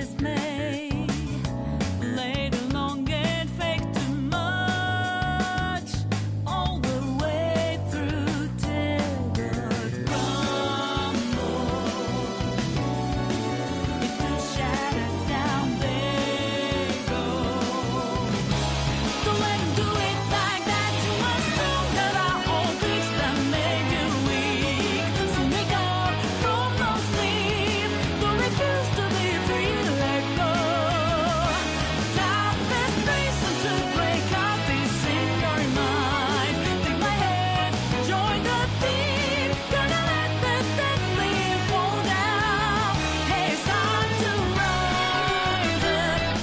dismay. Played along and faked too much, all the way through till the crumble. Into shattered down they go. Don't let 'em do it like that to us. Don't let our own tricks that made you weak. So make up from no sleep. Don't refuse to be free, let go. Stop this reason to break out this in your mind. Take my hand, join the team. Gonna let the dead leaf fall down. Hey, it's time to rise up.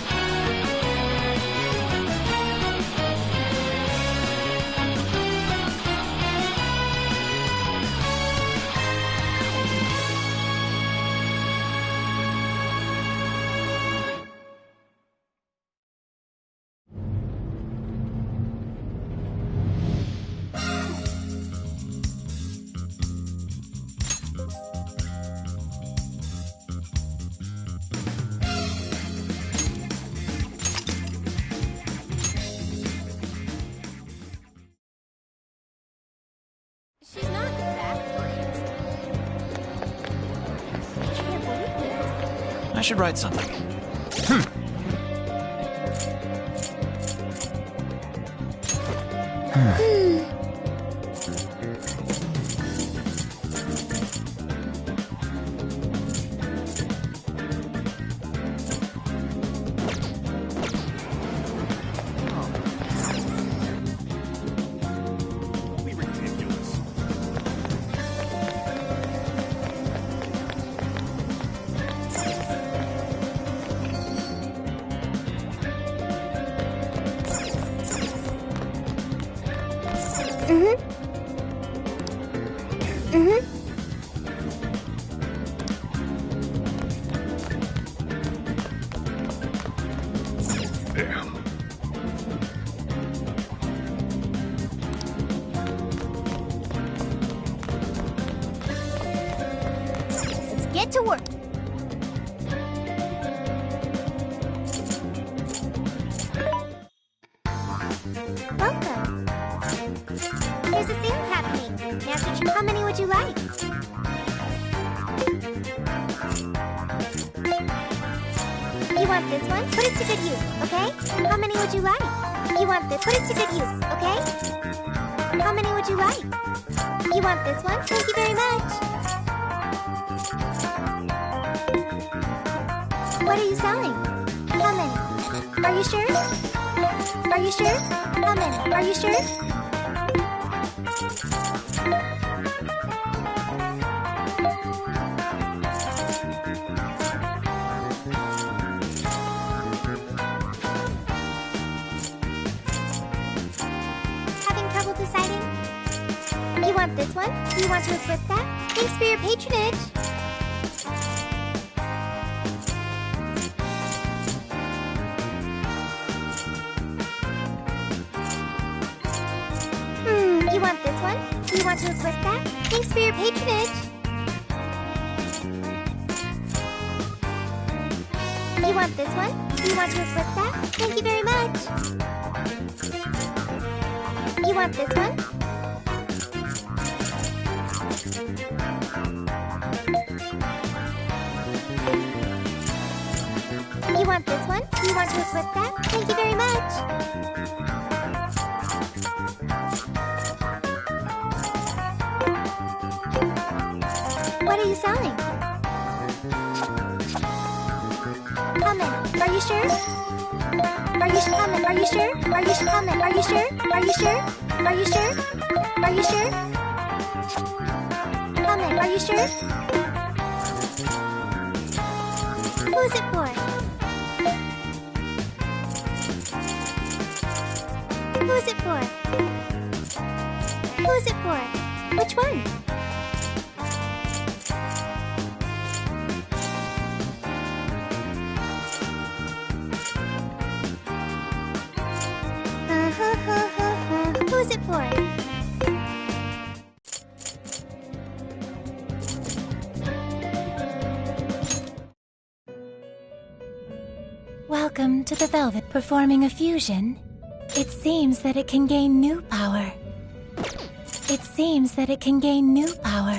She's not that great. I can't believe it. I should write something. Be ridiculous. Damn. Let's get to work. Welcome. There's a sale happening. Master Chief, how many would you like? You want this one? Put it to good use, okay? How many would you like? You want this? Put it to good use, okay? How many would you like? You want this one? Thank you very much. What are you selling? How many? Are you sure? Are you sure? How many? Are you sure? Having trouble deciding? You want this one? Do you want to equip that? Thanks for your patronage. You want this one? Do you want to equip that? Thanks for your patronage. You want this one? Do you want to equip that? Thank you very much. You want this one? You want this one? Do you want to equip that? Thank you very much. What are you selling? How many? Are you sure? Are you sure? How many? Are you sure? Are you sure? How many? Are you sure? Are you sure? Are you sure? Are you sure? How many? Are you sure? Who's it for? Who's it for? Who's it for? Which one? Who's it for? Welcome to the Velvet. Performing a fusion, it seems that it can gain new power. It seems that it can gain new power.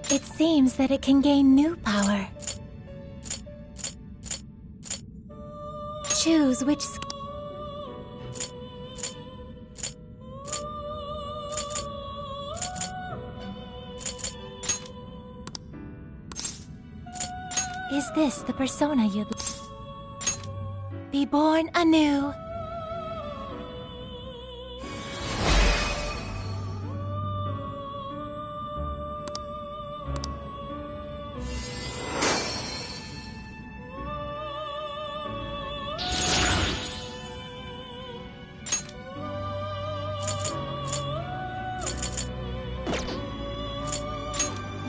It seems that it can gain new power. Choose which Is this the persona you'd be born anew?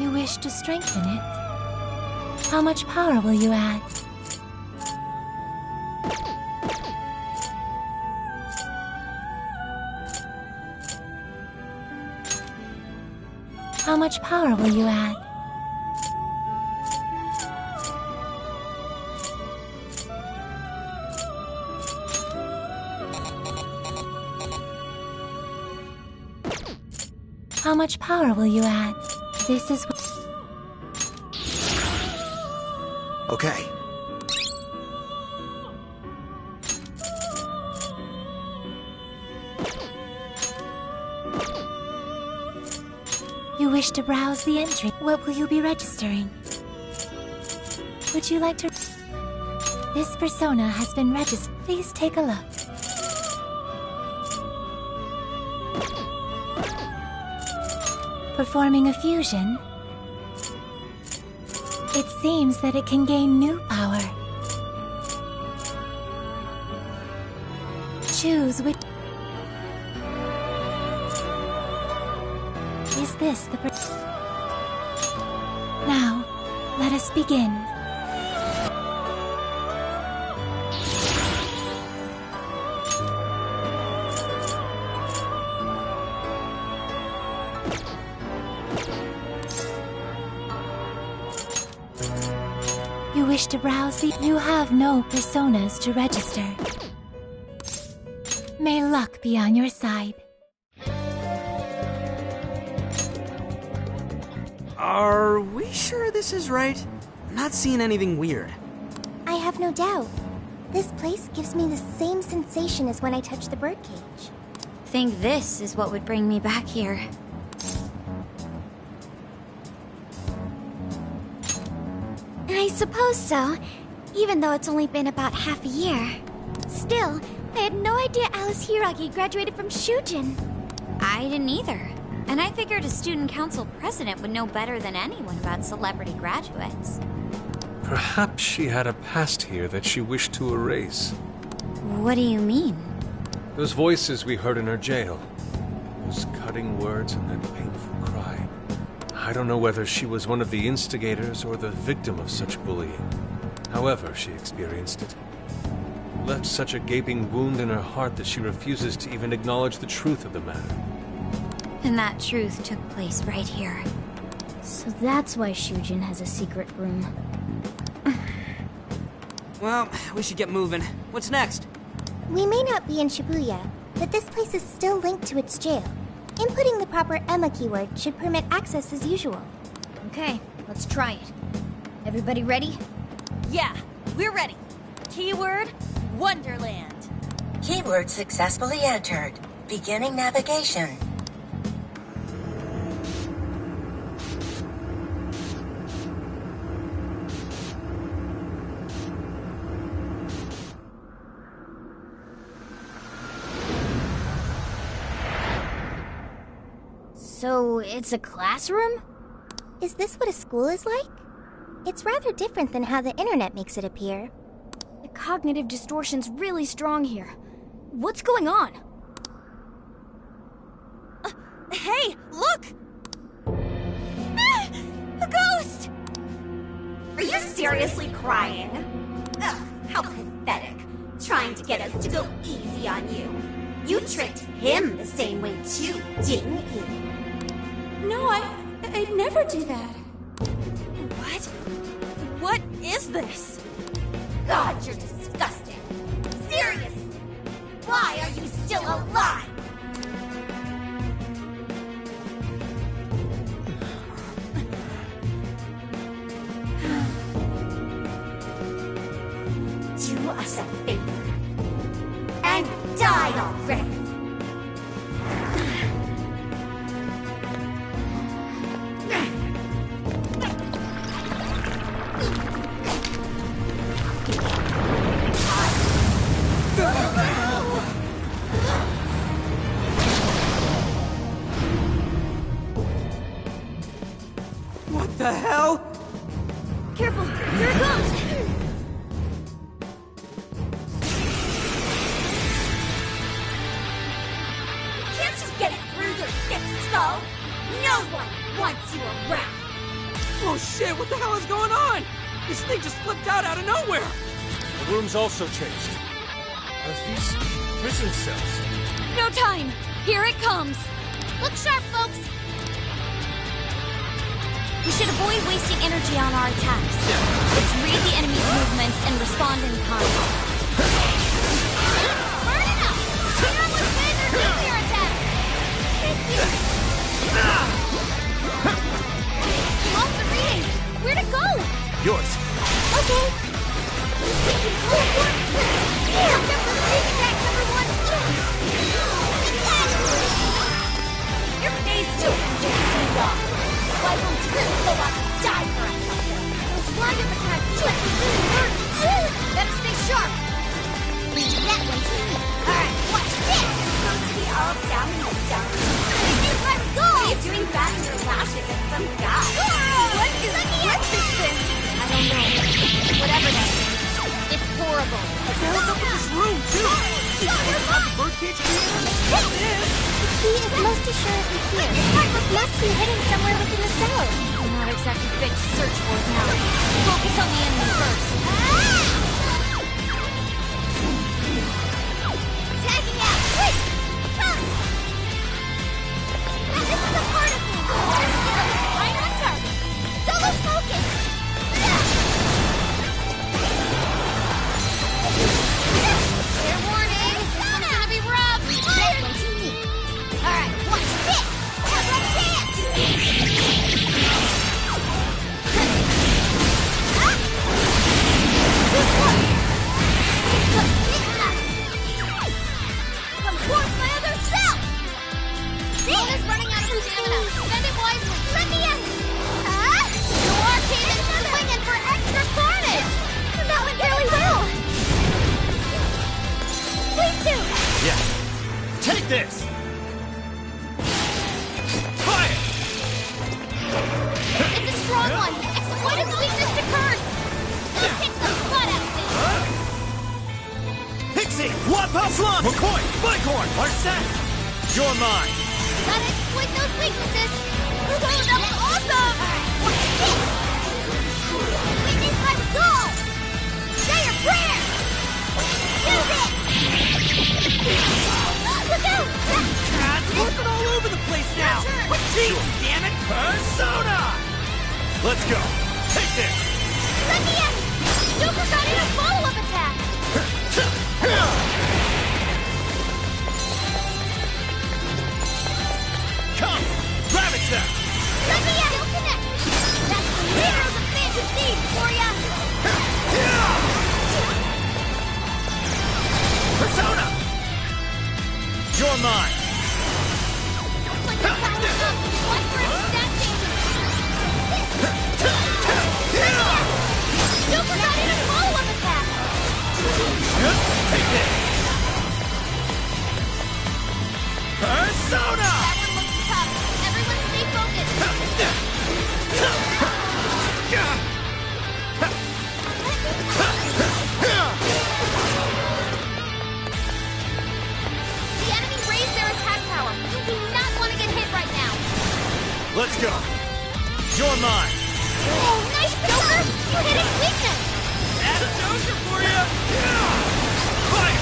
You wish to strengthen it? How much power will you add? How much power will you add? How much power will you add? This is... Okay. You wish to browse the entry. What will you be registering? Would you like to... This persona has been registered. Please take a look. Performing a fusion, it seems that it can gain new power. Choose which... Is this the Now, let us begin. You wish to browse the... You have no personas to register. May luck be on your side. Are we sure this is right? I'm not seeing anything weird. I have no doubt. This place gives me the same sensation as when I touched the birdcage. Think this is what would bring me back here. I suppose so, even though it's only been about half a year. Still, I had no idea Alice Hiragi graduated from Shujin. I didn't either. And I figured a student council president would know better than anyone about celebrity graduates. Perhaps she had a past here that she wished to erase. What do you mean? Those voices we heard in her jail. Those cutting words and that painful cry. I don't know whether she was one of the instigators or the victim of such bullying. However she experienced it. It left such a gaping wound in her heart that she refuses to even acknowledge the truth of the matter. And that truth took place right here. So that's why Shujin has a secret room. Well, we should get moving. What's next? We may not be in Shibuya, but this place is still linked to its jail. Inputting the proper Emma keyword should permit access as usual. Okay, let's try it. Everybody ready? Yeah, we're ready. Keyword, Wonderland. Keyword successfully entered. Beginning navigation. So, it's a classroom? Is this what a school is like? It's rather different than how the internet makes it appear. The cognitive distortion's really strong here. What's going on? Hey, look! Ah, a ghost! Are you seriously crying? Ugh, how pathetic. Trying to get us to go easy on you. You tricked him the same way too, didn't you? No, I'd never do that. What? What is this? God, you're disgusting. Serious. Why are you still alive? Do us a favor and die already. What the hell? Careful, here it comes! Can't you get it through your thick skull? No one wants you around. Oh shit, what the hell is going on? This thing just flipped out of nowhere! The room's also changed. Are these prison cells? No time! Here it comes! Look sharp, folks! We should avoid wasting energy on our attacks. Let's read the enemy's movements and respond in kind. Burn it up! Clear up with laser nuclear attack! Thank you! Lost the reading! Where'd it go? Yours. Okay. Your phase 2 is off. Why won't you go up and die for us? Those flying attacks really hurt. Better stay sharp. Leave that one to me. Alright, watch this! It's going to be all down in the dump. Let's go! What are you doing batting your lashes at some guy? What is this thing? I don't know. Whatever that is. It's horrible. What the hell's up with this room, too? Birdcage here? What is? The key is most assuredly here. It must be hidden somewhere within the cell. I'm not exactly fit to search for it now. Focus on the enemy first. Tagging out! Wait! Come! Now this is a particle! Right on target! Solo's focus! Fair warning. This one's gonna be rough. That one's unique. Alright, watch this! Have a chance! This one! Come forth, my other self! Phone is running out of stamina. Spend it wisely. Let me in! You are Cayman swinging for extra carnage. That went really well! Please do! Yeah. Take this! Fire! It's a strong one. Exploit its weakness to curse. Go kick some butt out there. Pixie! Wapa Slump! McCoy! Bighorn! Arsene! You're mine! Gotta exploit those weaknesses. Oh, that was awesome! Watch this! Witness my soul! Say your prayer! Do this! Look out! It's working all over the place now! What team, damn it! Persona! Let's go! Take this! Let me in! Joker got in a follow-up attack. Come! Ravage them! Let me in! Still connect! That's the heroes of Phantom Thieves for ya! Persona! You're mine! Don't let your power up. Watch for its stat changes. Joker got in a follow-up attack. Take this! Persona! That one looks tough. Everyone stay focused. The enemy raised their attack power. You do not want to get hit right now. Let's go! You're mine! Oh, nice, Joker! You hit its weakness. That's a Joker for you! Fire!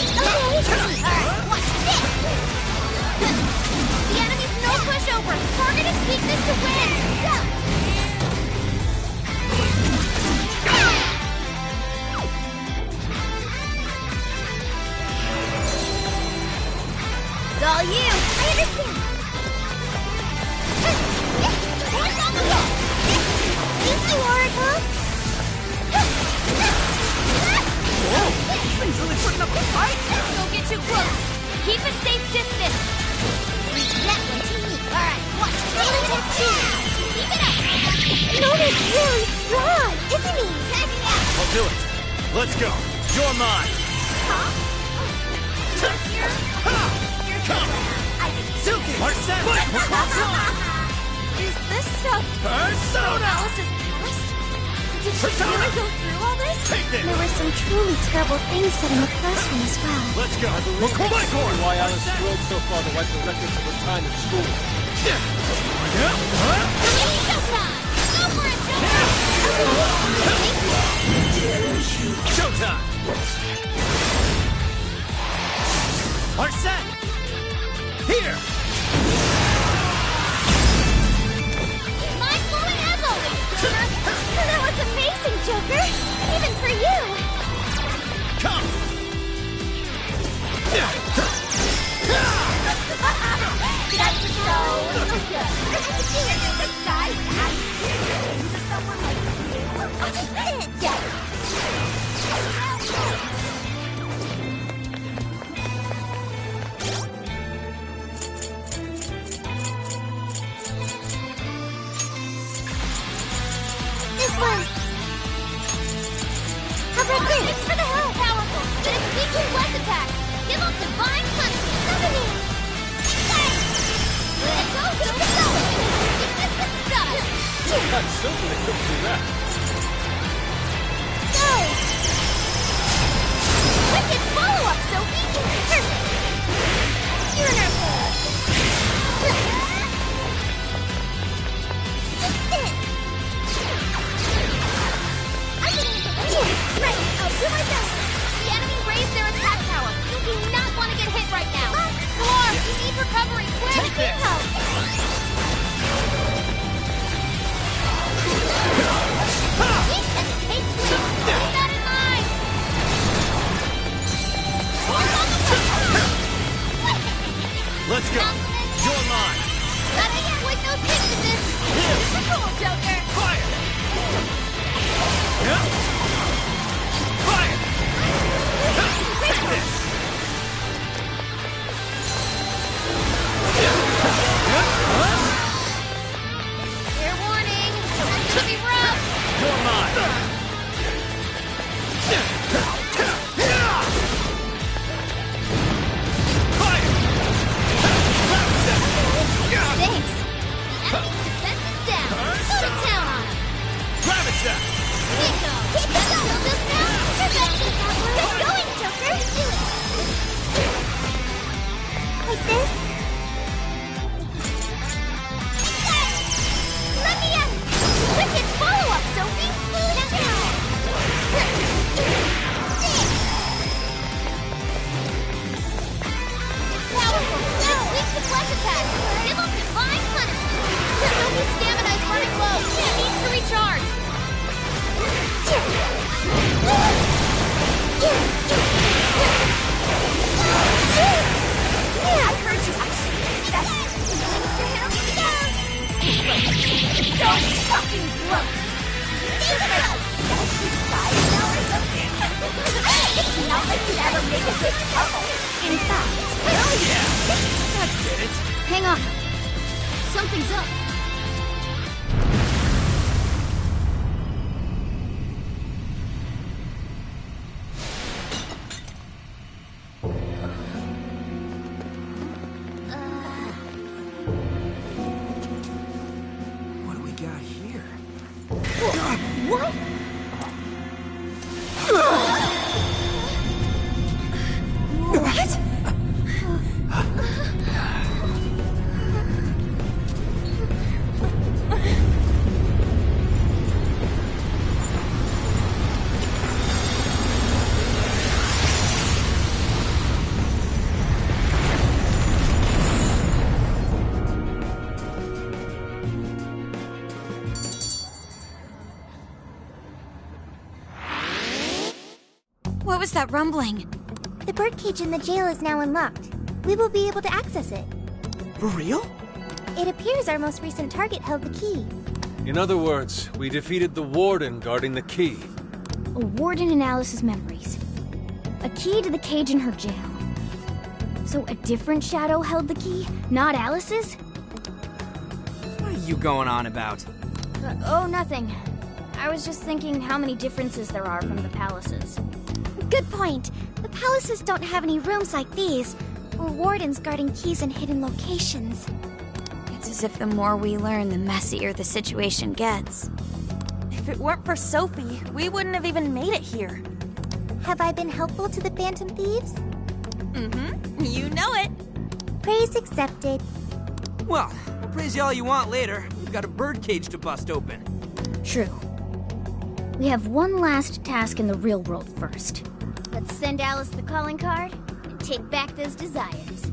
Alright, watch this! The enemy's no pushover! Target its weakness to win! Go! It's all you! I understand! Thank you, Oracle! Whoa! This thing's really putting up a fight! Don't get too close! Keep a safe distance! That one's unique! Alright, watch this! Keep it up! Noda's really strong, isn't he? Check it out! I'll do it. Let's go. You're mine. Huh? Come! Silky! Arsene! Is this stuff Persona! Alice's past? Did she Persona! really go through all this? Take this! There were some truly terrible things said in the classroom as well. Let's go. Bighorn! Why Alice strove so far to wipe the records of her time at school. Go for it, Showtime! Arsene! Here! Mind-blowing as always, Joker! That was amazing, Joker! Even for you! Come! That's so good! I can see it in the sky! To someone like you! Yeah! This one! How about this? It's for the hell powerful, but it's weak to less attacks. Give them divine punishment. Nothing. Let go, go, go! Keep this the stuff! That's silver that couldn't do that. Go! Wicked follow-up, Sophie! Perfect! You're in our place. Just this! I can use the right, I'll do my best! The enemy raised their attack power! You do not want to get hit right now! Clark, you need recovery, quick! Take this. Help! Keep hesitate, please! Keep that in mind! Let's go. You're mine. Gotta avoid those weaknesses! Cool, Joker! Fire! Yeah. Fire! Take this! Fair warning! That's gonna be rough! You're mine. Fire! Thanks! The enemy's defense is down! Go to town on him! Ravage that! Nico! Keep it going just now! Perfection! Get going, Joker! Do it! Like this? Let me in! Wicked follow-up, Sophie! Powerful! They're weak to flesh attacks! Give them divine punishment! Sophie's stamina is running low! She needs to recharge! I heard you actually need us! So fucking gross! It's not like you'd ever make a good couple. In fact, Hell yeah! That did it! hang on. Something's up. What do we got here? What? What? was that rumbling? The birdcage in the jail is now unlocked. We will be able to access it. For real? It appears our most recent target held the key. In other words, we defeated the warden guarding the key. A warden in Alice's memories. A key to the cage in her jail. So a different shadow held the key, not Alice's? What are you going on about? Oh, nothing. I was just thinking how many differences there are from the palaces. Good point. The palaces don't have any rooms like these, or wardens guarding keys in hidden locations. It's as if the more we learn, the messier the situation gets. If it weren't for Sophie, we wouldn't have even made it here. Have I been helpful to the Phantom Thieves? Mm-hmm. You know it. Praise accepted. Well, we'll praise you all you want later. We've got a birdcage to bust open. True. We have one last task in the real world first. Let's send Alice the calling card and take back those desires.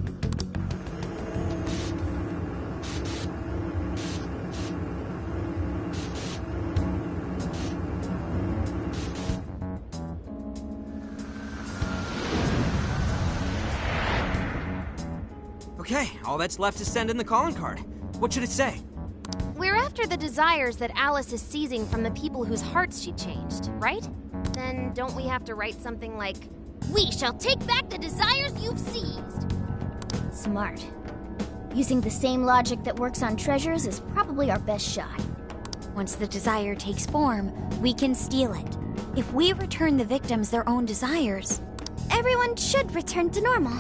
Okay, all that's left is send in the calling card. What should it say? We're after the desires that Alice is seizing from the people whose hearts she changed, right? Then don't we have to write something like, "We shall take back the desires you've seized"? Smart. Using the same logic that works on treasures is probably our best shot. Once the desire takes form, we can steal it. If we return the victims their own desires, everyone should return to normal.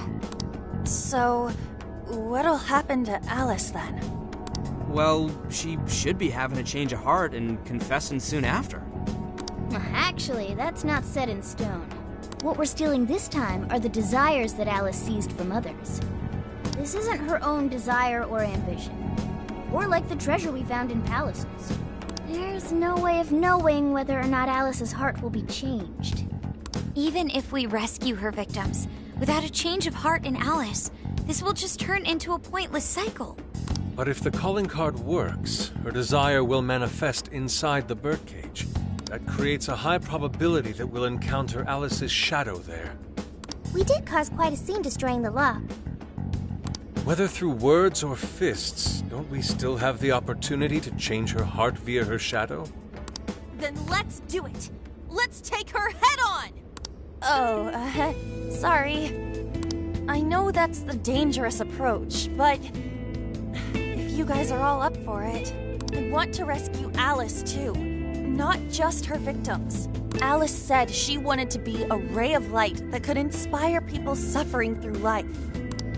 So, what'll happen to Alice then? Well, she should be having a change of heart and confessing soon after. Actually, that's not set in stone. What we're stealing this time are the desires that Alice seized from others. This isn't her own desire or ambition. Or like the treasure we found in palaces. There's no way of knowing whether or not Alice's heart will be changed. even if we rescue her victims, without a change of heart in Alice, this will just turn into a pointless cycle. But if the calling card works, her desire will manifest inside the birdcage. That creates a high probability that we'll encounter Alice's shadow there. We did cause quite a scene destroying the lock. Whether through words or fists, don't we still have the opportunity to change her heart via her shadow? Then let's do it! Let's take her head on! Oh, sorry. I know that's the dangerous approach, but if you guys are all up for it, I want to rescue Alice too, not just her victims. Alice said she wanted to be a ray of light that could inspire people suffering through life.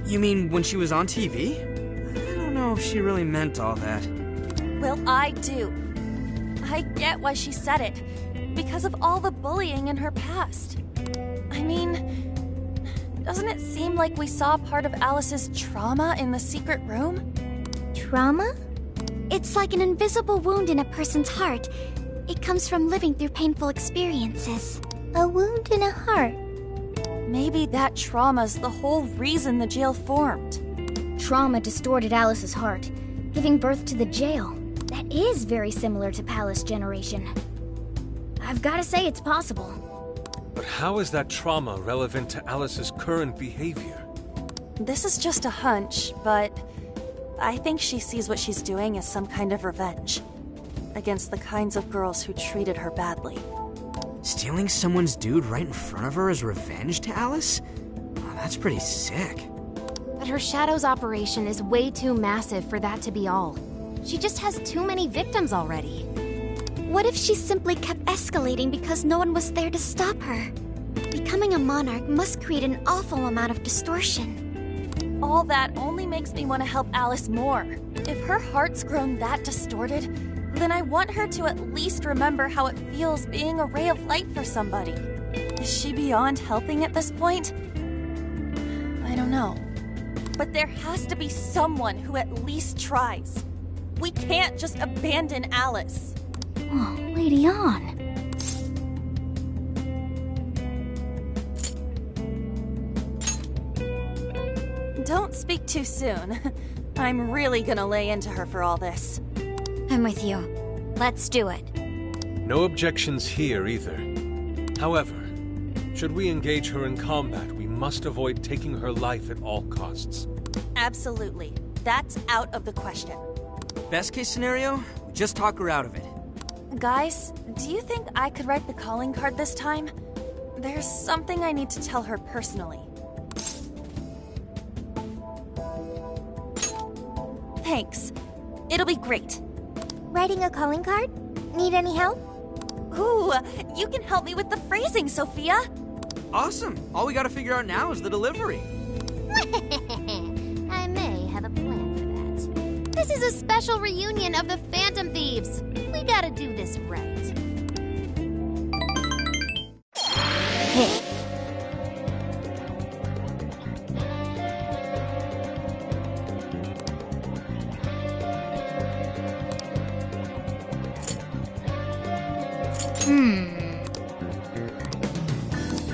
You mean when she was on TV? I don't know if she really meant all that. Well, I do. I get why she said it, because of all the bullying in her past. I mean, doesn't it seem like we saw part of Alice's trauma in the secret room? Trauma? It's like an invisible wound in a person's heart. It comes from living through painful experiences. A wound in a heart. Maybe that trauma's the whole reason the jail formed. Trauma distorted Alice's heart, giving birth to the jail. That is very similar to Palace Generation. I've got to say it's possible. But how is that trauma relevant to Alice's current behavior? This is just a hunch, but I think she sees what she's doing as some kind of revenge against the kinds of girls who treated her badly. Stealing someone's dude right in front of her as revenge to Alice? Oh, that's pretty sick. But her Shadow's operation is way too massive for that to be all. She just has too many victims already. What if she simply kept escalating because no one was there to stop her? Becoming a monarch must create an awful amount of distortion. All that only makes me want to help Alice more. If her heart's grown that distorted, then I want her to at least remember how it feels being a ray of light for somebody. Is she beyond helping at this point? I don't know. But there has to be someone who at least tries. We can't just abandon Alice. Oh, Lady Ann. Don't speak too soon. I'm really gonna lay into her for all this. I'm with you. Let's do it. No objections here either. However, Should we engage her in combat, we must avoid taking her life at all costs. Absolutely. That's out of the question. Best case scenario, we just talk her out of it. Guys, do you think I could write the calling card this time? There's something I need to tell her personally. Thanks. It'll be great. Writing a calling card? Need any help? Ooh, you can help me with the phrasing, Sophia. Awesome. All we gotta figure out now is the delivery. I may have a plan for that. This is a special reunion of the Phantom Thieves. We gotta do this right.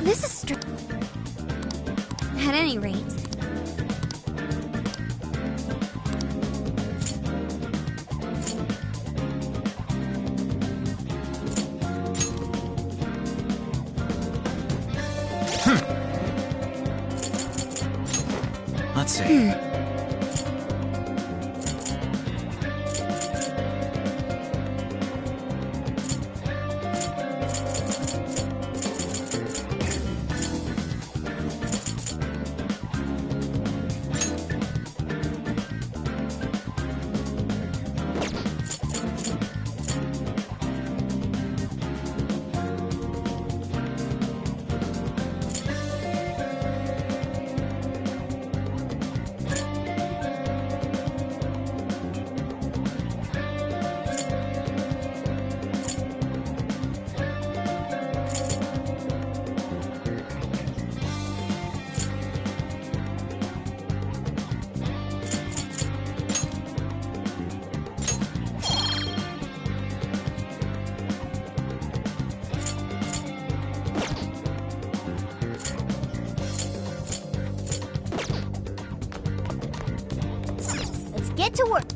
This is At any rate, Let's see. Get to work.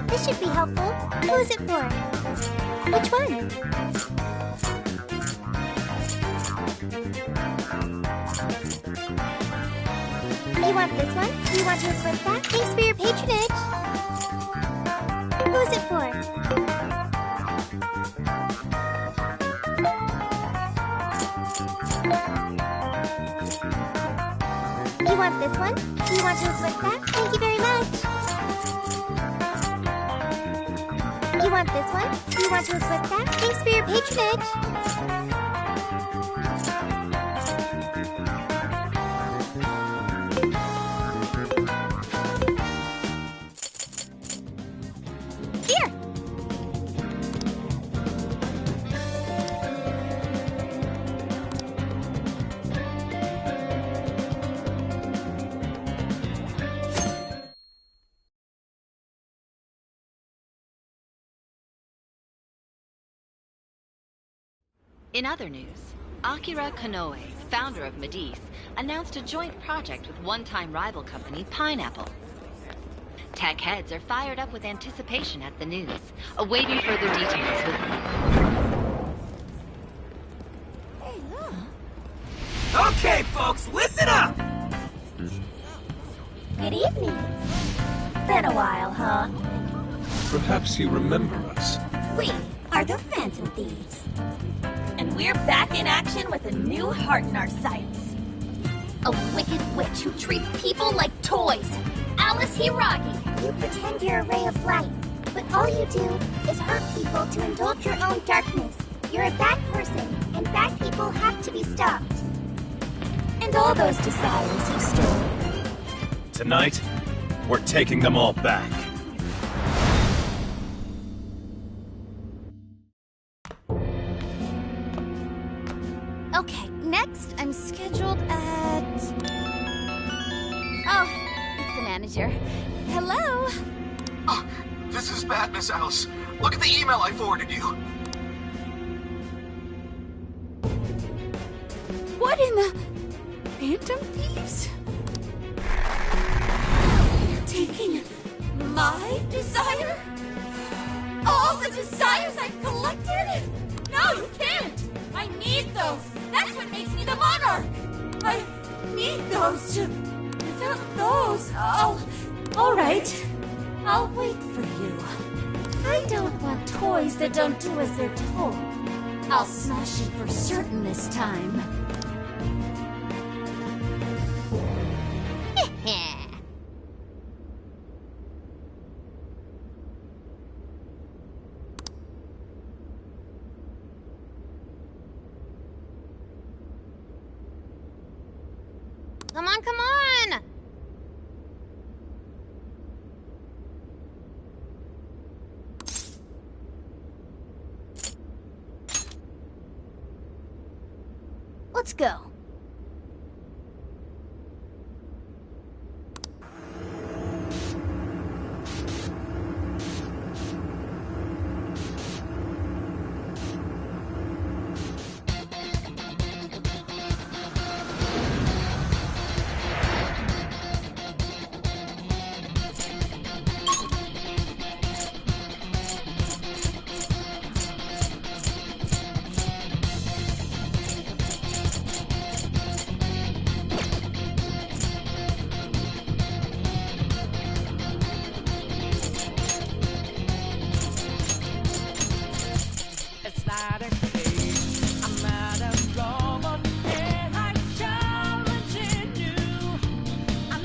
This should be helpful. Who is it for? Which one? You want this one? Do you want to equip that? Thanks for your patronage. Who is it for? You want this one? Do you want to equip that? Thank you very much. You want this one? Do you want to equip that? Thanks for your patronage. Here! In other news, Akira Konoe, founder of Medivh, announced a joint project with one-time rival company Pineapple. Tech heads are fired up with anticipation at the news, awaiting further details with Hey, look. Okay, folks, listen up! Good evening. Been a while, huh? Perhaps you remember us. We are the Phantom Thieves. And we're back in action with a new heart in our sights. A wicked witch who treats people like toys. Alice Hiragi. You pretend you're a ray of light, but all you do is hurt people to indulge your own darkness. You're a bad person, and bad people have to be stopped. And all those desires you stole. Tonight, we're taking them all back. Okay, next I'm scheduled at... Oh, it's the manager. Hello? Oh, this is bad, Miss Alice. Look at the email I forwarded you. What in the... Phantom Thieves? You're taking my desire? All the desires I've collected? No, you can't! I need those! That's what makes me the monarch! I need those to... Without those, all right. I'll wait for you. I don't want toys that don't do as they're told. I'll smash it for certain this time. Come on, come on! Let's go.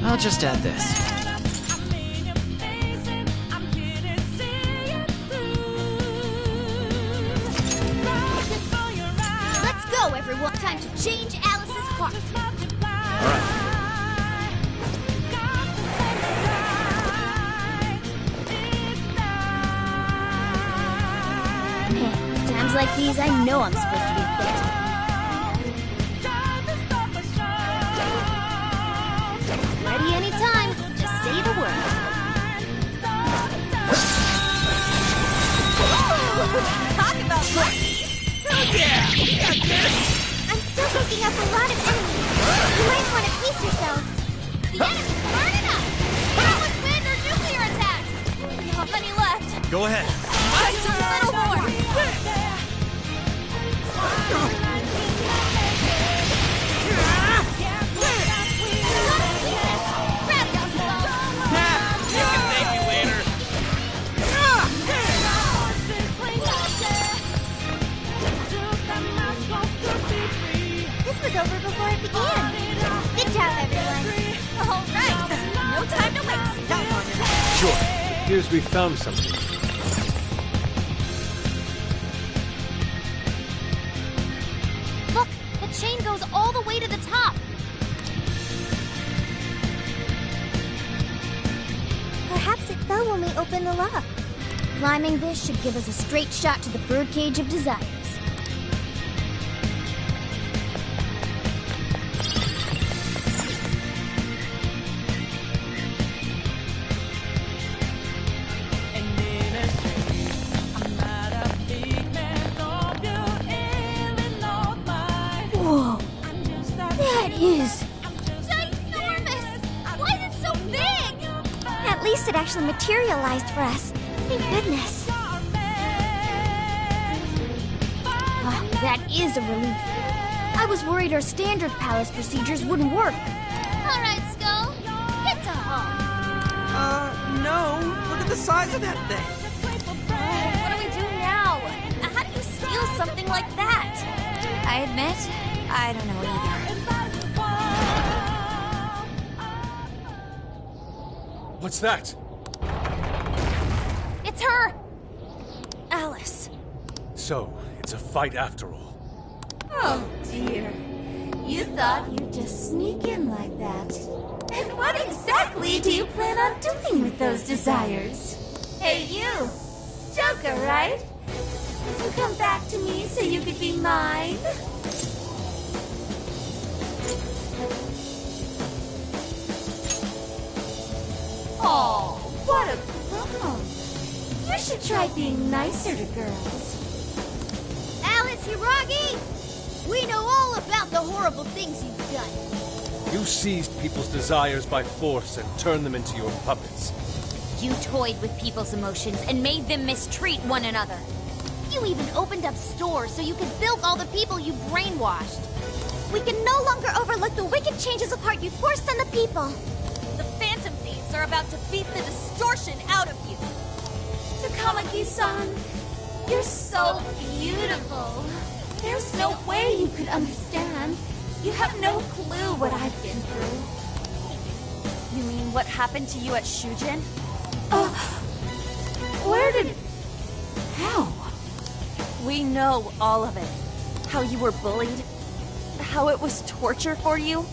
I'll just add this. Let's go, everyone. Time to change Alice's heart. All right. Man, it's times like these I know I'm supposed to be thankful. Ready anytime. Just say the word. Talk about lucky! Oh yeah! We got this! I'm still picking up a lot of enemies. You might want to pace yourselves. The enemy's burning up! Not with wind or nuclear attacks! Not many left. Go ahead. Just a little more! This was over before it began. Good job, everyone. All right! No time to waste! Count on it! Sure. It appears we found something. Look! The chain goes all the way to the top! Perhaps it fell when we opened the lock. Climbing this should give us a straight shot to the birdcage of desires. Whoa! That is... Ginormous! Why is it so big? At least it actually materialized for us. Thank goodness. That is a relief. I was worried our standard palace procedures wouldn't work. All right, Skull. Get to home. No. Look at the size of that thing. What do we do now? How do you steal something like that? I admit, I don't know either. What's that? It's her! Alice. So, it's a fight after all. Oh dear. You thought you'd just sneak in like that. And what exactly do you plan on doing with those desires? Hey you! Joker, right? Did you come back to me so you could be mine? Oh, what a bum. You should try being nicer to girls. Alice Hiragi! We know all about the horrible things you've done. You seized people's desires by force and turned them into your puppets. You toyed with people's emotions and made them mistreat one another. You even opened up stores so you could bilk all the people you brainwashed. We can no longer overlook the wicked changes of heart you forced on the people. The Phantom Thieves are about to beat the distortion out of you. Takamaki-san, you're so beautiful. There's no way you could understand. You have no clue what I've been through. You mean what happened to you at Shujin? Where did... How? We know all of it. How you were bullied. How it was torture for you.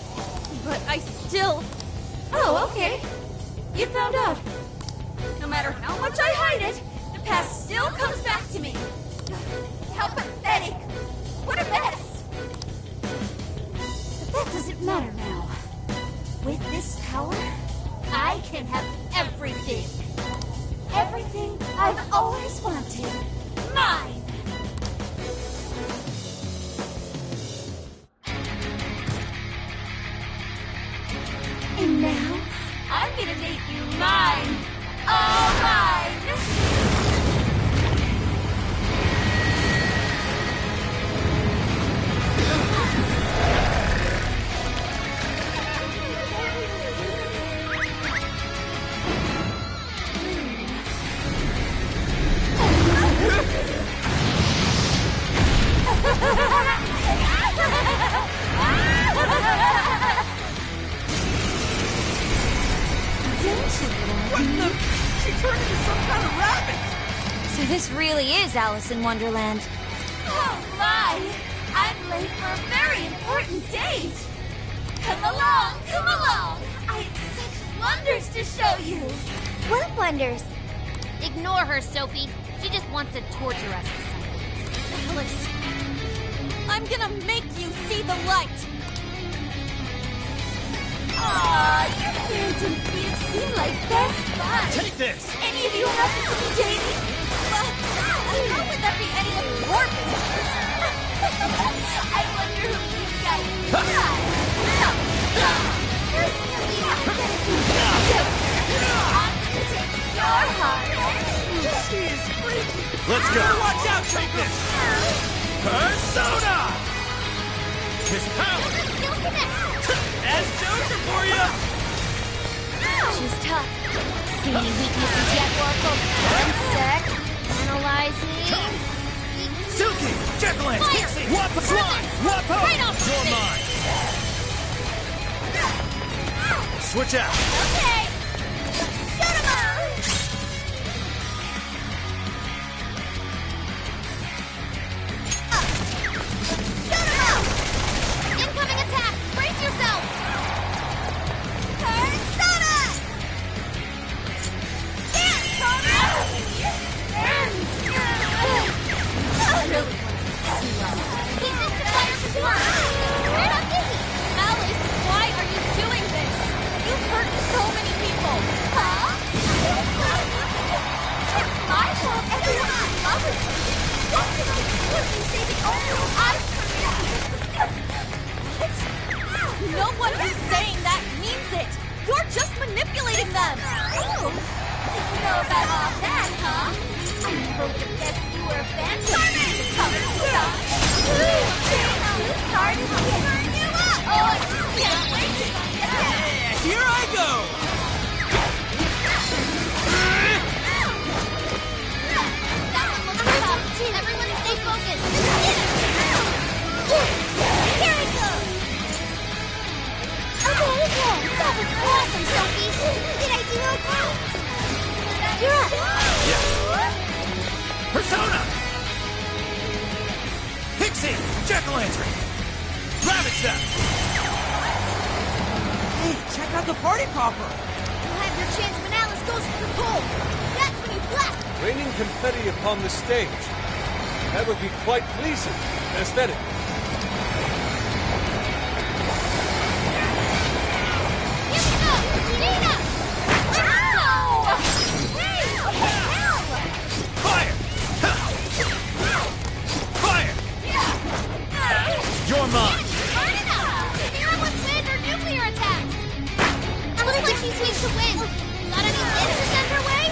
But I still... Oh, okay. You found out. No matter how much I hide it, the past still comes back to me. How pathetic. What a mess. But that doesn't matter now. With this power, I can have everything. Everything I've always wanted. Mine! And now, I'm gonna make you mine! All mine! What the? She turned into some kind of rabbit! So this really is Alice in Wonderland. Oh my! I'm late for a very important date! Come along, come along! I have such wonders to show you! What wonders? Ignore her, Sophie. She just wants to torture us. Alice, I'm gonna make you see the light! Aw, you Phantom Thieves seem like best buds! Take this! Any of you happen to be dating? How would that be any of your business? I wonder who you guys are! Personally, I'm gonna be I'm gonna take your heart! She is freaky! Let's go! Watch out, take this! Persona! His power! As Joker for you! She's tough. See any weaknesses yet, Oracle? One sec. Analyzing. Silky! Jetland! Fire! Wap slime! Wap ho! Right off You're the mine! Switch out! Okay! Shoot 'em up! Shoot 'em up! Incoming attack! Brace yourself! Persona! Dance, Cobra! Keep this desire for sure! Right on busy! Alice, why are you doing this? You've hurt so many people! Huh? My fault, everyone loves me. What can I do if you say the only I've No one who's saying that means it! You're just manipulating them! Oh, you know about all that, huh? I never would have guessed you were a Phantom Thief covered in stuff. You started to turn you up! Oh, I just can't wait to get that! Here I go! That one looks tough. Everyone stay focused. Here it goes! Okay, that was awesome, Sophie. Did I do okay? You're up. Persona! Pixie! Jack-o'-lantern! Rabbit Step! Hey, check out the party popper! You'll have your chance when Alice goes for the goal. That's when you blast. Raining confetti upon the stage. That would be quite pleasing. Aesthetic. Here we go. Nina! Ow! Hey, what the hell? Fire! Fire! You're mine! Burn it up! Nina with wind or nuclear attacks. Looks like she seems to win. Got any tips to send her way?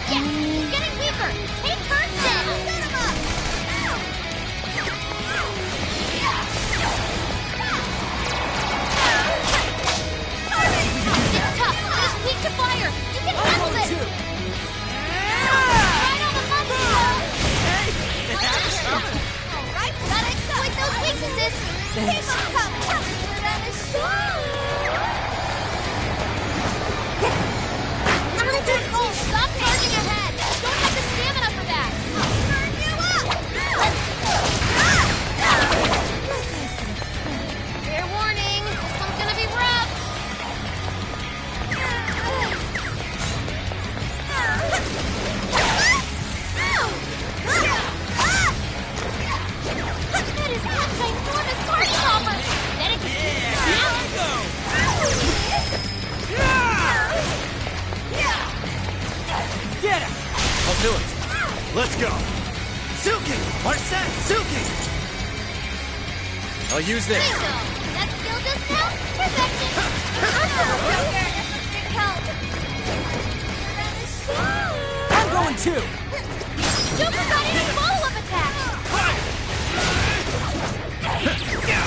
Yes! He's getting weaker! Take her instead! Set him up! It's tough, but he's weak to fire! You can handle this! Right on the money! Alright, gotta exploit those weaknesses! Keep them coming! We're on the show! Stop charging ahead! Don't have the stamina for that! I'll burn you up! Fair warning, this one's gonna be rough! That is one ginormous party hopper! Let it Get him! I'll do it. Let's go. Suki! Arsene! Suki! I'll use this. Bingo! That skill just now? Perfection! Awesome, Joker! That's a big help! I'm going too! Joker got in a follow-up attack! Here we go!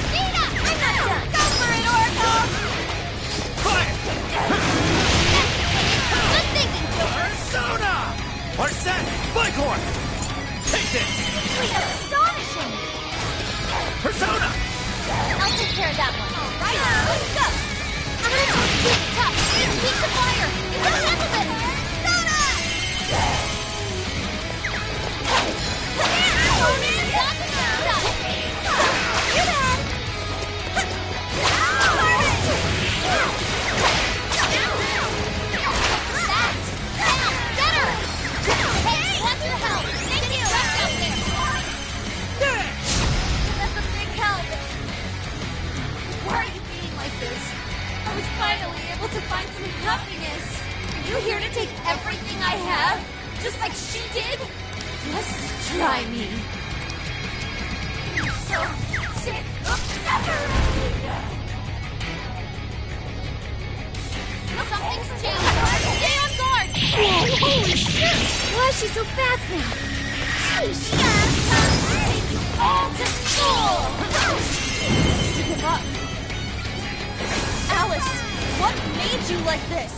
Nina! I'm not done! Go for it, Oracle! Fire! Good thinking, Joker! Persona! Arsene! Bighorn! Take this! Really astonishing! Persona! I'll take care of that one. All right, let's go! I'm gonna talk to you tough. It's weak to fire. You can handle this! Soda! You're bad! To find some happiness. Are you here to take everything I have? Just like she did? Just try me. I'm so sick of separating. Something's changed. Stay on guard! Whoa, holy shit! Why is she so fast now? She's take you all to school. To give up. Alice, what made you like this?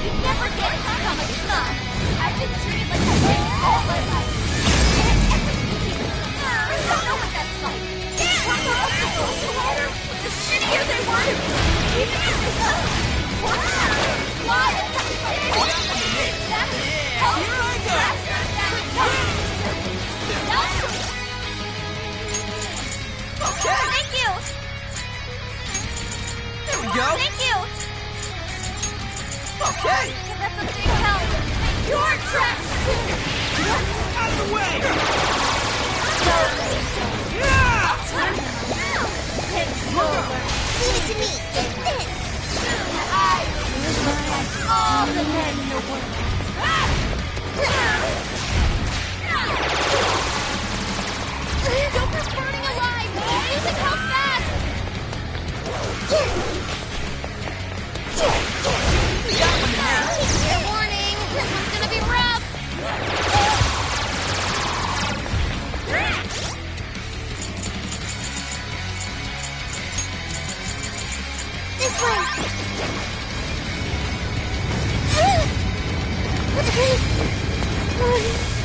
You never get it to come a son. I've been treated like a bitch all my life. And everything. I don't know what that's like. The harder, the shittier they were. Even if they why? Here I go. Okay. Thank you. There we go. Thank you. Okay. That's a big help. You're trash too. Out of the way. Leave it to me. Take this. All the men in the world. Joker's burning alive. Music, how fast? Fair warning. This one's gonna be rough. This way.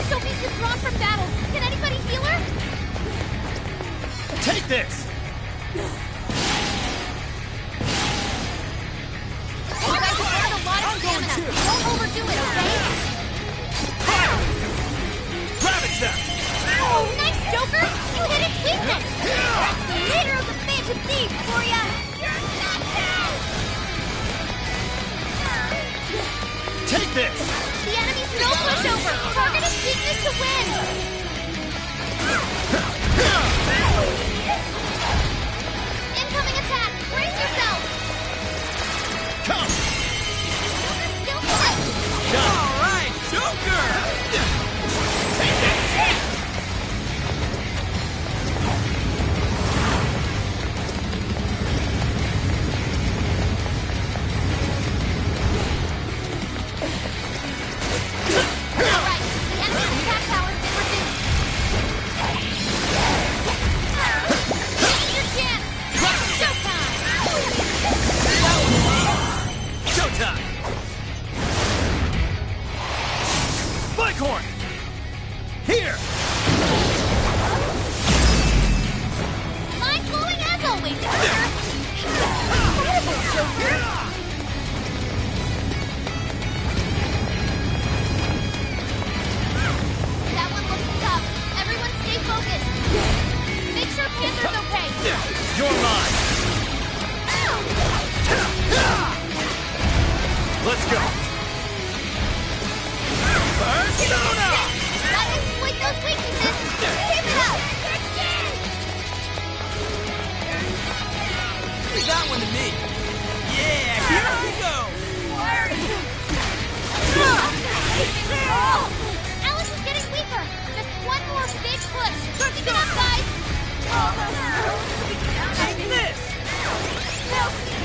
Sophie's withdrawn from battle. Can anybody heal her? Take this. You guys have burned a lot of stamina. Don't overdo it, okay? Ravage them. Oh, nice, Joker! You hit its weakness! That's the leader of the Phantom Thief for ya! You're not dead! Take this. The enemy's no pushover! Target its weakness to win! Incoming attack! Brace yourself! Come. Joker's still fine! All right, Joker. Take this.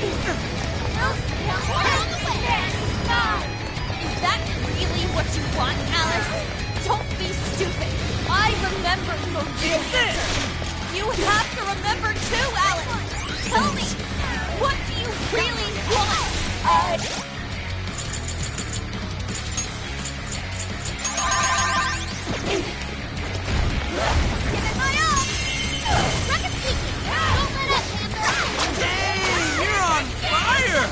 Is that really what you want, Alice? Don't be stupid. I remember your real answer. You have to remember too, Alice. Tell me, what do you really want? Give it my all. Rocket speaking. Don't let up, Panther. Dang, you're on fire!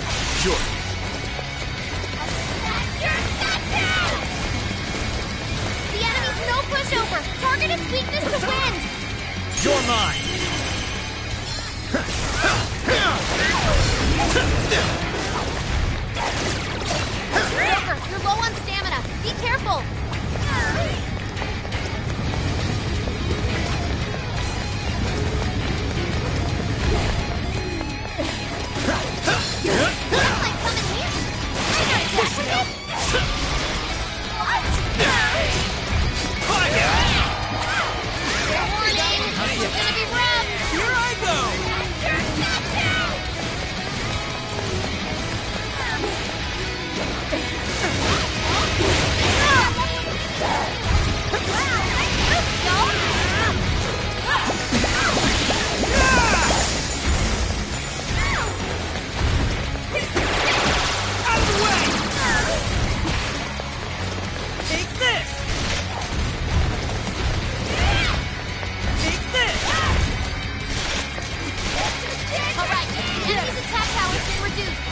Sure. The enemy's no pushover. Target its weakness to wind. You're mine. Joker, you're low on stamina. Be careful. Here I go! Out of the way! Take this! Take this! All right, the enemy's attack power has been reduced.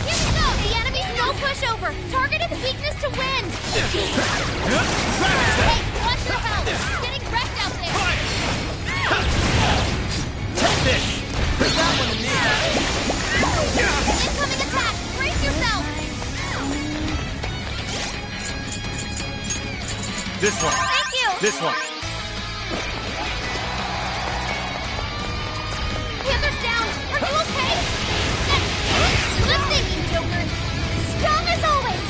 Here we go. The enemy's no pushover. Target its weakness to wind. Hey, watch your health. Getting wrecked out there. Take this! Put that one to me! Incoming attack. Brace yourself. This one. Thank you. This one. Panther's down. Are you okay? Good thinking, Joker. Strong as always.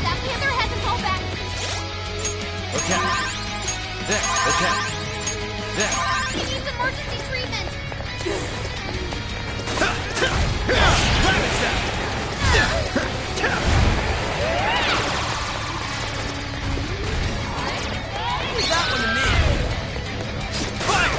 That Panther has him hold back. Okay. There. Okay. There. He needs emergency treatment. Rabbit Zap! Leave that one to me. Fire!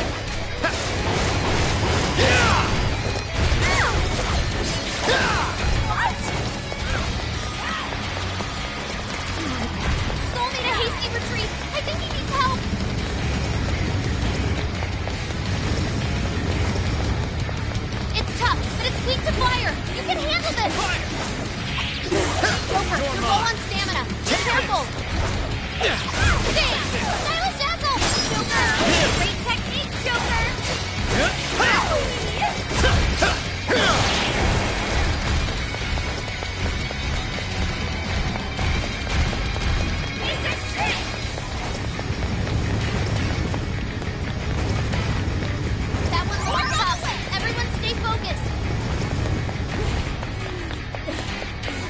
Skull made a hasty retreat. I think he needs help. It's tough, but it's weak to fire. You can handle this. Joker, you're low on stamina. Be careful. Bam! Stylish dazzle! Joker! Great technique, Joker! That one's more tough. Everyone stay focused.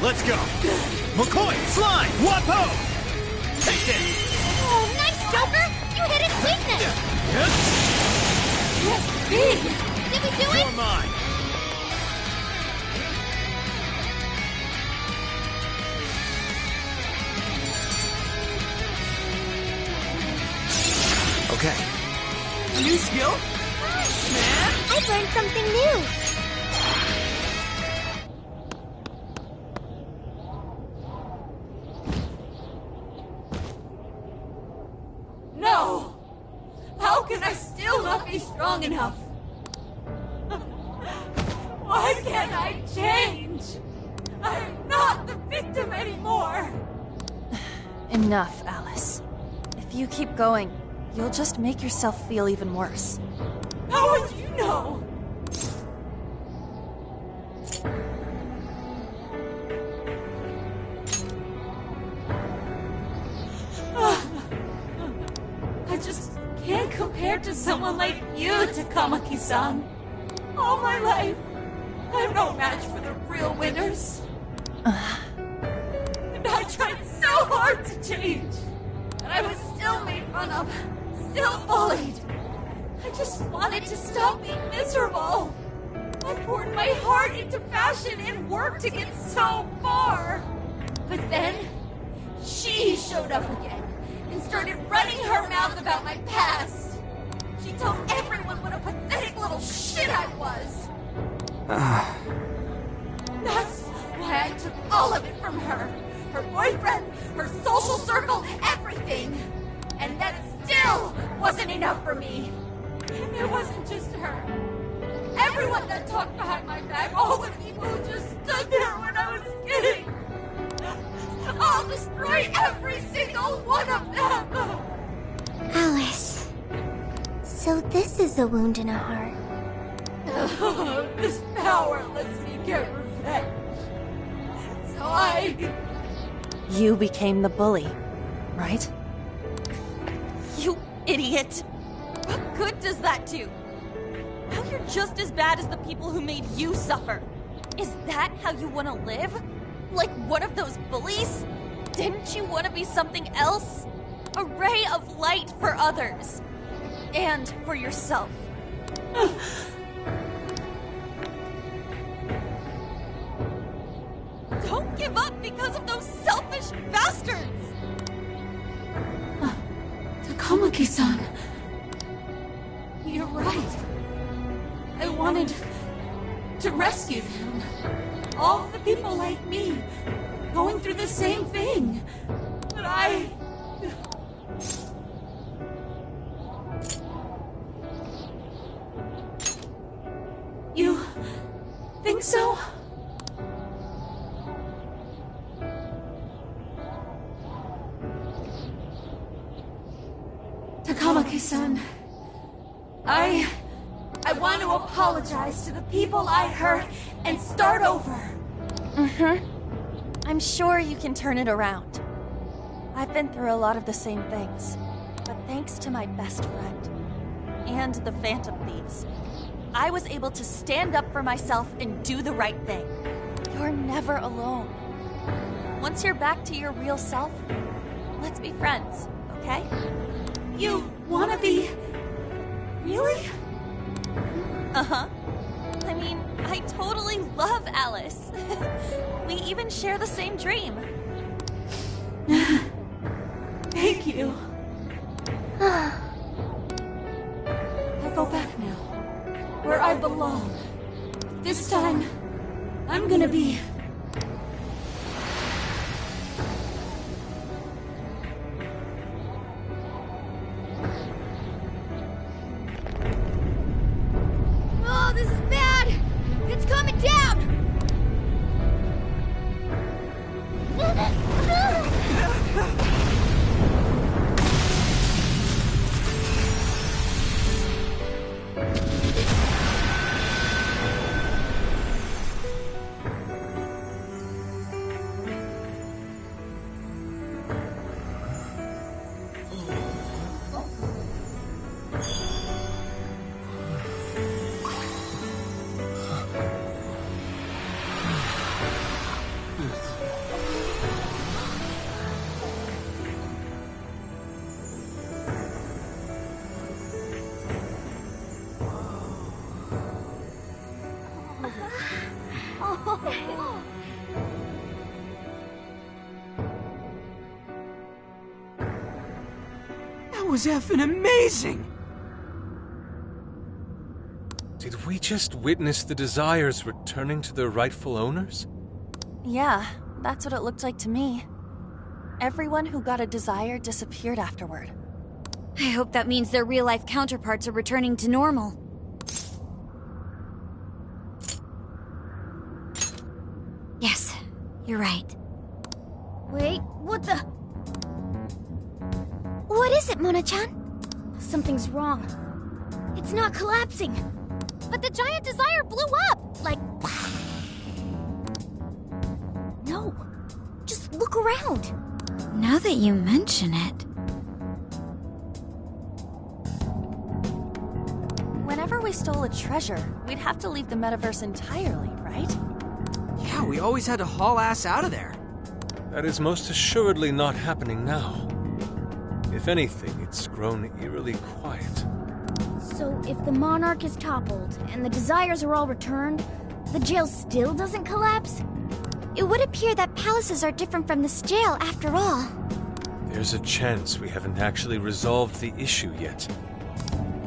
Let's go. McCoy, slime, Wapo! Take this! Oh, nice, Joker! You hit its weakness! Did we do it? You're mine. Okay. New skill? Nice, man! I've learned something new. No! How can I still not be strong enough? Why can't I change? I'm not the victim anymore! Enough, Alice. If you keep going, you'll just make yourself feel even worse. How would you know? I just can't compare to someone like you, Takamaki-san. All my life, I'm no match for the real winners. And I tried so hard heart to change. And I was still made fun of, still bullied. I just wanted to stop being miserable. I poured my heart into fashion and worked to get so far. But then, she showed up again and started running her mouth about my past. She told everyone what a pathetic little shit I was. That's why I took all of it from her. Her boyfriend, her social circle, everything. And that still wasn't enough for me. And it wasn't just her. Everyone that talked behind my back, all the people who just stood there when I was kidding. I'll destroy every single one of them! Alice. So this is a wound in a heart. Oh, this power lets me get revenge. So You became the bully, right? You idiot! What good does that do? Now you're just as bad as the people who made you suffer. Is that how you want to live? Like one of those bullies? Didn't you want to be something else? A ray of light for others. And for yourself. Don't give up because of those selfish bastards! Takamaki-san. You're right. I wanted to rescue them. All the people like me, going through the same thing. But You think so? Takamaki-san, I want to apologize to the people I hurt and start over. I'm sure you can turn it around. I've been through a lot of the same things, but thanks to my best friend and the Phantom Thieves, I was able to stand up for myself and do the right thing. You're never alone. Once you're back to your real self, let's be friends, okay? You wanna be... Really? Uh-huh. I mean, I totally love Alice. We even share the same dream. Thank you. I'll go back now, where I belong. This time, I'm gonna be... Oh, this is bad! It's coming down! That was effing amazing! Did we just witness the Desires returning to their rightful owners? Yeah, that's what it looked like to me. Everyone who got a Desire disappeared afterward. I hope that means their real-life counterparts are returning to normal. Yes, you're right. Wait, what the... What is it, Mona-chan? Something's wrong. It's not collapsing. But the giant Desire blew up! Like... No. Just look around. Now that you mention it... Whenever we stole a treasure, we'd have to leave the metaverse entirely, right? Yeah, we always had to haul ass out of there. That is most assuredly not happening now. If anything, it's grown eerily quiet. So if the Monarch is toppled and the Desires are all returned, the jail still doesn't collapse? It would appear that palaces are different from this jail after all. There's a chance we haven't actually resolved the issue yet.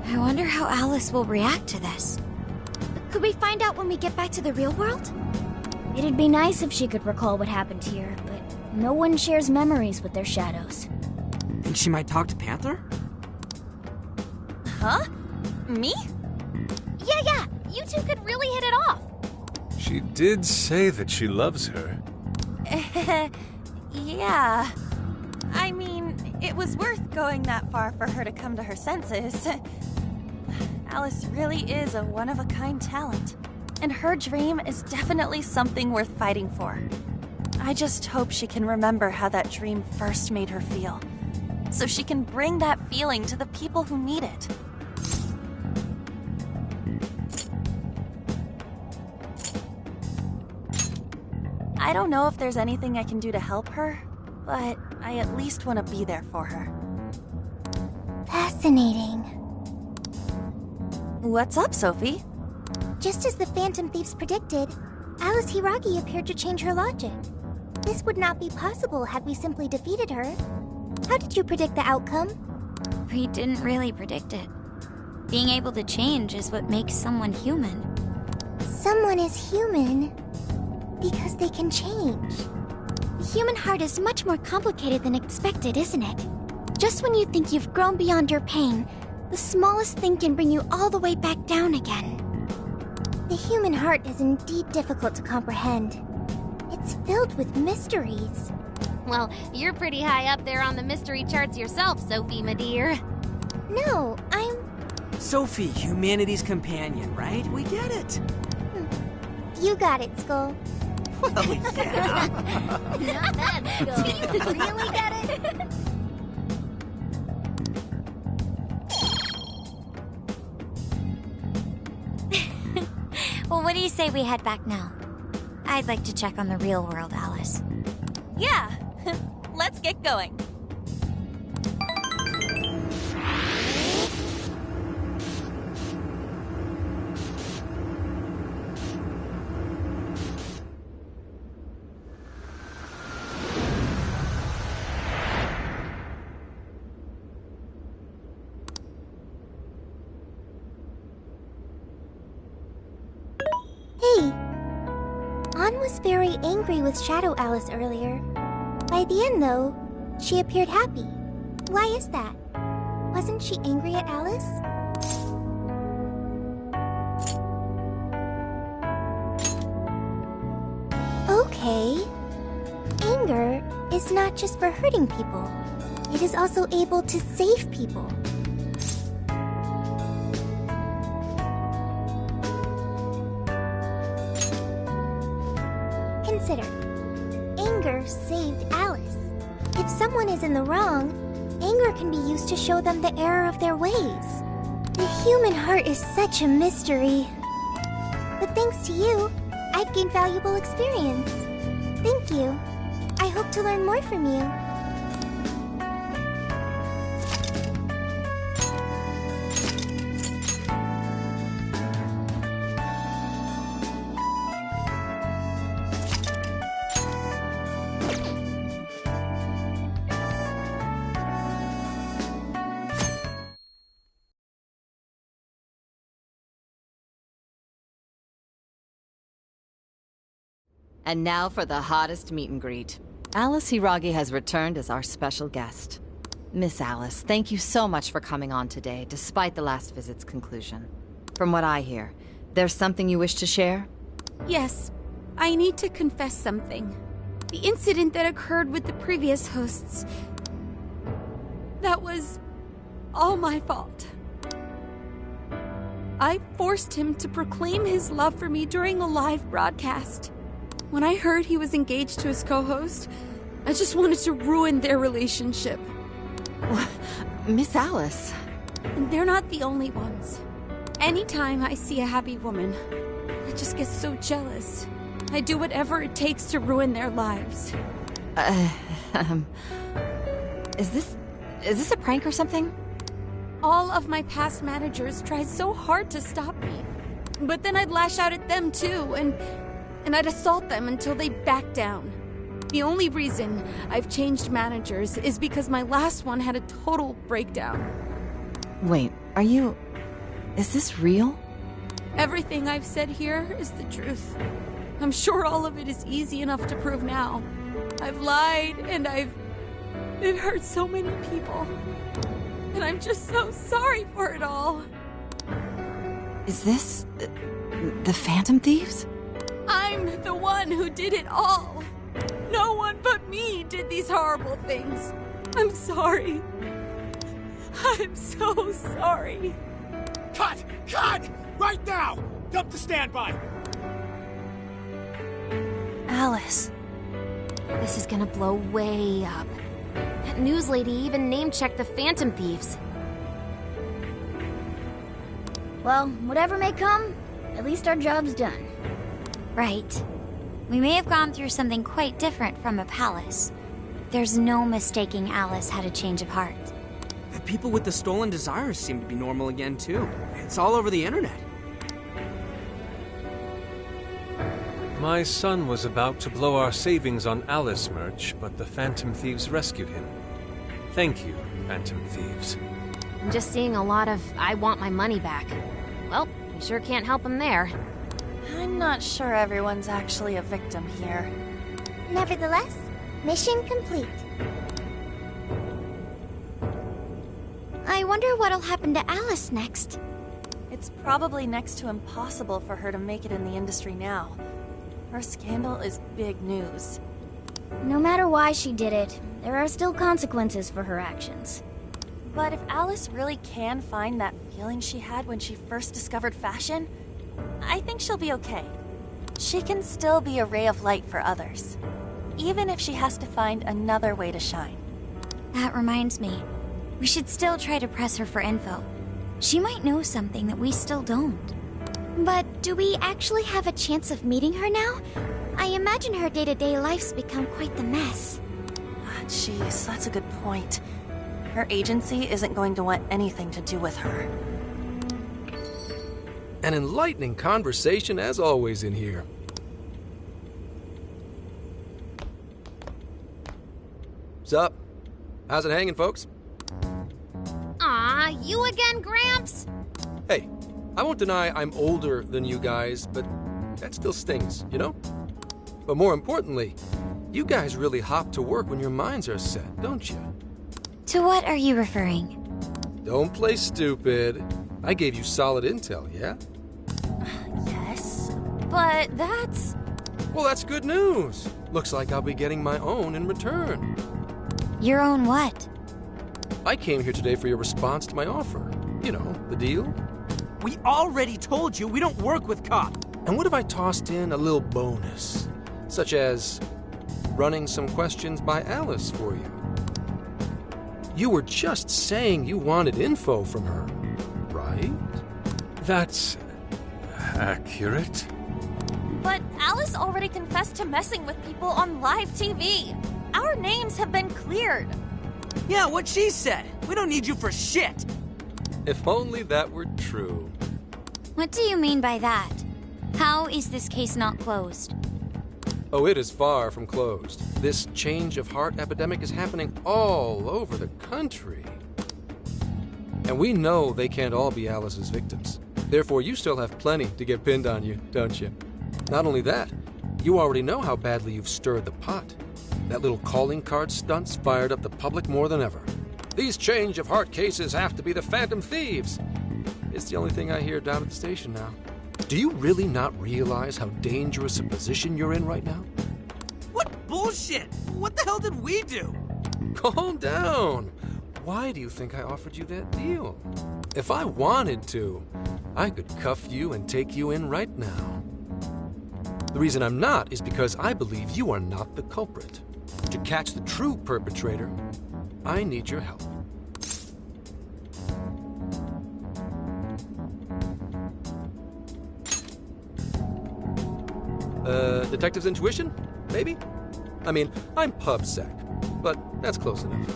I wonder how Alice will react to this. Could we find out when we get back to the real world? It'd be nice if she could recall what happened here, but no one shares memories with their shadows. Think she might talk to Panther? Huh? Me? Yeah, you two could really hit it off. She did say that she loves her. Yeah. I mean, it was worth going that far for her to come to her senses. Alice really is a one-of-a-kind talent, and her dream is definitely something worth fighting for. I just hope she can remember how that dream first made her feel, so she can bring that feeling to the people who need it. I don't know if there's anything I can do to help her, but I at least want to be there for her. Fascinating. What's up, Sophie? Just as the Phantom Thieves predicted, Alice Hiragi appeared to change her logic. This would not be possible had we simply defeated her. How did you predict the outcome? We didn't really predict it. Being able to change is what makes someone human. Someone is human because they can change. The human heart is much more complicated than expected, isn't it? Just when you think you've grown beyond your pain, the smallest thing can bring you all the way back down again. The human heart is indeed difficult to comprehend. It's filled with mysteries. Well, you're pretty high up there on the mystery charts yourself, Sophie, my dear. No, I'm... Sophie, humanity's companion, right? We get it. You got it, Skull. Well, yeah. Not bad, Skull. Do you really get it? Well, what do you say we head back now? I'd like to check on the real world, Alice. Yeah, let's get going. Hey! Ann was very angry with Shadow Alice earlier. By the end, though, she appeared happy. Why is that? Wasn't she angry at Alice? Okay. Anger is not just for hurting people. It is also able to save people. Consider. Anger saved Alice. If someone is in the wrong, anger can be used to show them the error of their ways. The human heart is such a mystery. But thanks to you, I've gained valuable experience. Thank you. I hope to learn more from you. And now for the hottest meet and greet. Alice Hiragi has returned as our special guest. Miss Alice, thank you so much for coming on today, despite the last visit's conclusion. From what I hear, there's something you wish to share? Yes, I need to confess something. The incident that occurred with the previous hosts. That was all my fault. I forced him to proclaim his love for me during a live broadcast. When I heard he was engaged to his co-host, I just wanted to ruin their relationship. Miss Alice. And they're not the only ones. Anytime I see a happy woman, I just get so jealous. I do whatever it takes to ruin their lives. Is this a prank or something? All of my past managers tried so hard to stop me. But then I'd lash out at them too, and I'd assault them until they backed down. The only reason I've changed managers is because my last one had a total breakdown. Wait, is this real? Everything I've said here is the truth. I'm sure all of it is easy enough to prove now. I've lied, and it hurt so many people. And I'm just so sorry for it all. Is this the Phantom Thieves? I'm the one who did it all. No one but me did these horrible things. I'm sorry. I'm so sorry. Cut! Cut! Right now! Dump to standby! Alice. This is gonna blow way up. That news lady even name-checked the Phantom Thieves. Well, whatever may come, at least our job's done. Right. We may have gone through something quite different from a palace. There's no mistaking Alice had a change of heart. The people with the stolen desires seem to be normal again, too. It's all over the internet. My son was about to blow our savings on Alice merch, but the Phantom Thieves rescued him. Thank you, Phantom Thieves. I'm just seeing a lot of I want my money back. Well, we sure can't help him there. I'm not sure everyone's actually a victim here. Nevertheless, mission complete. I wonder what'll happen to Alice next. It's probably next to impossible for her to make it in the industry now. Her scandal is big news. No matter why she did it, there are still consequences for her actions. But if Alice really can find that feeling she had when she first discovered fashion, I think she'll be okay. She can still be a ray of light for others, even if she has to find another way to shine. That reminds me, we should still try to press her for info. She might know something that we still don't. But do we actually have a chance of meeting her now? I imagine her day-to-day life's become quite the mess. Jeez, that's a good point. Her agency isn't going to want anything to do with her. An enlightening conversation as always in here. Sup? How's it hanging, folks? Aw, you again, Gramps? Hey, I won't deny I'm older than you guys, but that still stings, you know? But more importantly, you guys really hop to work when your minds are set, don't you? To what are you referring? Don't play stupid. I gave you solid intel, yeah? Yes, but that's... Well, that's good news. Looks like I'll be getting my own in return. Your own what? I came here today for your response to my offer. You know, the deal. We already told you we don't work with COP. And what if I tossed in a little bonus? Such as running some questions by Alice for you. You were just saying you wanted info from her, right? That's accurate. But Alice already confessed to messing with people on live TV. Our names have been cleared. Yeah, what she said. We don't need you for shit. If only that were true. What do you mean by that? How is this case not closed? Oh, it is far from closed. This change of heart epidemic is happening all over the country. And we know they can't all be Alice's victims. Therefore, you still have plenty to get pinned on you, don't you? Not only that, you already know how badly you've stirred the pot. That little calling card stunt's fired up the public more than ever. These change of heart cases have to be the Phantom Thieves. It's the only thing I hear down at the station now. Do you really not realize how dangerous a position you're in right now? What bullshit? What the hell did we do? Calm down. Why do you think I offered you that deal? If I wanted to, I could cuff you and take you in right now. The reason I'm not is because I believe you are not the culprit. To catch the true perpetrator, I need your help. Detective's intuition? Maybe? I mean, I'm PubSec, but that's close enough.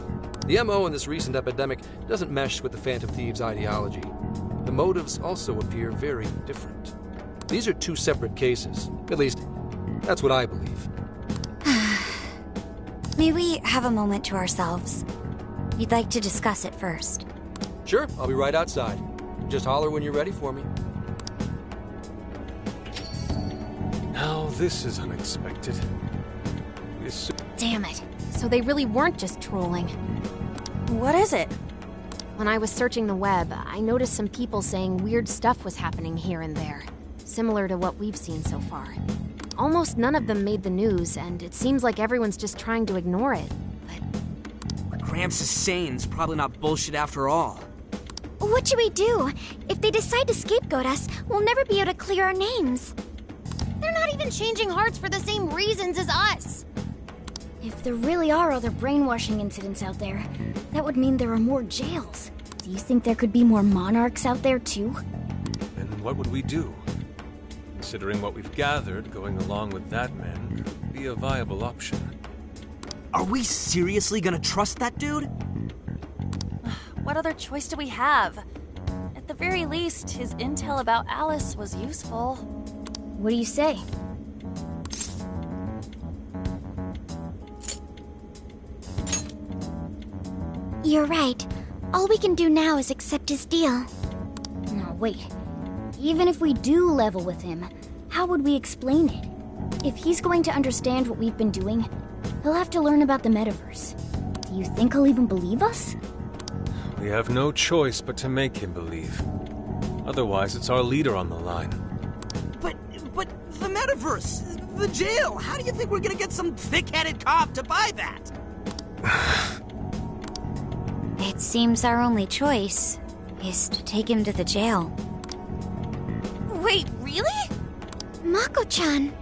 The MO in this recent epidemic doesn't mesh with the Phantom Thieves' ideology. The motives also appear very different. These are two separate cases. At least, that's what I believe. May we have a moment to ourselves? We'd like to discuss it first. Sure, I'll be right outside. Just holler when you're ready for me. Now this is unexpected. Damn it. So they really weren't just trolling. What is it? When I was searching the web, I noticed some people saying weird stuff was happening here and there, similar to what we've seen so far. Almost none of them made the news, and it seems like everyone's just trying to ignore it. What Gramps is saying is probably not bullshit after all. What should we do? If they decide to scapegoat us, we'll never be able to clear our names. They're not even changing hearts for the same reasons as us. If there really are other brainwashing incidents out there, that would mean there are more jails. Do you think there could be more monarchs out there too? Then what would we do? Considering what we've gathered, going along with that man could be a viable option. Are we seriously gonna trust that dude? What other choice do we have? At the very least, his intel about Alice was useful. What do you say? You're right. All we can do now is accept his deal. No, wait. Even if we do level with him, how would we explain it? If he's going to understand what we've been doing, he'll have to learn about the metaverse. Do you think he'll even believe us? We have no choice but to make him believe. Otherwise, it's our leader on the line. But the metaverse, the jail, how do you think we're gonna get some thick-headed cop to buy that? It seems our only choice is to take him to the jail. Wait, really? Mako-chan.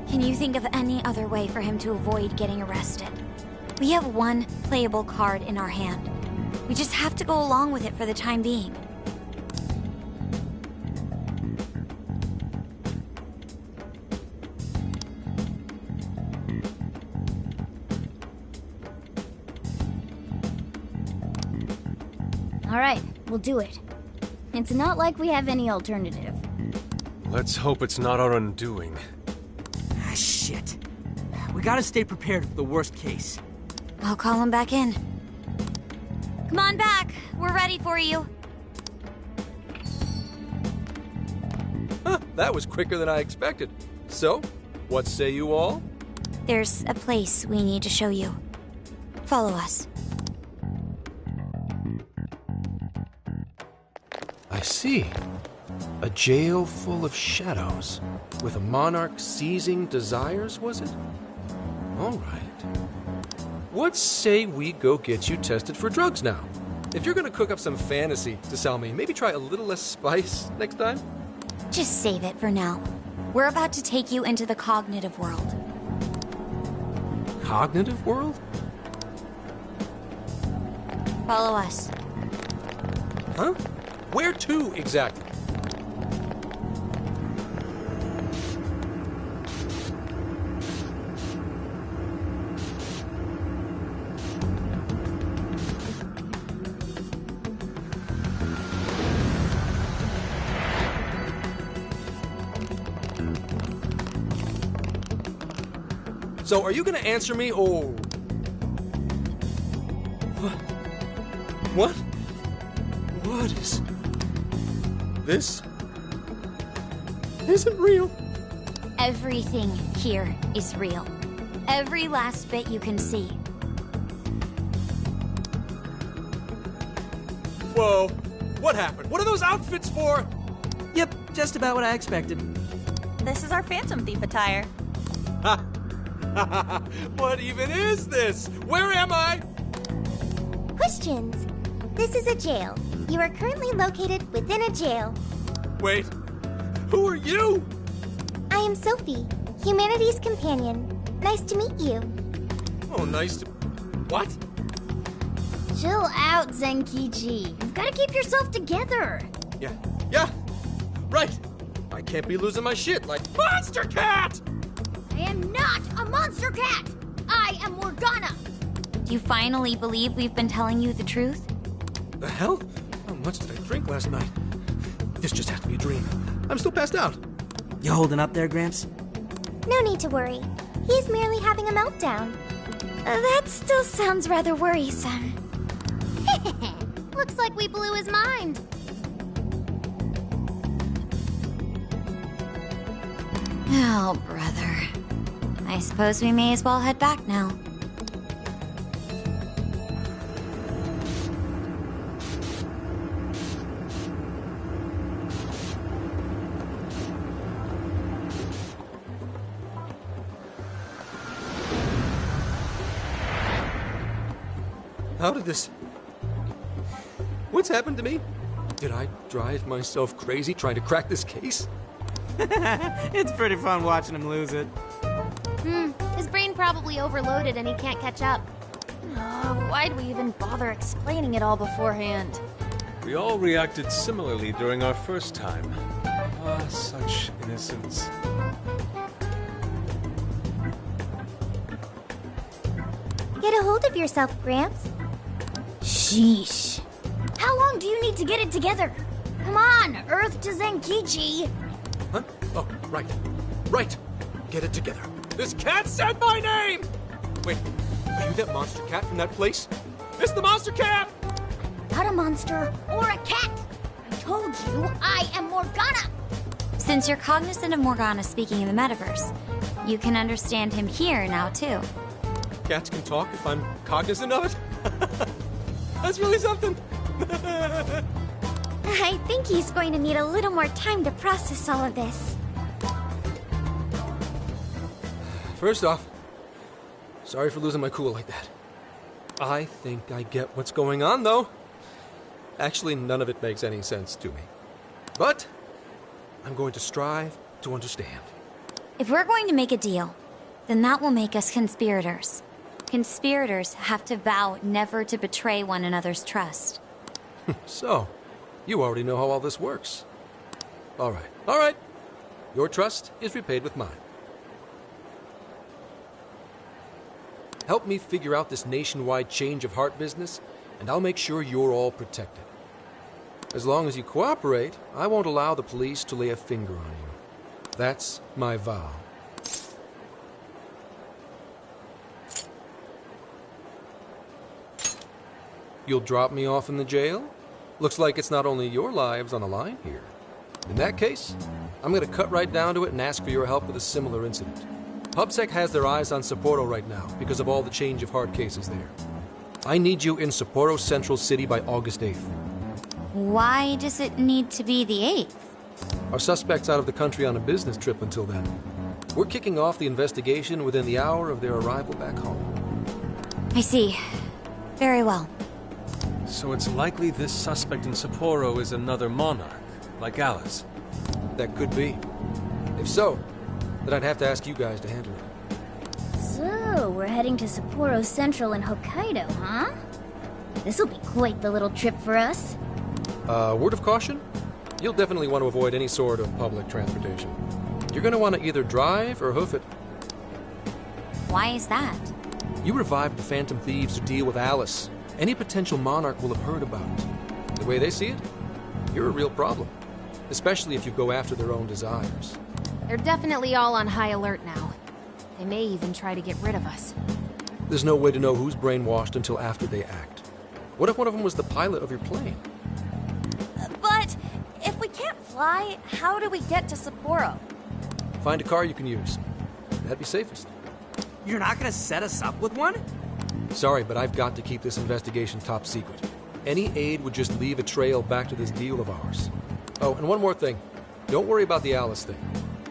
Can you think of any other way for him to avoid getting arrested? We have one playable card in our hand. We just have to go along with it for the time being. All right, we'll do it. It's not like we have any alternative. Let's hope it's not our undoing. Ah, shit. We gotta stay prepared for the worst case. I'll call him back in. Come on back. We're ready for you. Huh, that was quicker than I expected. So, what say you all? There's a place we need to show you. Follow us. I see. A jail full of shadows. With a monarch seizing desires, was it? All right. What say we go get you tested for drugs now? If you're gonna cook up some fantasy to sell me, maybe try a little less spice next time? Just save it for now. We're about to take you into the cognitive world. Cognitive world? Follow us. Huh? Where to, exactly? So, are you gonna answer me, or... What? What is... This isn't real. Everything here is real. Every last bit you can see. Whoa. What happened? What are those outfits for? Yep, just about what I expected. This is our Phantom Thief attire. Ha! What even is this? Where am I? Questions. This is a jail. You are currently located within a jail. Wait, who are you? I am Sophie, humanity's companion. Nice to meet you. Oh, nice to... What? Chill out, Zenkichi. You've got to keep yourself together. Yeah, right. I can't be losing my shit like Monster Cat! I am not a monster cat. I I am Morgana! Do you finally believe we've been telling you the truth? The hell? How much did I drink last night? This just has to be a dream. I'm still passed out. You holding up there, Gramps? No need to worry. He's merely having a meltdown. That still sounds rather worrisome. Looks like we blew his mind. Oh, brother. I suppose we may as well head back now. How did this... What's happened to me? Did I drive myself crazy trying to crack this case? It's pretty fun watching him lose it. His brain probably overloaded and he can't catch up. Oh, why'd we even bother explaining it all beforehand? We all reacted similarly during our first time. Ah, such innocence. Get a hold of yourself, Gramps. Sheesh. How long do you need to get it together? Come on, Earth to Zenkichi. Huh? Oh, right. Right. Get it together. This cat said my name! Wait, are you that monster cat from that place? It's the monster cat! Not a monster or a cat. I told you I am Morgana. Since you're cognizant of Morgana speaking in the metaverse, you can understand him here now, too. Cats can talk if I'm cognizant of it? That's really something. I think he's going to need a little more time to process all of this. First off, sorry for losing my cool like that. I think I get what's going on, though. Actually, none of it makes any sense to me. But I'm going to strive to understand. If we're going to make a deal, then that will make us conspirators. Conspirators have to vow never to betray one another's trust. So, you already know how all this works. All right. Your trust is repaid with mine. Help me figure out this nationwide change of heart business, and I'll make sure you're all protected. As long as you cooperate, I won't allow the police to lay a finger on you. That's my vow. You'll drop me off in the jail? Looks like it's not only your lives on the line here. In that case, I'm going to cut right down to it and ask for your help with a similar incident. PubSec has their eyes on Sapporo right now because of all the change of heart cases there. I need you in Sapporo Central City by August 8th. Why does it need to be the 8th? Our suspect's out of the country on a business trip until then. We're kicking off the investigation within the hour of their arrival back home. I see. Very well. So it's likely this suspect in Sapporo is another monarch, like Alice. That could be. If so, then I'd have to ask you guys to handle it. So, we're heading to Sapporo Central in Hokkaido, huh? This'll be quite the little trip for us. Word of caution? You'll definitely want to avoid any sort of public transportation. You're going to want to either drive or hoof it. Why is that? You revived the Phantom Thieves to deal with Alice. Any potential monarch will have heard about it. The way they see it, you're a real problem. Especially if you go after their own desires. They're definitely all on high alert now. They may even try to get rid of us. There's no way to know who's brainwashed until after they act. What if one of them was the pilot of your plane? But if we can't fly, how do we get to Sapporo? Find a car you can use. That'd be safest. You're not gonna set us up with one? Sorry, but I've got to keep this investigation top secret. Any aid would just leave a trail back to this deal of ours. Oh, and one more thing. Don't worry about the Alice thing.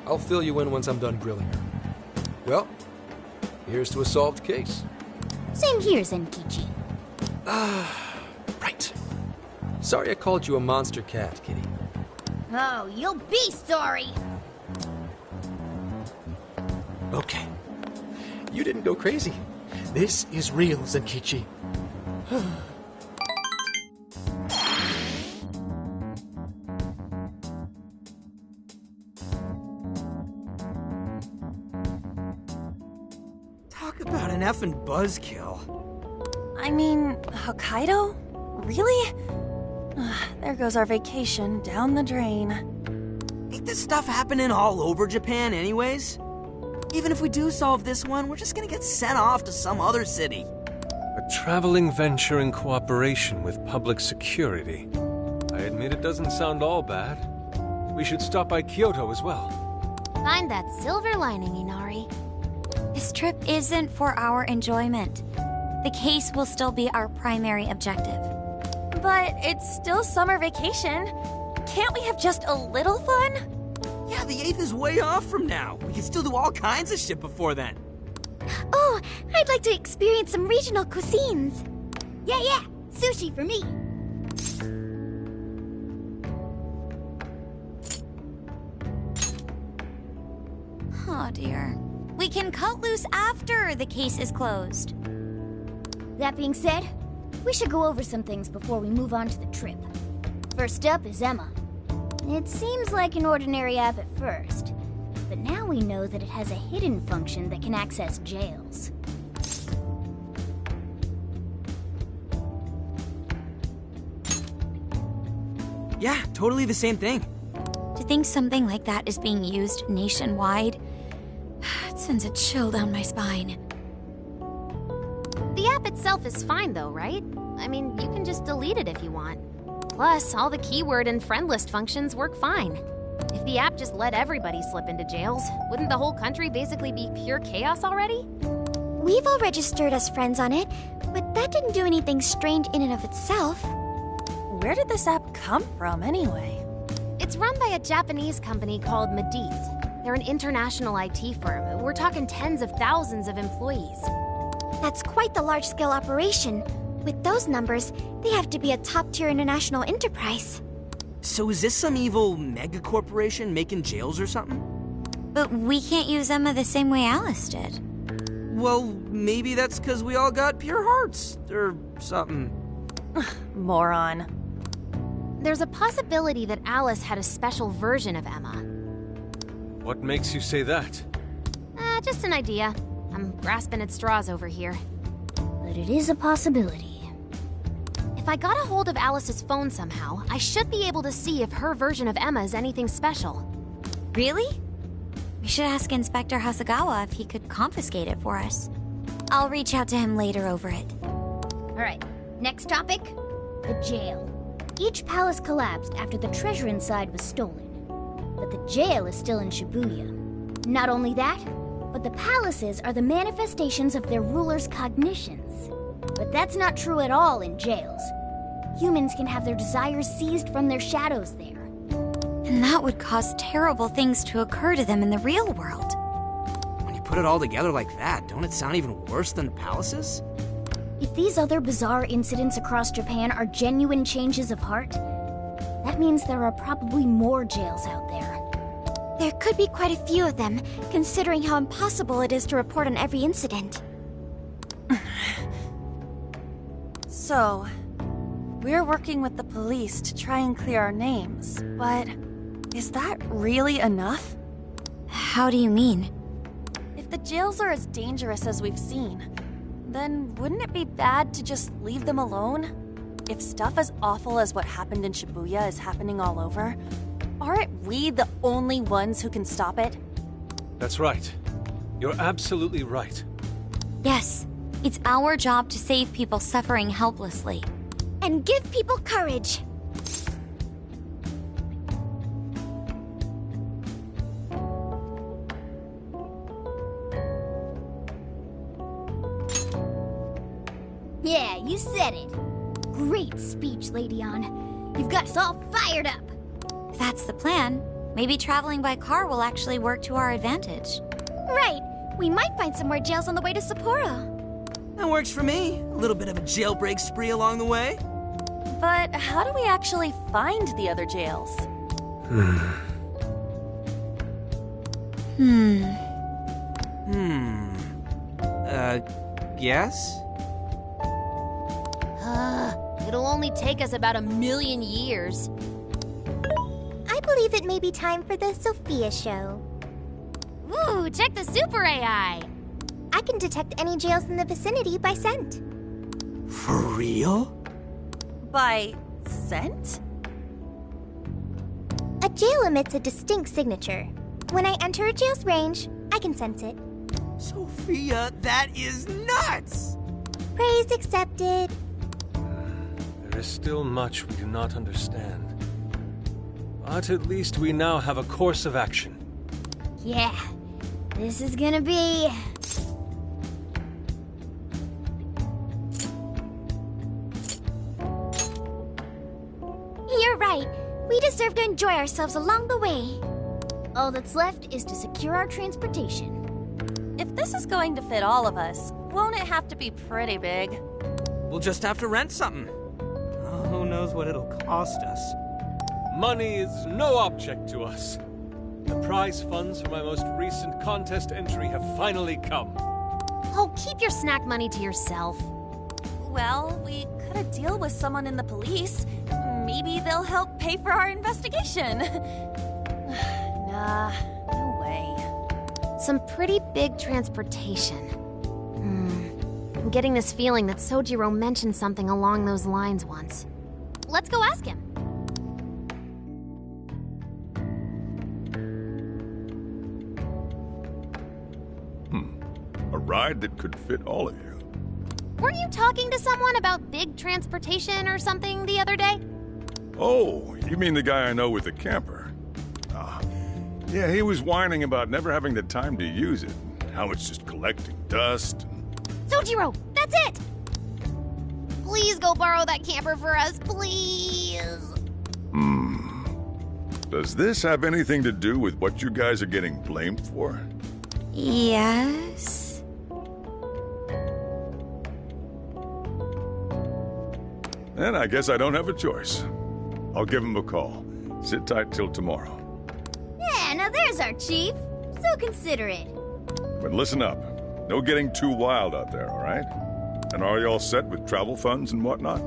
I'll fill you in once I'm done grilling her. Well, here's to a solved case. Same here, Zenkichi. Right. Sorry I called you a monster cat, kitty. Oh, you'll be sorry. Okay. You didn't go crazy. This is real, Zenkichi. Talk about an effing buzzkill. I mean, Hokkaido? Really? There goes our vacation down the drain. Ain't this stuff happening all over Japan anyways? Even if we do solve this one, we're just gonna get sent off to some other city. A traveling venture in cooperation with public security. I admit it doesn't sound all bad. We should stop by Kyoto as well. Find that silver lining, Inari. This trip isn't for our enjoyment. The case will still be our primary objective. But it's still summer vacation. Can't we have just a little fun? Yeah, the 8th is way off from now. We can still do all kinds of shit before then. Oh, I'd like to experience some regional cuisines. Yeah, sushi for me. Oh dear. We can cut loose after the case is closed. That being said, we should go over some things before we move on to the trip. First up is Emma. It seems like an ordinary app at first, but now we know that it has a hidden function that can access jails. Yeah, totally the same thing. To think something like that is being used nationwide, it sends a chill down my spine. The app itself is fine though, right? I mean, you can just delete it if you want. Plus, all the keyword and friend list functions work fine. If the app just let everybody slip into jails, wouldn't the whole country basically be pure chaos already? We've all registered as friends on it, but that didn't do anything strange in and of itself. Where did this app come from, anyway? It's run by a Japanese company called Mediz. They're an international IT firm. We're talking tens of thousands of employees. That's quite the large-scale operation. With those numbers, they have to be a top-tier international enterprise. So is this some evil mega corporation making jails or something? But we can't use Emma the same way Alice did. Well, maybe that's because we all got pure hearts, or something. Moron. There's a possibility that Alice had a special version of Emma. What makes you say that? Just an idea. I'm grasping at straws over here. But it is a possibility. If I got a hold of Alice's phone somehow, I should be able to see if her version of Emma is anything special. Really? We should ask Inspector Hasagawa if he could confiscate it for us. I'll reach out to him later over it. Alright, next topic, the jail. Each palace collapsed after the treasure inside was stolen. But the jail is still in Shibuya. Not only that, but the palaces are the manifestations of their rulers' cognitions. But that's not true at all in jails. Humans can have their desires seized from their shadows there. And that would cause terrible things to occur to them in the real world. When you put it all together like that, don't it sound even worse than the palaces? If these other bizarre incidents across Japan are genuine changes of heart, that means there are probably more jails out there. There could be quite a few of them, considering how impossible it is to report on every incident. So, we're working with the police to try and clear our names, but is that really enough? How do you mean? If the jails are as dangerous as we've seen, then wouldn't it be bad to just leave them alone? If stuff as awful as what happened in Shibuya is happening all over, aren't we the only ones who can stop it? That's right. You're absolutely right. Yes, it's our job to save people suffering helplessly. And give people courage. Yeah, you said it. Great speech, Lady Ann. You've got us all fired up. If that's the plan, maybe traveling by car will actually work to our advantage. Right. We might find some more jails on the way to Sapporo. That works for me. A little bit of a jailbreak spree along the way. But how do we actually find the other jails? Yes? It'll only take us about 1,000,000 years. I believe it may be time for the Sophia show. Ooh, check the super AI! I can detect any jails in the vicinity by scent. For real? By scent? A jail emits a distinct signature. When I enter a jail's range, I can sense it. Sophia, that is nuts! Praise accepted. There is still much we do not understand. But at least we now have a course of action. Yeah, this is gonna be... You're right. We deserve to enjoy ourselves along the way. All that's left is to secure our transportation. If this is going to fit all of us, won't it have to be pretty big? We'll just have to rent something. Oh, who knows what it'll cost us. Money is no object to us. The prize funds for my most recent contest entry have finally come. Oh, keep your snack money to yourself. Well, we could have deal with someone in the police. Maybe they'll help pay for our investigation. Nah, no way. Some pretty big transportation. I'm getting this feeling that Sojiro mentioned something along those lines once. Let's go ask him. A ride that could fit all of you. Weren't you talking to someone about big transportation or something the other day? Oh, you mean the guy I know with the camper? Yeah, he was whining about never having the time to use it. How it's just collecting dust. Sojiro, that's it! Please go borrow that camper for us, please. Does this have anything to do with what you guys are getting blamed for? Yes. Then I guess I don't have a choice. I'll give him a call. Sit tight till tomorrow. Yeah, now there's our chief. So considerate. But listen up. No getting too wild out there, all right? And are you all set with travel funds and whatnot?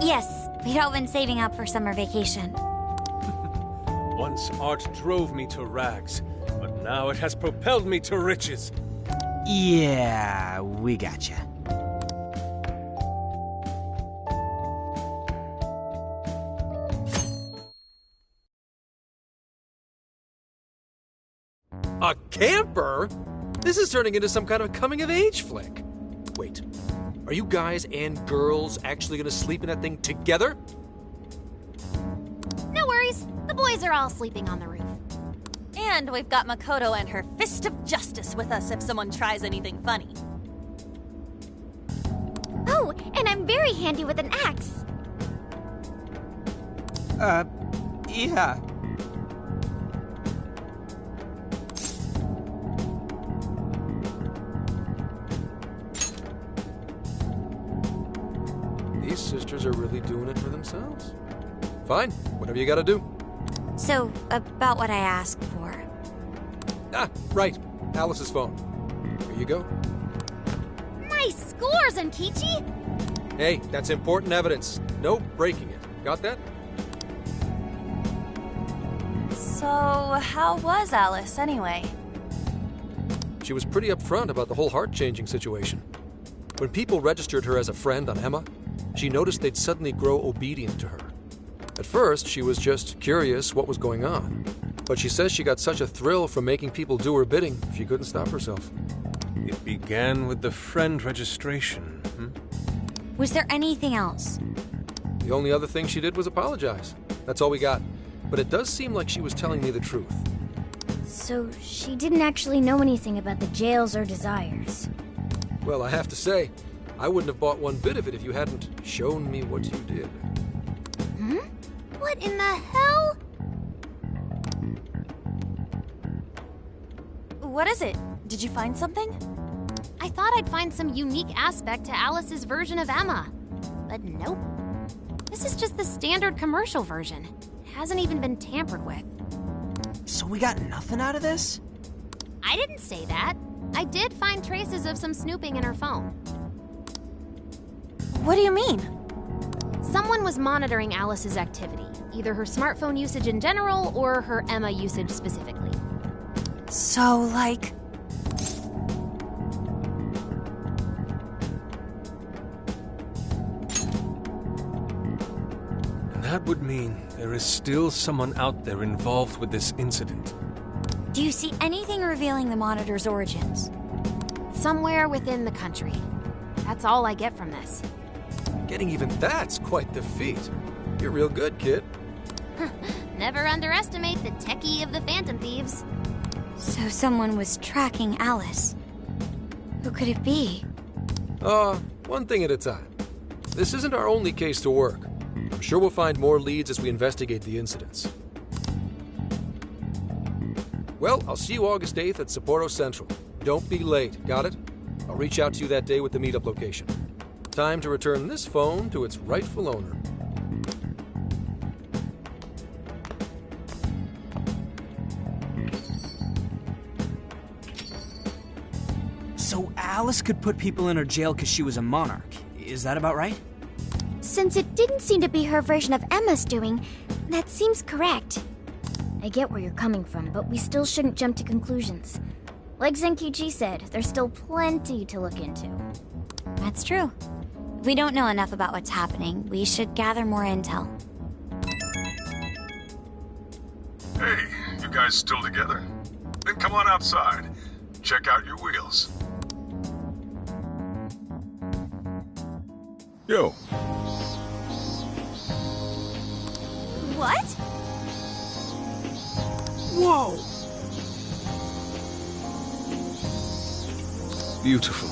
Yes, we'd all been saving up for summer vacation. Once art drove me to rags, but now it has propelled me to riches. Yeah, we gotcha. A camper? This is turning into some kind of coming-of-age flick. Wait, are you guys and girls actually gonna sleep in that thing together? No worries. The boys are all sleeping on the roof. And we've got Makoto and her fist of justice with us if someone tries anything funny. Oh, and I'm very handy with an axe. Yeah. These sisters are really doing it for themselves. Fine, whatever you gotta do. So, about what I asked for. Ah, right. Alice's phone. Here you go. Nice scores, Enkichi! Hey, that's important evidence. No breaking it. Got that? So, how was Alice anyway? She was pretty upfront about the whole heart-changing situation. When people registered her as a friend on Emma, she noticed they'd suddenly grow obedient to her. At first, she was just curious what was going on. But she says she got such a thrill from making people do her bidding, she couldn't stop herself. It began with the friend registration, Was there anything else? The only other thing she did was apologize. That's all we got. But it does seem like she was telling me the truth. So she didn't actually know anything about the jails or desires. Well, I have to say, I wouldn't have bought one bit of it if you hadn't shown me what you did. What in the hell? What is it? Did you find something? I thought I'd find some unique aspect to Alice's version of Emma. But nope. This is just the standard commercial version. It hasn't even been tampered with. So we got nothing out of this? I didn't say that. I did find traces of some snooping in her phone. What do you mean? Someone was monitoring Alice's activity, either her smartphone usage in general or her Emma usage specifically. So, like... That would mean there is still someone out there involved with this incident. Do you see anything revealing the Monitor's origins? Somewhere within the country. That's all I get from this. Getting even that's quite the feat. You're real good, kid. Never underestimate the techie of the Phantom Thieves. So someone was tracking Alice. Who could it be? One thing at a time. This isn't our only case to work. I'm sure we'll find more leads as we investigate the incidents. Well, I'll see you August 8th at Sapporo Central. Don't be late, got it? I'll reach out to you that day with the meetup location. Time to return this phone to its rightful owner. So Alice could put people in her jail because she was a monarch. Is that about right? Since it didn't seem to be her version of Emma's doing, that seems correct. I get where you're coming from, but we still shouldn't jump to conclusions. Like Zenkichi said, there's still plenty to look into. That's true. If we don't know enough about what's happening, we should gather more intel. Hey, you guys still together? Then come on outside. Check out your wheels. Yo. What? Whoa! Beautiful.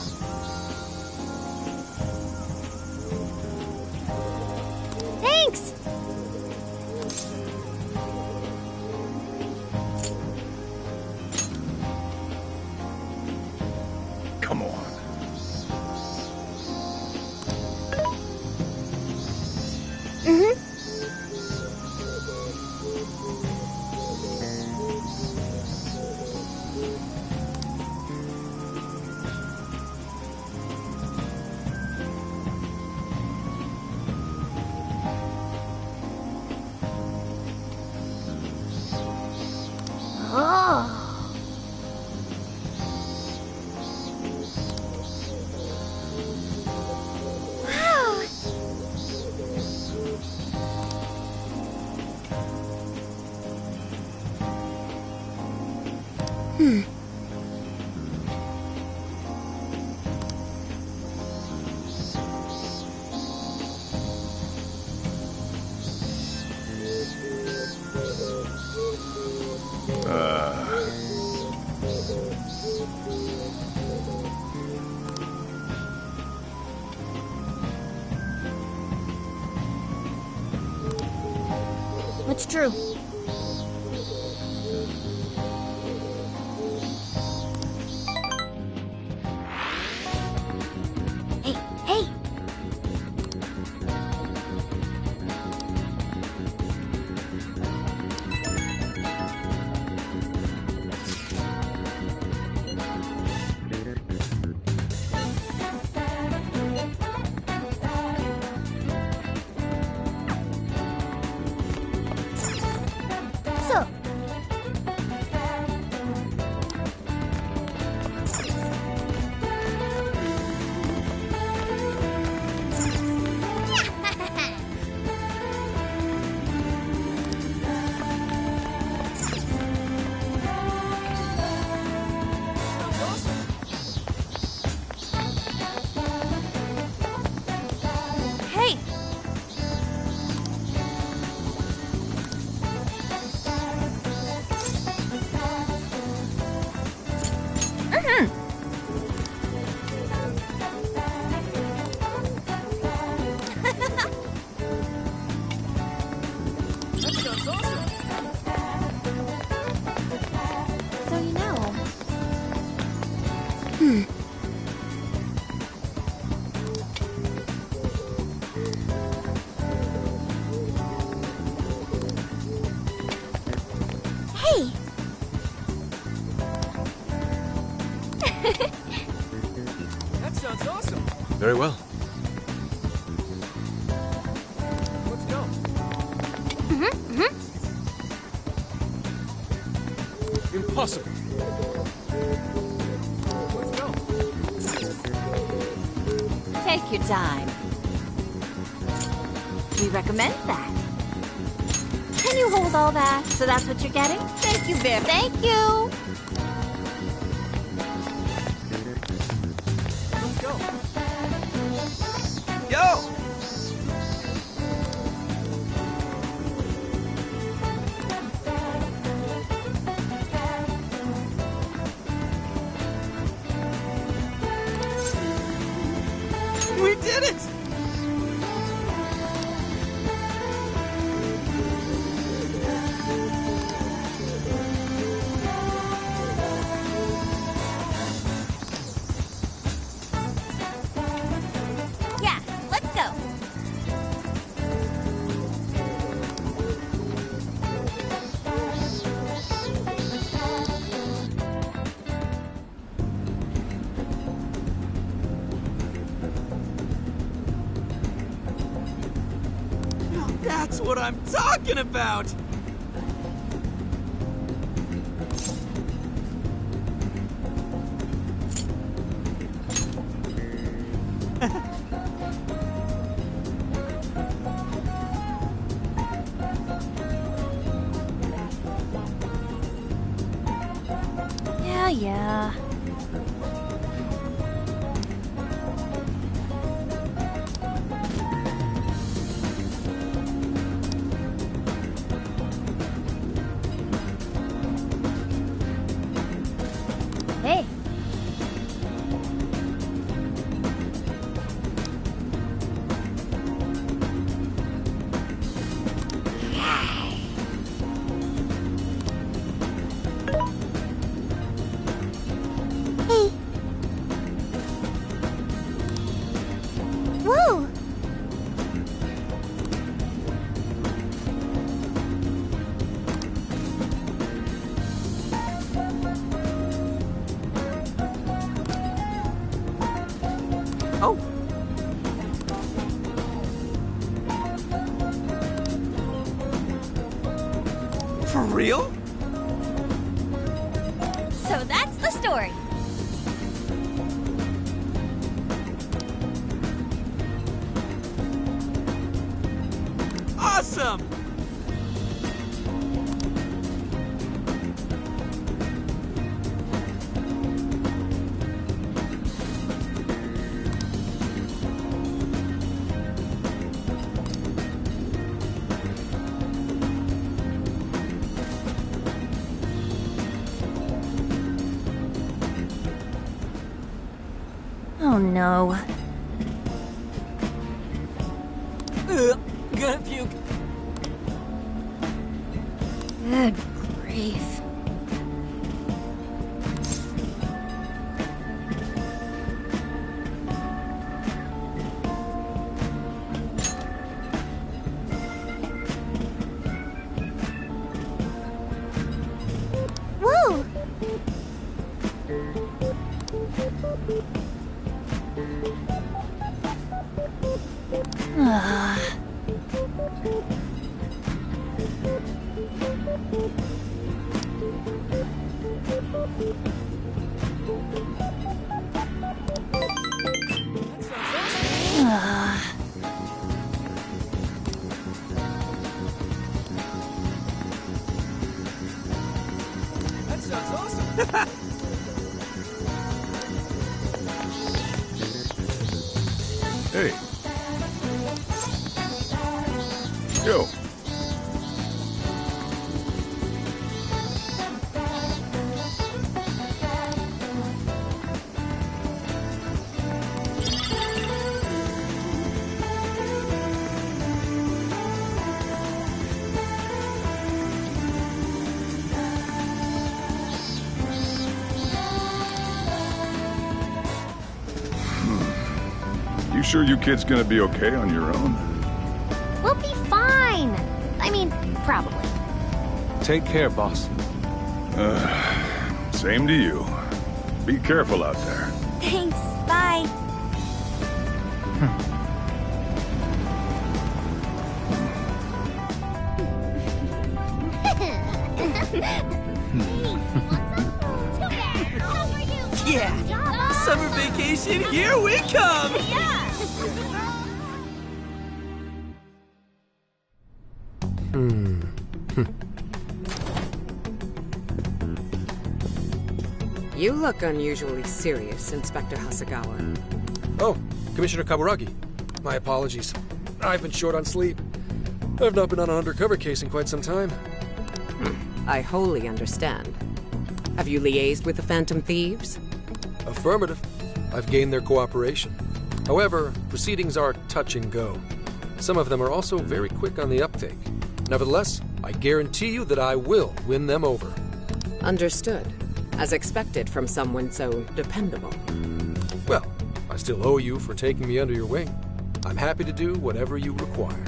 Thanks! Come on. What's true? Hey, hey! So, Hey! So you know. Hey! That sounds awesome. Very well. Let's go. Impossible. Let's go. Take your time. We recommend that. Can you hold all that? So that's what you're getting? Thank you, Viv. Thank you! Let's go. Yo! We did it! Yeah, let's go. That's what I'm talking about! Yeah. Hey. Hey. Whoa! Oh! For real? So that's the story. Awesome! Oh no. Gonna puke. Good grief. Whoa! That sounds awesome! Hey. Yo. You sure you kids gonna be okay on your own? We'll be fine. I mean, probably. Take care, boss. Same to you. Be careful out there. Thanks. Bye. Yeah! Summer vacation, here we come! You look unusually serious, Inspector Hasegawa. Oh, Commissioner Kaburagi. My apologies. I've been short on sleep. I've not been on an undercover case in quite some time. I wholly understand. Have you liaised with the Phantom Thieves? Affirmative. I've gained their cooperation. However, proceedings are touch and go. Some of them are also very quick on the uptake. Nevertheless, I guarantee you that I will win them over. Understood. As expected from someone so dependable. Well, I still owe you for taking me under your wing. I'm happy to do whatever you require.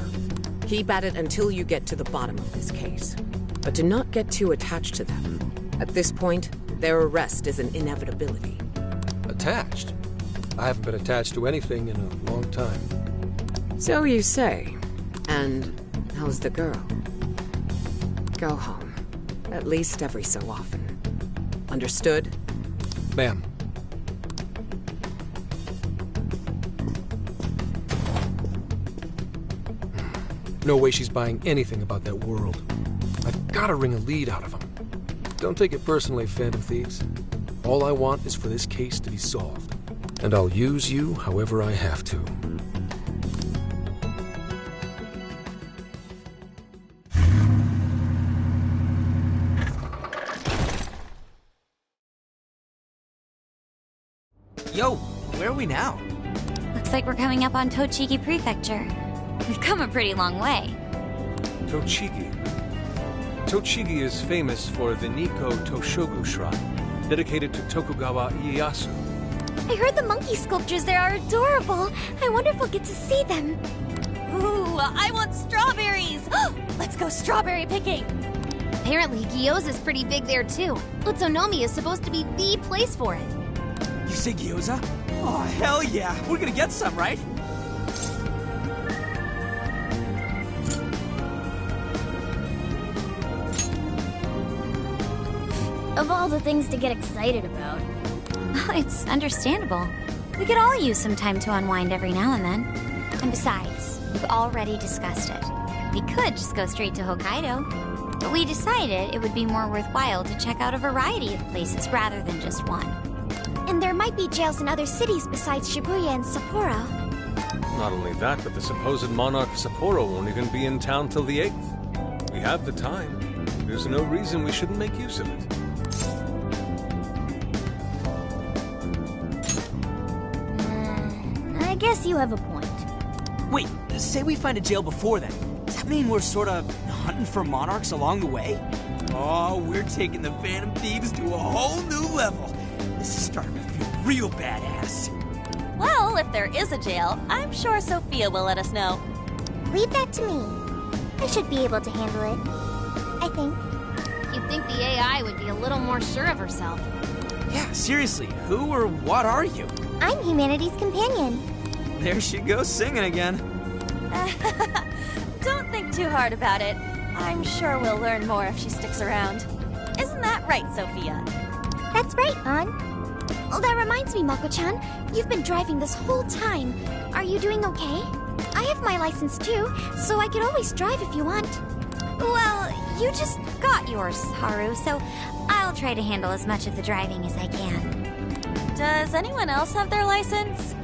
Keep at it until you get to the bottom of this case. But do not get too attached to them. At this point, their arrest is an inevitability. Attached? I haven't been attached to anything in a long time. So you say. And how's the girl? Go home. At least every so often. Understood? Ma'am. No way she's buying anything about that world. I've gotta wring a lead out of them. Don't take it personally, Phantom Thieves. All I want is for this case to be solved. And I'll use you however I have to. Yo, where are we now? Looks like we're coming up on Tochigi Prefecture. We've come a pretty long way. Tochigi. Tochigi is famous for the Nikko Toshogu Shrine, dedicated to Tokugawa Ieyasu. I heard the monkey sculptures there are adorable. I wonder if we'll get to see them. Ooh, I want strawberries! Let's go strawberry picking! Apparently, gyoza's pretty big there too. Utsunomiya is supposed to be the place for it. You say gyoza? Oh, hell yeah. We're gonna get some, right? Of all the things to get excited about. It's understandable. We could all use some time to unwind every now and then. And besides, we've already discussed it. We could just go straight to Hokkaido. But we decided it would be more worthwhile to check out a variety of places rather than just one. And there might be jails in other cities besides Shibuya and Sapporo. Not only that, but the supposed monarch of Sapporo won't even be in town till the 8th. We have the time. There's no reason we shouldn't make use of it. I guess you have a point. Wait, say we find a jail before then. Does that mean we're sort of hunting for monarchs along the way? Oh, we're taking the Phantom Thieves to a whole new level. This is starting to feel real badass. Well, if there is a jail, I'm sure Sophia will let us know. Leave that to me. I should be able to handle it. I think. You'd think the AI would be a little more sure of herself. Yeah, seriously, who or what are you? I'm humanity's companion. There she goes singing again. Don't think too hard about it. I'm sure we'll learn more if she sticks around. Isn't that right, Sophia? That's right, An. Oh, that reminds me, Mako-chan. You've been driving this whole time. Are you doing okay? I have my license too, so I could always drive if you want. Well, you just got yours, Haru, so I'll try to handle as much of the driving as I can. Does anyone else have their license?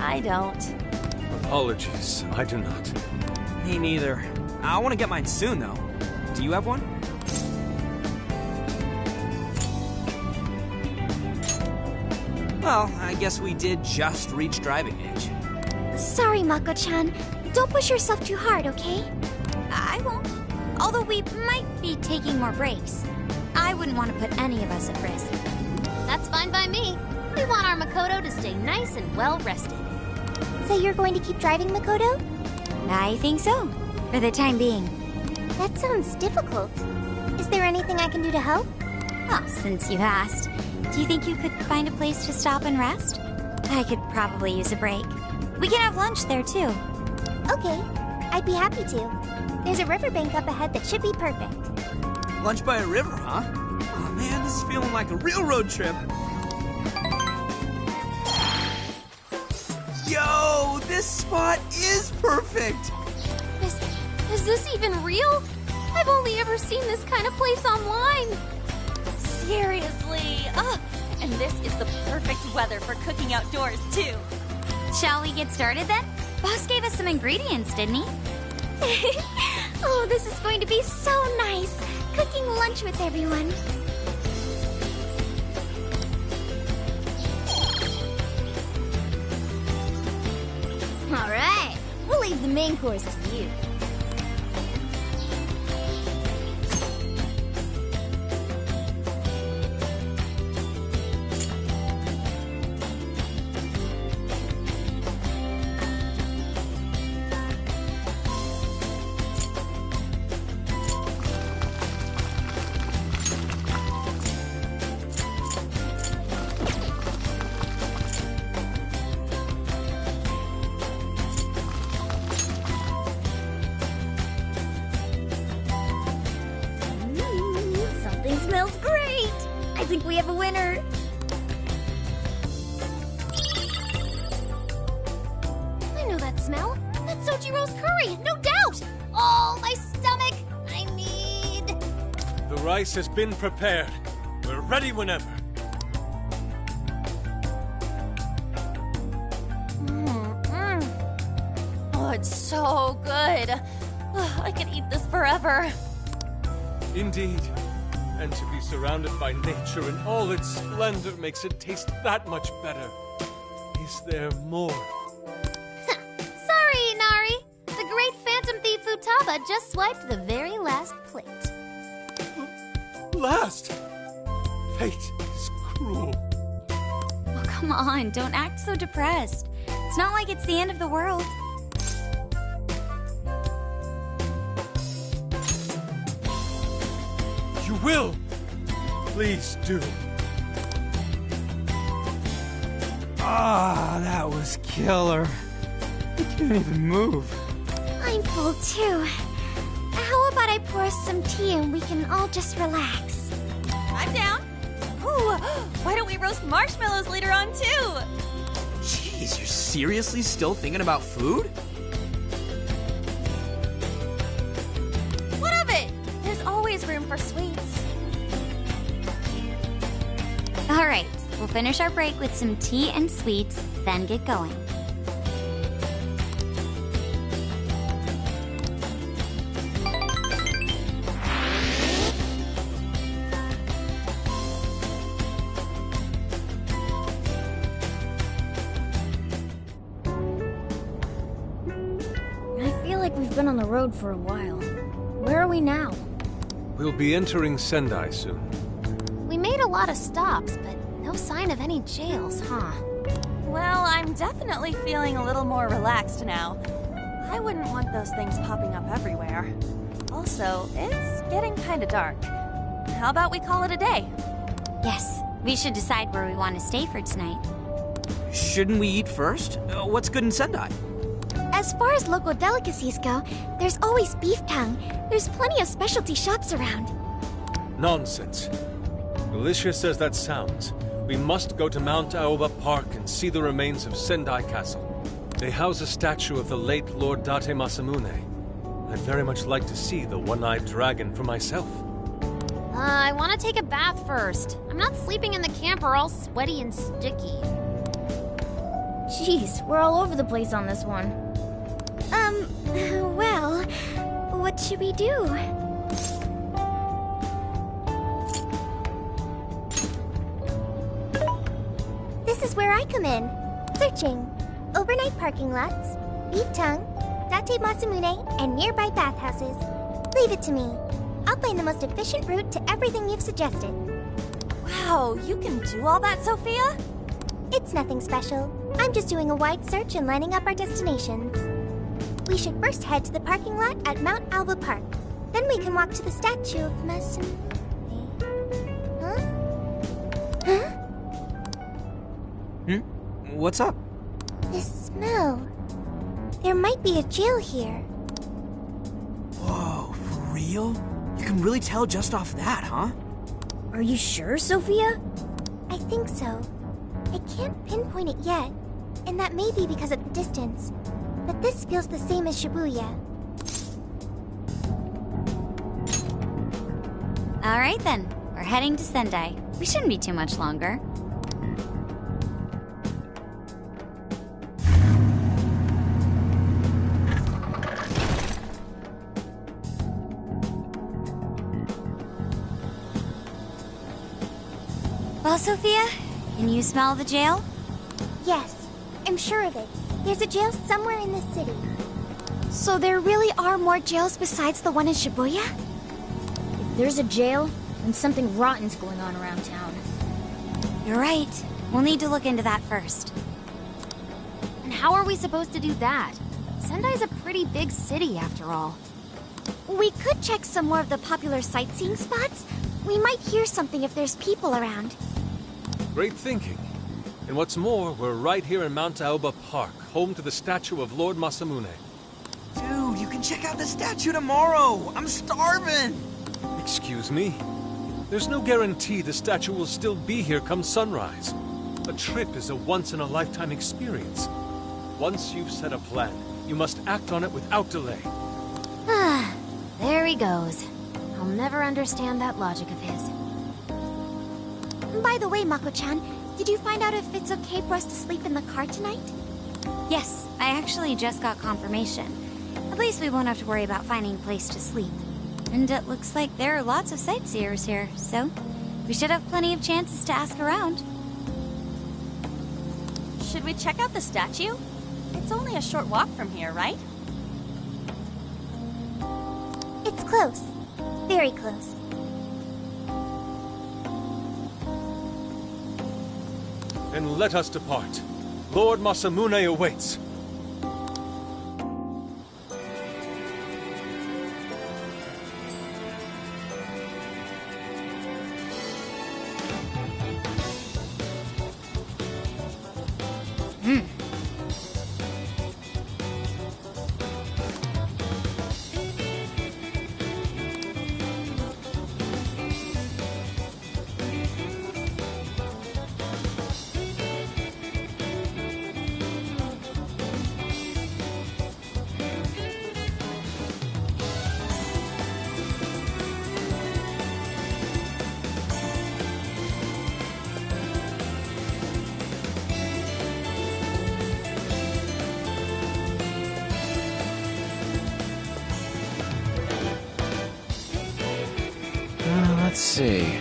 I don't. Apologies, I do not. Me neither. I want to get mine soon, though. Do you have one? Well, I guess we did just reach driving age. Sorry, Mako-chan. Don't push yourself too hard, okay? I won't. Although we might be taking more breaks. I wouldn't want to put any of us at risk. That's fine by me. We want our Makoto to stay nice and well rested. So you're going to keep driving, Makoto? I think so, for the time being. That sounds difficult. Is there anything I can do to help? Well, since you've asked, do you think you could find a place to stop and rest? I could probably use a break. We can have lunch there, too. Okay, I'd be happy to. There's a riverbank up ahead that should be perfect. Lunch by a river, huh? Oh man, this is feeling like a real road trip. Yo, this spot is perfect. Is this even real? I've only ever seen this kind of place online. Seriously. Ugh. And this is the perfect weather for cooking outdoors, too. Shall we get started then? Boss gave us some ingredients, didn't he? Oh, this is going to be so nice. Cooking lunch with everyone. All right, we'll leave the main course to you. Something smells great! I think we have a winner! I know that smell. That's Sojiro's curry, no doubt! Oh, my stomach! I need... The rice has been prepared. We're ready whenever. Oh, it's so good. Ugh, I could eat this forever. Indeed. And to be surrounded by nature in all its splendor makes it taste that much better. Is there more? Sorry, Inari. The great phantom thief Futaba just swiped the very last plate. Last! Fate is cruel. Oh, come on, don't act so depressed. It's not like it's the end of the world. You will! Please do. Ah, that was killer. I can't even move. I'm full too. How about I pour us some tea and we can all just relax? I'm down. Ooh, why don't we roast marshmallows later on too? Jeez, you're seriously still thinking about food? What of it? There's always room for sweets. All right, we'll finish our break with some tea and sweets, then get going. I feel like we've been on the road for a while. Where are we now? We'll be entering Sendai soon. We made a lot of stops, but no sign of any jails, huh? Well, I'm definitely feeling a little more relaxed now. I wouldn't want those things popping up everywhere. Also, it's getting kind of dark. How about we call it a day? Yes, we should decide where we want to stay for tonight. Shouldn't we eat first? What's good in Sendai? As far as local delicacies go, there's always beef tongue. There's plenty of specialty shops around. Nonsense. Alicia says that sounds. We must go to Mount Aoba Park and see the remains of Sendai Castle. They house a statue of the late Lord Date Masamune. I'd very much like to see the one-eyed dragon for myself. I want to take a bath first. I'm not sleeping in the camper all sweaty and sticky. Jeez, we're all over the place on this one. Well, what should we do? This is where I come in. Searching. Overnight parking lots, beef tongue, Date Masamune, and nearby bathhouses. Leave it to me. I'll find the most efficient route to everything you've suggested. Wow, you can do all that, Sophia? It's nothing special. I'm just doing a wide search and lining up our destinations. We should first head to the parking lot at Mount Alba Park. Then we can walk to the statue of Masamune. Huh? What's up? This smell. There might be a jail here. Whoa, for real? You can really tell just off that, huh? Are you sure, Sophia? I think so. I can't pinpoint it yet, and that may be because of the distance. But this feels the same as Shibuya. Alright then, we're heading to Sendai. We shouldn't be too much longer. Well, Sophia, can you smell the jail? Yes, I'm sure of it. There's a jail somewhere in this city. So there really are more jails besides the one in Shibuya? If there's a jail, then something rotten's going on around town. You're right. We'll need to look into that first. And how are we supposed to do that? Sendai's a pretty big city, after all. We could check some more of the popular sightseeing spots. We might hear something if there's people around. Great thinking. And what's more, we're right here in Mount Aoba Park, home to the statue of Lord Masamune. Dude, you can check out the statue tomorrow. I'm starving. Excuse me? There's no guarantee the statue will still be here come sunrise. A trip is a once-in-a-lifetime experience. Once you've set a plan, you must act on it without delay. Ah, there he goes. I'll never understand that logic of his. By the way, Mako-chan, did you find out if it's okay for us to sleep in the car tonight? Yes, I actually just got confirmation. At least we won't have to worry about finding a place to sleep. And it looks like there are lots of sightseers here, so we should have plenty of chances to ask around. Should we check out the statue? It's only a short walk from here, right? It's close. Very close. Then let us depart. Lord Masamune awaits. Let's see.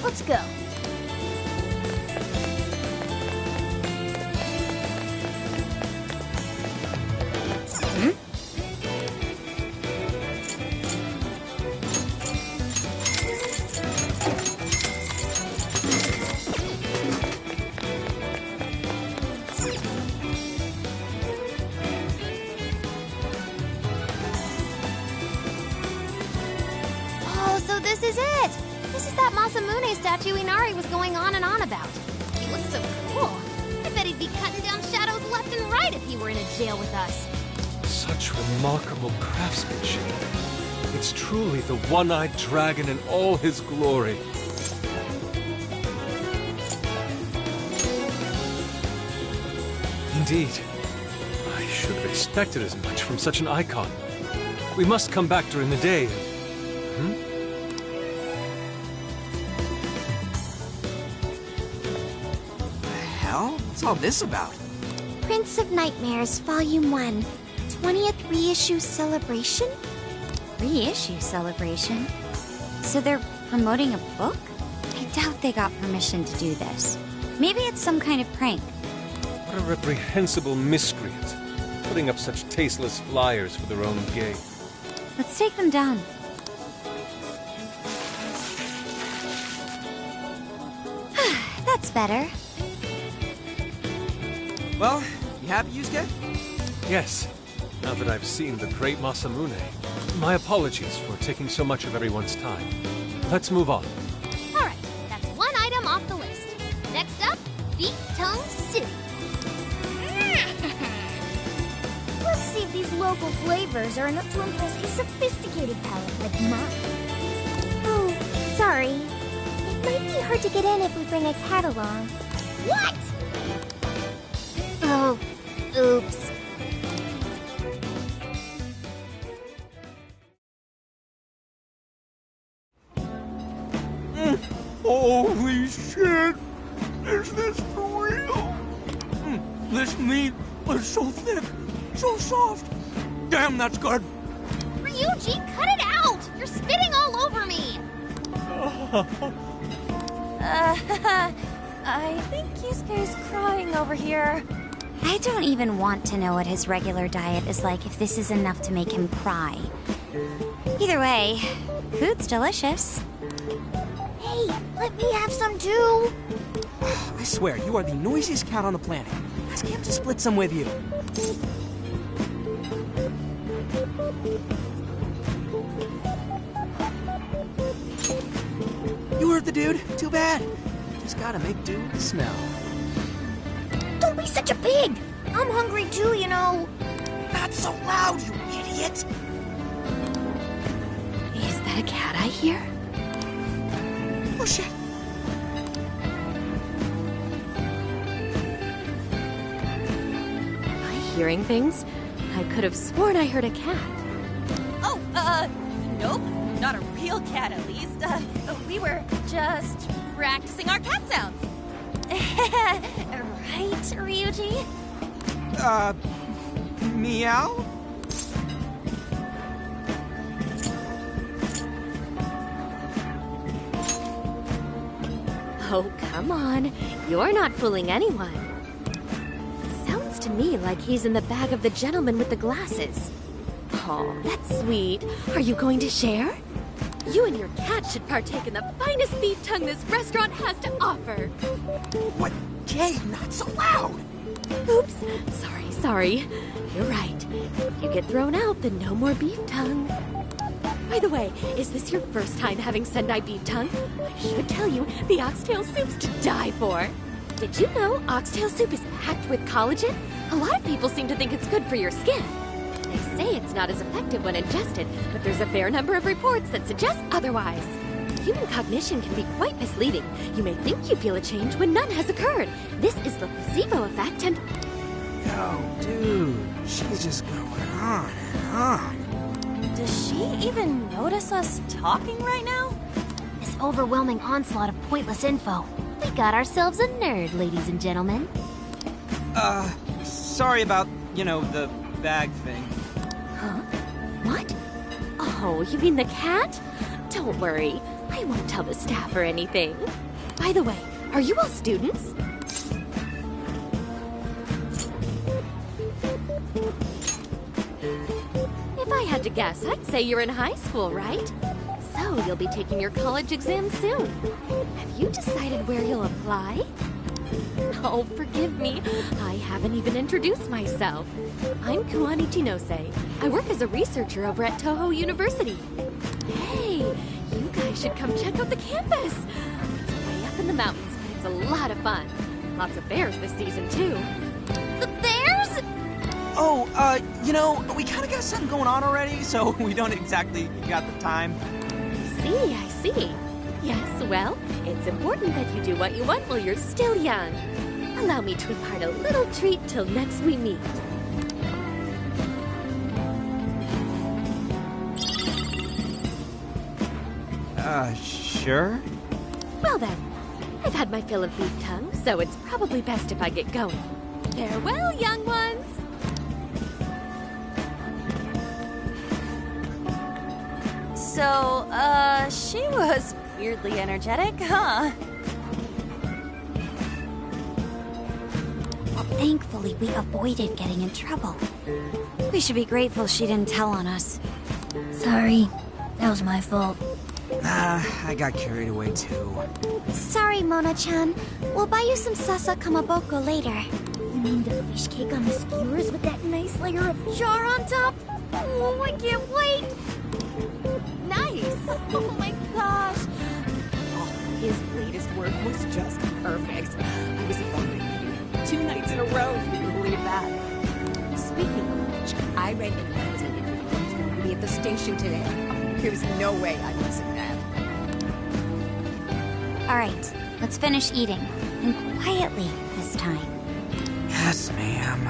Let's go. Oh, so this is it! This is that Masamune statue Inari was going on and on about. He looks so cool. I bet he'd be cutting down shadows left and right if he were in a jail with us. Such remarkable craftsmanship. It's truly the one-eyed dragon in all his glory. Indeed. I should have expected as much from such an icon. We must come back during the day. Hell? What's all this about? Prince of Nightmares, Volume 1. 20th reissue celebration? Reissue celebration? So they're promoting a book? I doubt they got permission to do this. Maybe it's some kind of prank. What a reprehensible miscreant, putting up such tasteless flyers for their own gain. Let's take them down. That's better. Well, you happy, Yusuke? Yes, now that I've seen the great Masamune. My apologies for taking so much of everyone's time. Let's move on. Alright, that's one item off the list. Next up, Beat Tongue City. Let's see if these local flavors are enough to impress a sophisticated palate like mine. Oh, sorry. It might be hard to get in if we bring a cat along. What? Oh, oops. Holy shit! Is this for real? This meat was so thick, so soft. Damn, that's good. Ryuji, cut it out! You're spitting all over me! I think Yusuke's crying over here. I don't even want to know what his regular diet is like if this is enough to make him cry. Either way, food's delicious. Hey, let me have some too. I swear, you are the noisiest cat on the planet. Ask him to split some with you. You heard the dude. Too bad. Just gotta make do with the smell. Don't be such a pig. I'm hungry too, you know. Not so loud, you idiot. Is that a cat I hear? Oh, shit. Am I hearing things? I could have sworn I heard a cat. Oh, nope. Not a real cat, at least. We were just practicing our cat sounds. Right, Ryuji? Meow? Oh, come on. You're not fooling anyone. Sounds to me like he's in the bag of the gentleman with the glasses. Oh, that's sweet. Are you going to share? You and your cat should partake in the finest beef tongue this restaurant has to offer. What? Jay, not so loud! Oops. Sorry. You're right. If you get thrown out, then no more beef tongue. By the way, is this your first time having Sendai beef tongue? I should tell you, the oxtail soup's to die for. Did you know oxtail soup is packed with collagen? A lot of people seem to think it's good for your skin. They say it's not as effective when ingested, but there's a fair number of reports that suggest otherwise. Human cognition can be quite misleading. You may think you feel a change when none has occurred. This is the placebo effect and... Yo, dude, she's just going on and on. Does she even notice us talking right now? This overwhelming onslaught of pointless info. We got ourselves a nerd, ladies and gentlemen. Sorry about, the bag thing. Huh? What? Oh, you mean the cat? Don't worry. I won't tell the staff or anything. By the way, are you all students? If I had to guess, I'd say you're in high school, right? So you'll be taking your college exam soon. Have you decided where you'll apply? Oh, forgive me. I haven't even introduced myself. I'm Kuani Chinose. I work as a researcher over at Toho University. Hey, you guys should come check out the campus. It's way up in the mountains, but it's a lot of fun. Lots of bears this season, too. The bears? Oh, we kind of got something going on already, so we don't exactly got the time. I see. Yes, well, it's important that you do what you want while you're still young. Allow me to impart a little treat till next we meet. Sure? Well then, I've had my fill of beef tongue, so it's probably best if I get going. Farewell, young ones! So, she was weirdly energetic, huh? Thankfully, we avoided getting in trouble. We should be grateful she didn't tell on us. Sorry. That was my fault. I got carried away too. Sorry, Mona-chan. We'll buy you some sasa kamaboko later. You mean the fish cake on the skewers with that nice layer of char on top? Oh, I can't wait! Nice! Oh my gosh! Oh, his latest work was just perfect. I was following 2 nights in a row, if you can believe that. Speaking of which, I read in the magazine that he's going to be at the station today. There's no way I'm missing that. Alright, let's finish eating. And quietly this time. Yes, ma'am.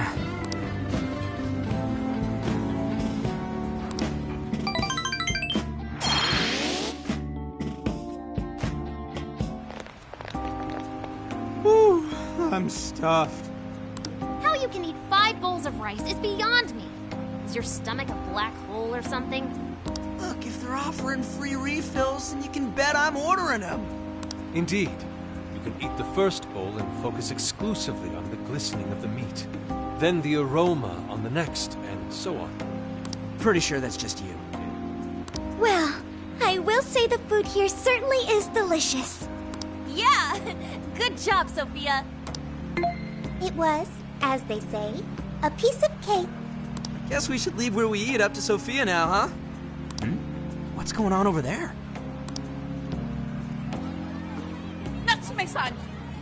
Whew, I'm stuffed. How you can eat 5 bowls of rice is beyond me. Is your stomach a black hole or something? Look, if they're offering free refills, then you can bet I'm ordering them. Indeed. You can eat the first bowl and focus exclusively on the glistening of the meat. Then the aroma on the next, and so on. Pretty sure that's just you. Well, I will say the food here certainly is delicious. Yeah! Good job, Sophia! It was, as they say, a piece of cake. Guess we should leave where we eat up to Sophia now, huh? What's going on over there? Natsume-san!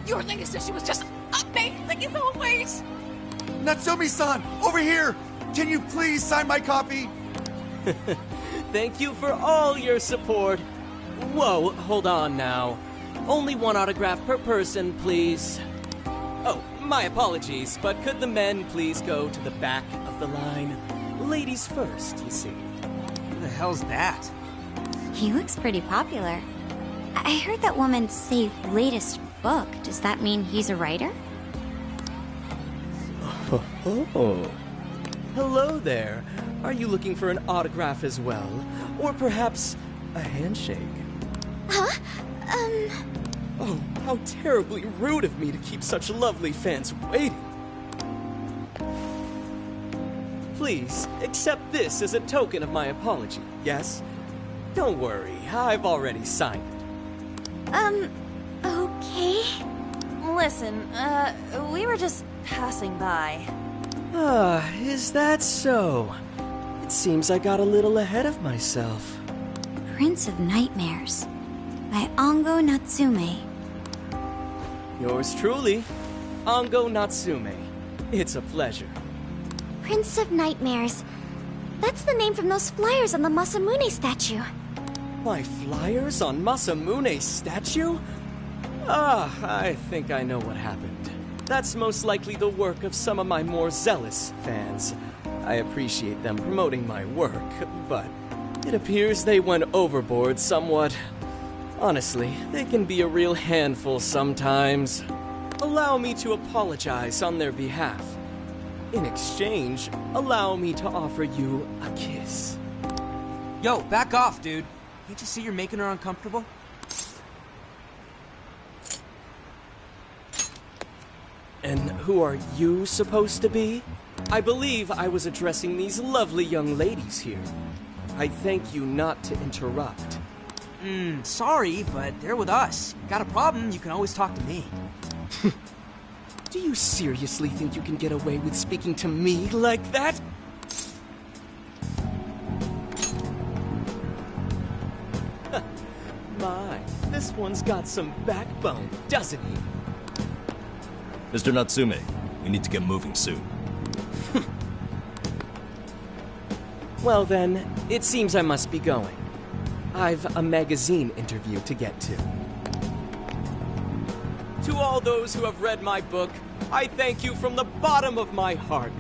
Your latest issue was just amazing as always! Natsumi-san, over here! Can you please sign my copy? Thank you for all your support. Whoa, hold on now. Only 1 autograph per person, please. Oh, my apologies, but could the men please go to the back of the line? Ladies first, you see. Who the hell's that? He looks pretty popular. I heard that woman say latest book. Does that mean he's a writer? Oh. Hello there. Are you looking for an autograph as well? Or perhaps a handshake? Huh? Oh, how terribly rude of me to keep such lovely fans waiting. Please, accept this as a token of my apology, yes? Don't worry, I've already signed it. Okay. Listen, we were just passing by. Is that so? It seems I got a little ahead of myself. Prince of Nightmares by Ango Natsume. Yours truly, Ango Natsume. It's a pleasure. Prince of Nightmares. That's the name from those flyers on the Masamune statue. My flyers on Masamune's statue? I think I know what happened. That's most likely the work of some of my more zealous fans. I appreciate them promoting my work, but It appears they went overboard somewhat. Honestly, they can be a real handful sometimes. Allow me to apologize on their behalf. In exchange, allow me to offer you a kiss. Yo, back off, dude. Can't you see you're making her uncomfortable? And who are you supposed to be? I believe I was addressing these lovely young ladies here. I thank you not to interrupt. Sorry, but they're with us. Got a problem, you can always talk to me. Do you seriously think you can get away with speaking to me like that? My, this one's got some backbone, doesn't he? Mr. Natsume, we need to get moving soon. Well then, it seems I must be going. I've a magazine interview to get to. To all those who have read my book, I thank you from the bottom of my heart.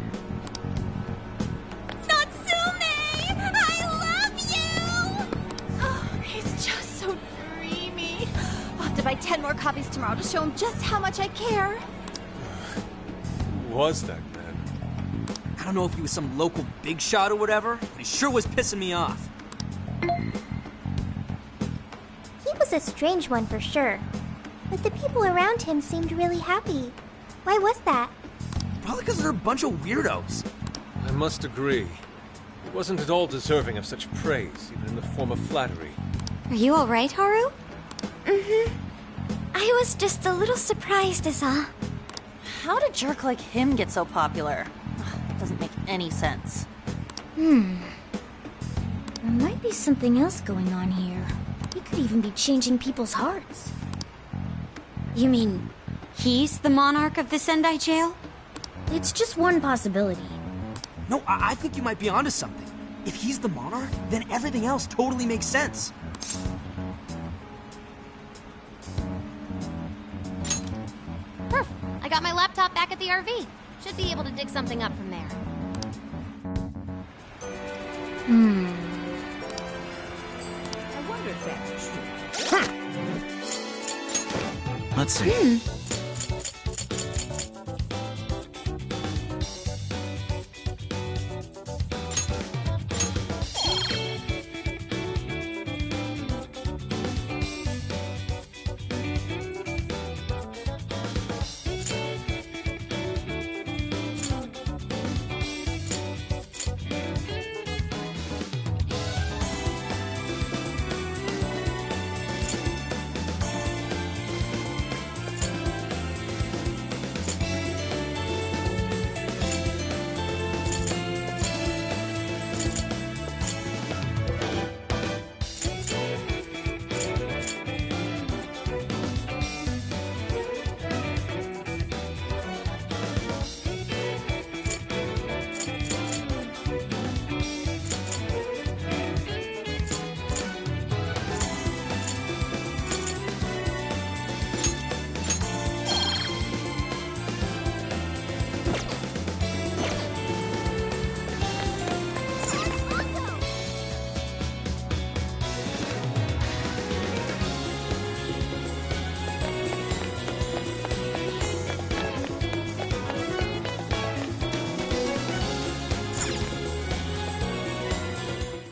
Natsume! I love you! Oh, he's just so dreamy. I'll have to buy 10 more copies tomorrow to show him just how much I care. Who was that man? I don't know if he was some local big shot or whatever, but he sure was pissing me off. He was a strange one for sure. But the people around him seemed really happy. Why was that? Probably because they're a bunch of weirdos. I must agree. He wasn't at all deserving of such praise, even in the form of flattery. Are you alright, Haru? I was just a little surprised is all. How did a jerk like him get so popular? Doesn't make any sense. There might be something else going on here. He could even be changing people's hearts. You mean, he's the monarch of the Sendai jail? It's just one possibility. No, I think you might be onto something. If he's the monarch, then everything else totally makes sense. Perf! I got my laptop back at the RV. Should be able to dig something up from there. I wonder if that's true. Let's see.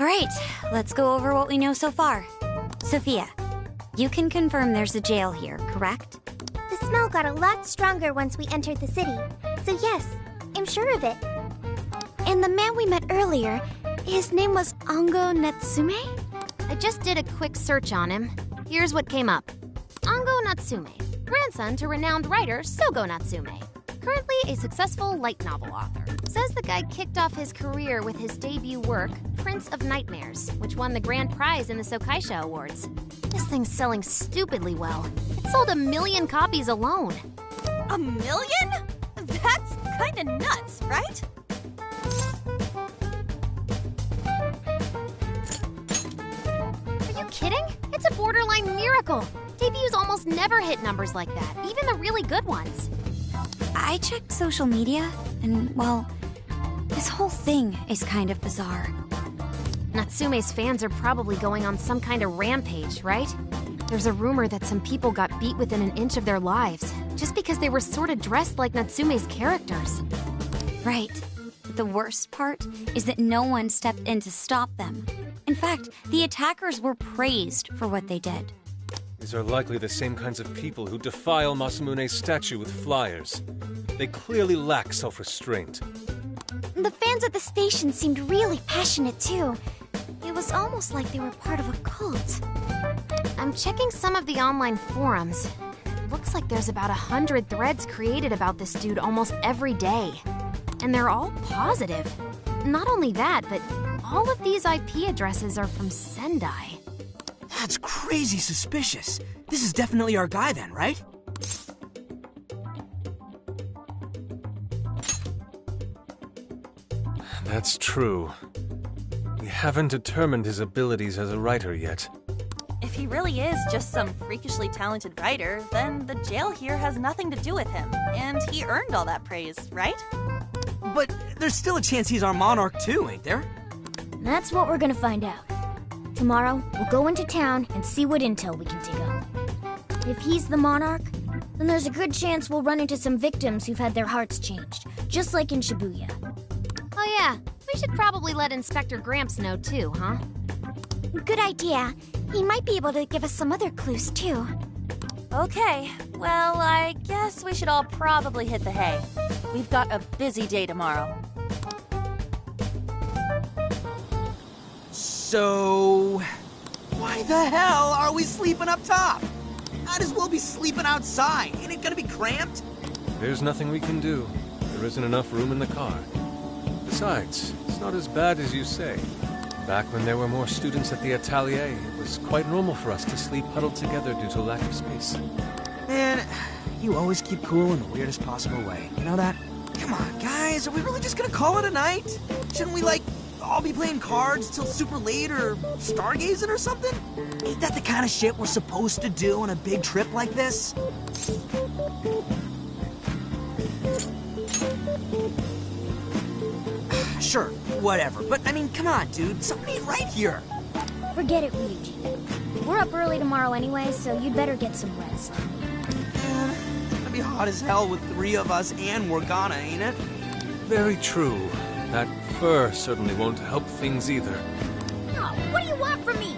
Alright, let's go over what we know so far. Sophia, you can confirm there's a jail here, correct? The smell got a lot stronger once we entered the city. So yes, I'm sure of it. And the man we met earlier, his name was Ango Natsume? I just did a quick search on him. Here's what came up. Ango Natsume, grandson to renowned writer Sogo Natsume. Currently a successful light novel author. Says the guy kicked off his career with his debut work, Prince of Nightmares, which won the grand prize in the Sokaisha Awards. This thing's selling stupidly well. It sold 1 million copies alone. 1 million? That's kinda nuts, right? Are you kidding? It's a borderline miracle. Debuts almost never hit numbers like that, even the really good ones. I checked social media, and, well, this whole thing is kind of bizarre. Natsume's fans are probably going on some kind of rampage, right? There's a rumor that some people got beat within an inch of their lives, just because they were sort of dressed like Natsume's characters. Right. The worst part is that no one stepped in to stop them. In fact, the attackers were praised for what they did. These are likely the same kinds of people who defile Masamune's statue with flyers. They clearly lack self-restraint. The fans at the station seemed really passionate, too. It was almost like they were part of a cult. I'm checking some of the online forums. Looks like there's about 100 threads created about this dude almost every day. And they're all positive. Not only that, but all of these IP addresses are from Sendai. That's crazy suspicious. This is definitely our guy then, right? That's true. We haven't determined his abilities as a writer yet. If he really is just some freakishly talented writer, then the jail here has nothing to do with him, and he earned all that praise, right? But there's still a chance he's our monarch too, ain't there? That's what we're gonna find out. Tomorrow, we'll go into town and see what intel we can dig up. If he's the monarch, then there's a good chance we'll run into some victims who've had their hearts changed, just like in Shibuya. Oh yeah, we should probably let Inspector Gramps know too, huh? Good idea. He might be able to give us some other clues, too. Okay, well, I guess we should all probably hit the hay. We've got a busy day tomorrow. So... why the hell are we sleeping up top? Might as well be sleeping outside. Ain't it gonna be cramped? There's nothing we can do. There isn't enough room in the car. Besides, it's not as bad as you say. Back when there were more students at the atelier, it was quite normal for us to sleep huddled together due to lack of space. Man, you always keep cool in the weirdest possible way. You know that? Come on, guys, are we really just gonna call it a night? Shouldn't we, like, all be playing cards till super late or stargazing or something? Ain't that the kind of shit we're supposed to do on a big trip like this? Sure, whatever. But, I mean, come on, dude. Something ain't right here. Forget it, Ryuji. We're up early tomorrow anyway, so you'd better get some rest. It's gonna be hot as hell with 3 of us and Morgana, ain't it? Very true. That fur certainly won't help things either. Oh, what do you want from me?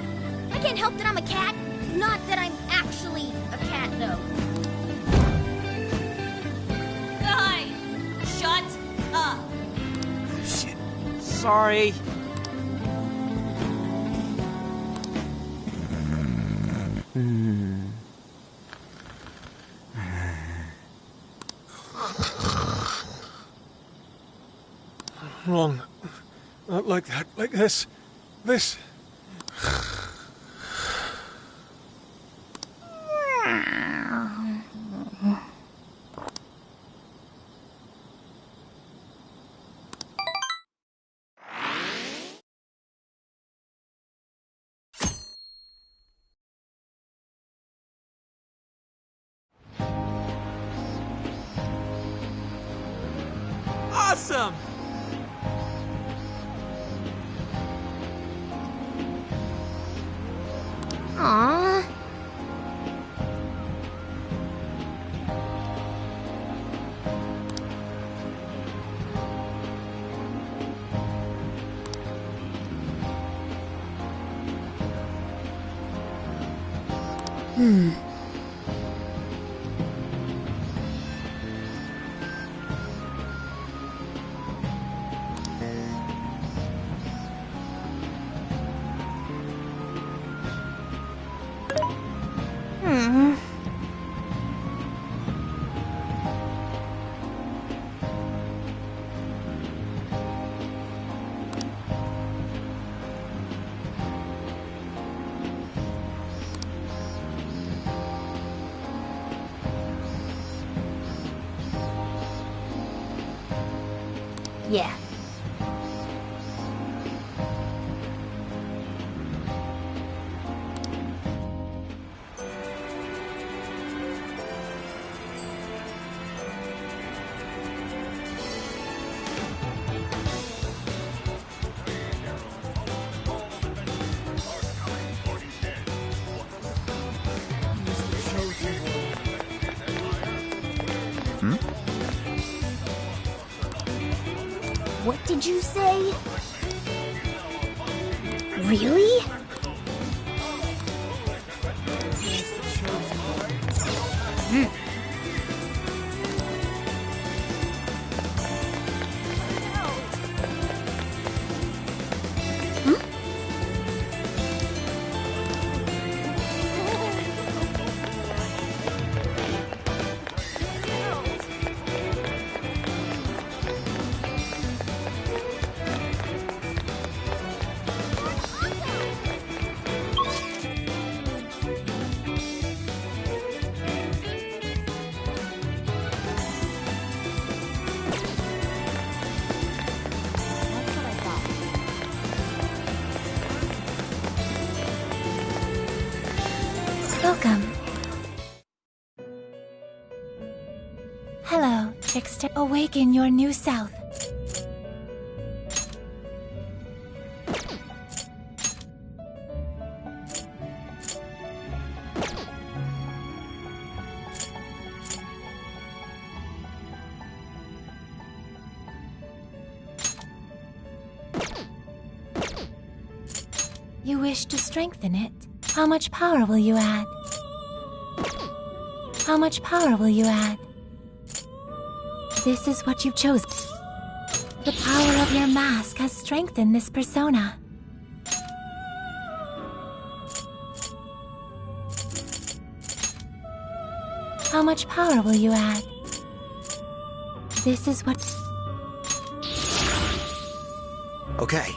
I can't help that I'm a cat. Not that I'm actually a cat, though. Guys, shut up. Shit. Sorry. Wrong. Not like that. Like this. This. Awesome! Aww. Yeah. What did you say? Really? Welcome. Hello, Trickster. Awaken your new self. You wish to strengthen it? How much power will you add? How much power will you add? This is what you've chosen. The power of your mask has strengthened this persona. How much power will you add? This is what... Okay.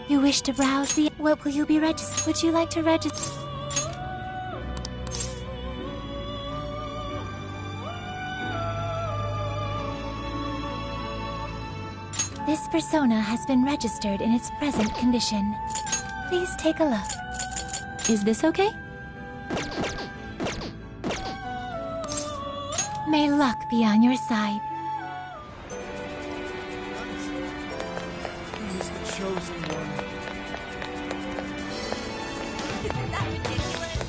You wish to browse the... What will you be registered? Would you like to register? This persona has been registered in its present condition. Please take a look. Is this okay? May luck be on your side. He's the chosen one. Isn't that ridiculous?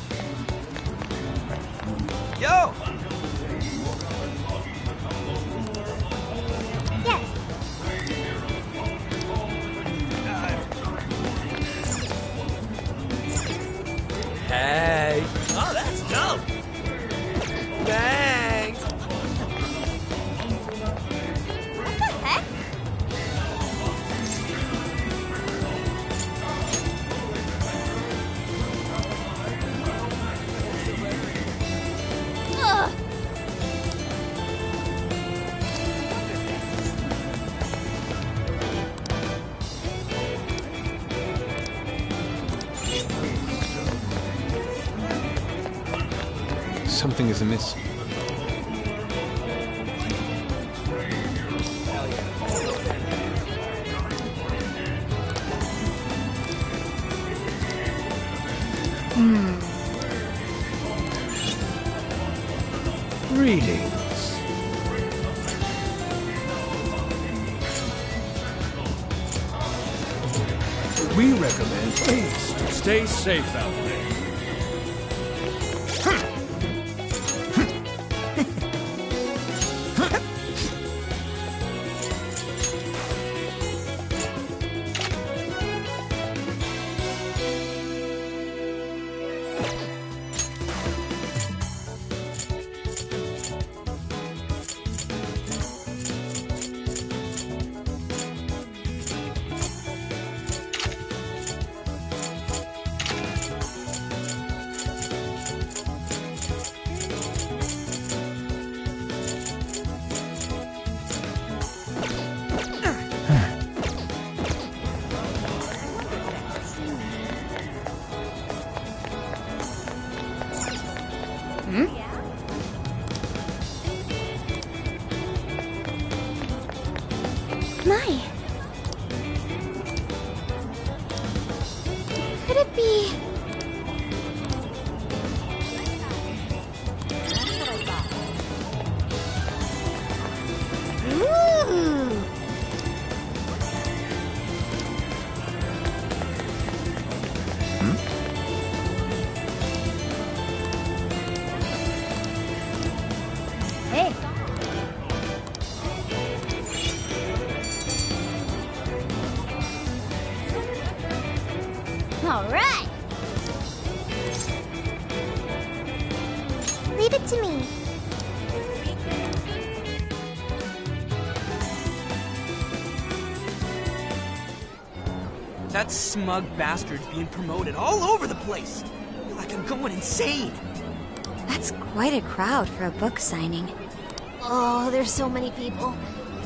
Yo! Yes. Hey! Oh, that's dope! Thanks! What the heck? Ugh. Something is amiss. Greetings. We recommend please stay safe out there. My. Could it be... Ooh. All right. Leave it to me. That smug bastard's being promoted all over the place. I feel like I'm going insane. That's quite a crowd for a book signing. Oh, there's so many people.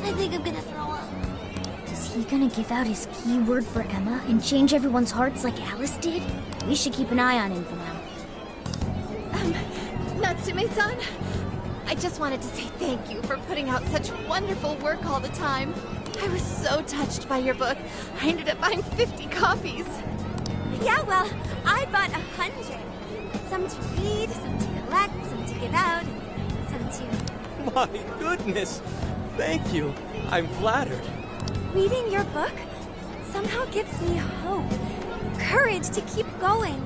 I think I'm gonna throw up. Is he gonna give out his keyword for Emma and change everyone's hearts like Alice did? We should keep an eye on him for now. Natsume-san, I just wanted to say thank you for putting out such wonderful work all the time. I was so touched by your book. I ended up buying 50 copies. Yeah, well, I bought 100. Some to read, some to collect, some to give out, some to... My goodness! Thank you. I'm flattered. Reading your book somehow gives me hope, courage to keep going.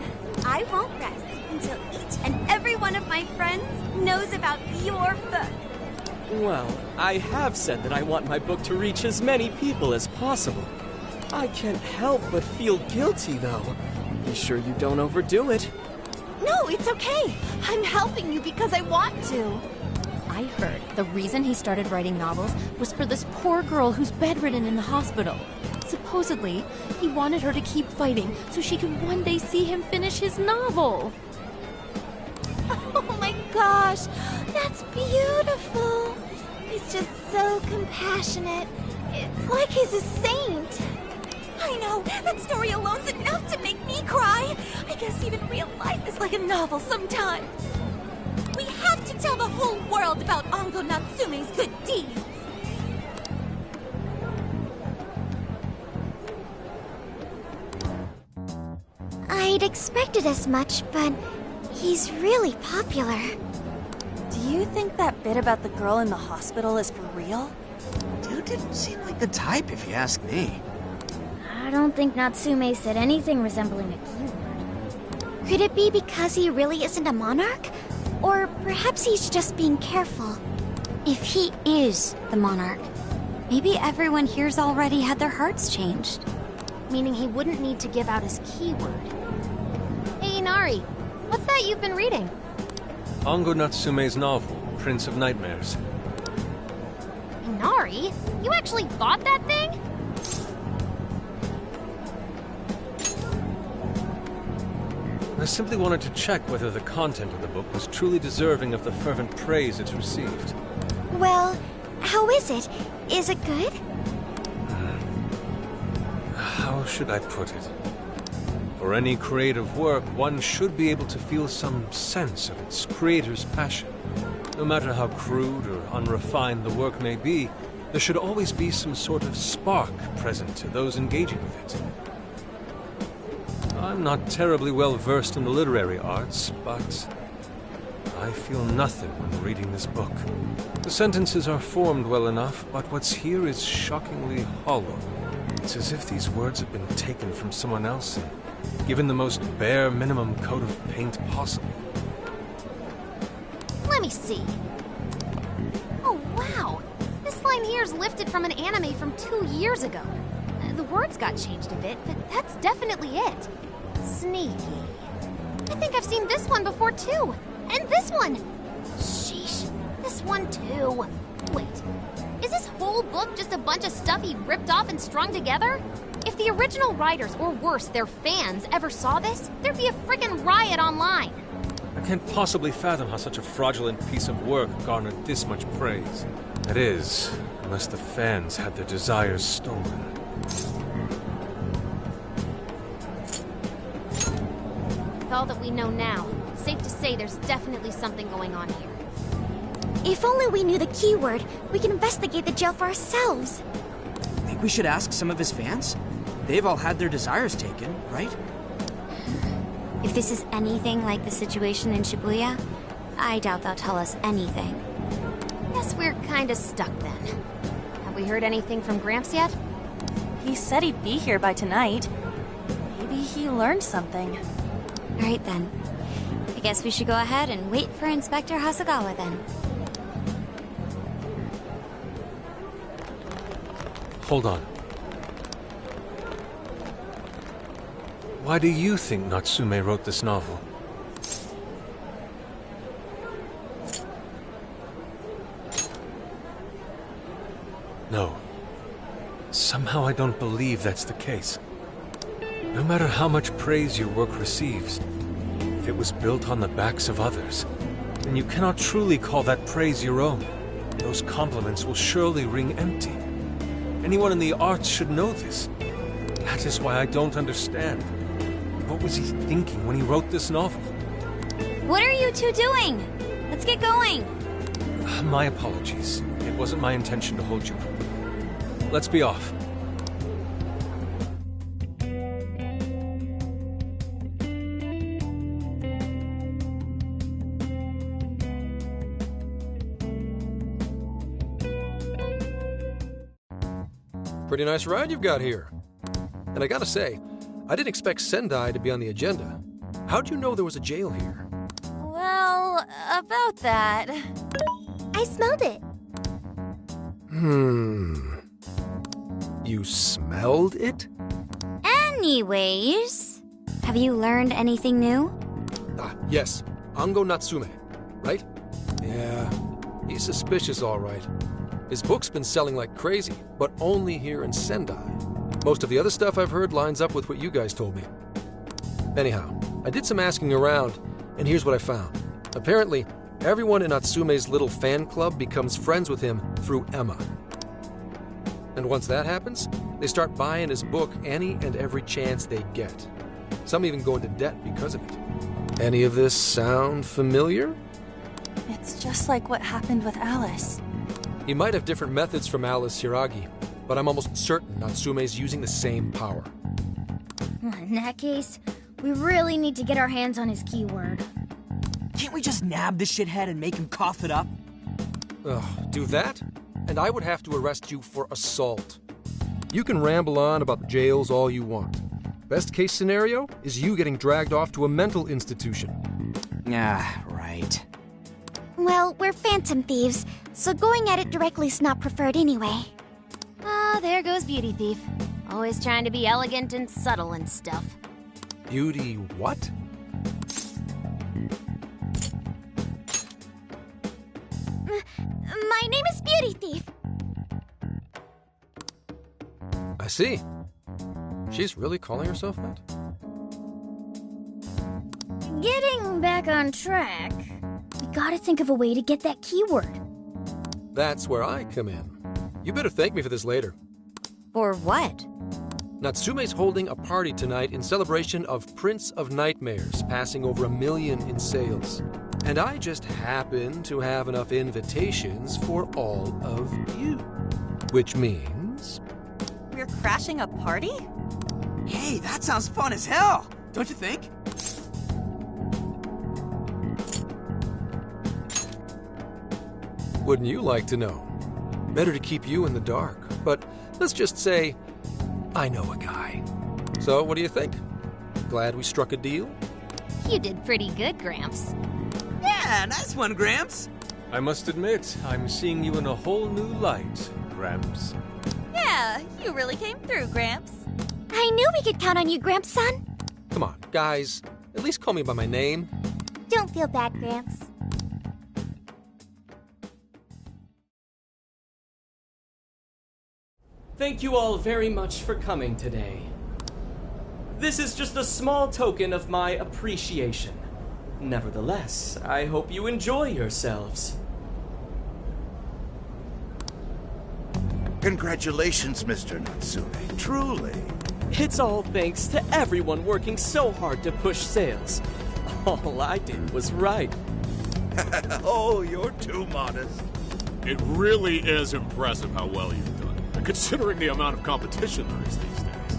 I won't rest until each and every one of my friends knows about your book. Well, I have said that I want my book to reach as many people as possible. I can't help but feel guilty, though. Be sure you don't overdo it. No, it's okay. I'm helping you because I want to. I heard the reason he started writing novels was for this poor girl who's bedridden in the hospital. Supposedly, he wanted her to keep fighting so she could one day see him finish his novel. Oh my gosh, that's beautiful. He's just so compassionate. It's like he's a saint. I know, that story alone's enough to make me cry. I guess even real life is like a novel sometimes. We have to tell the whole world about Ango Natsume's good deeds. I'd expected as much, but he's really popular. Do you think that bit about the girl in the hospital is for real? Dude didn't seem like the type, if you ask me. I don't think Natsume said anything resembling a keyword. Could it be because he really isn't a monarch? Or perhaps he's just being careful. If he is the monarch, maybe everyone here's already had their hearts changed. Meaning he wouldn't need to give out his keyword. Hey, Inari, what's that you've been reading? Ango Natsume's novel, Prince of Nightmares. Inari? You actually bought that thing? I simply wanted to check whether the content of the book was truly deserving of the fervent praise it's received. Well, how is it? Is it good? How should I put it? For any creative work, one should be able to feel some sense of its creator's passion. No matter how crude or unrefined the work may be, there should always be some sort of spark present to those engaging with it. I'm not terribly well versed in the literary arts, but I feel nothing when reading this book. The sentences are formed well enough, but what's here is shockingly hollow. It's as if these words have been taken from someone else and given the most bare minimum coat of paint possible. Let me see. Oh, wow. This line here is lifted from an anime from 2 years ago. The words got changed a bit, but that's definitely it. Sneaky. I think I've seen this one before, too. And this one! Sheesh. This one, too. Wait. Is this whole book just a bunch of stuff he ripped off and strung together? If the original writers, or worse, their fans, ever saw this, there'd be a frickin' riot online. I can't possibly fathom how such a fraudulent piece of work garnered this much praise. That is, unless the fans had their desires stolen. With all that we know now, it's safe to say there's definitely something going on here. If only we knew the keyword, we can investigate the jail for ourselves. Think we should ask some of his fans? They've all had their desires taken, right? If this is anything like the situation in Shibuya, I doubt they'll tell us anything. Guess we're kinda stuck then. Have we heard anything from Gramps yet? He said he'd be here by tonight. Maybe he learned something. Alright then. I guess we should go ahead and wait for Inspector Hasagawa then. Hold on. Why do you think Natsume wrote this novel? No. Somehow I don't believe that's the case. No matter how much praise your work receives, if it was built on the backs of others, then you cannot truly call that praise your own. Those compliments will surely ring empty. Anyone in the arts should know this. That is why I don't understand. What was he thinking when he wrote this novel? What are you two doing? Let's get going. My apologies. It wasn't my intention to hold you up. Let's be off. Pretty nice ride you've got here. And I gotta say, I didn't expect Sendai to be on the agenda. How'd you know there was a jail here? Well, about that. I smelled it. You smelled it? Anyways, have you learned anything new? Yes. Ango Natsume, right? Yeah, he's suspicious, all right. His book's been selling like crazy, but only here in Sendai. Most of the other stuff I've heard lines up with what you guys told me. Anyhow, I did some asking around, and here's what I found. Apparently, everyone in Natsume's little fan club becomes friends with him through Emma. And once that happens, they start buying his book any and every chance they get. Some even go into debt because of it. Any of this sound familiar? It's just like what happened with Alice. He might have different methods from Alice Hiragi, but I'm almost certain Natsume's using the same power. In that case, we really need to get our hands on his keyword. Can't we just nab the shithead and make him cough it up? Do that? And I would have to arrest you for assault. You can ramble on about jails all you want. Best case scenario is you getting dragged off to a mental institution. Right. Well, we're phantom thieves, so going at it directly's not preferred anyway. Ah, there goes Beauty Thief. Always trying to be elegant and subtle and stuff. Beauty what? My name is Beauty Thief. I see. She's really calling herself that? Getting back on track, we gotta think of a way to get that keyword. That's where I come in. You better thank me for this later. For what? Natsume's holding a party tonight in celebration of Prince of Nightmares passing over 1 million in sales. And I just happen to have enough invitations for all of you. Which means... We're crashing a party? Hey, that sounds fun as hell, don't you think? Wouldn't you like to know? Better to keep you in the dark, but let's just say I know a guy. So what do you think? Glad we struck a deal? You did pretty good, Gramps. Yeah, nice one, Gramps. I must admit, I'm seeing you in a whole new light, Gramps. Yeah, you really came through, Gramps. I knew we could count on you, Gramps-son. Come on, guys. At least call me by my name. Don't feel bad, Gramps. Thank you all very much for coming today. This is just a small token of my appreciation. Nevertheless, I hope you enjoy yourselves. Congratulations, Mr. Natsume. Truly. It's all thanks to everyone working so hard to push sales. All I did was write. Oh, you're too modest. It really is impressive how well you've done, considering the amount of competition there is these days.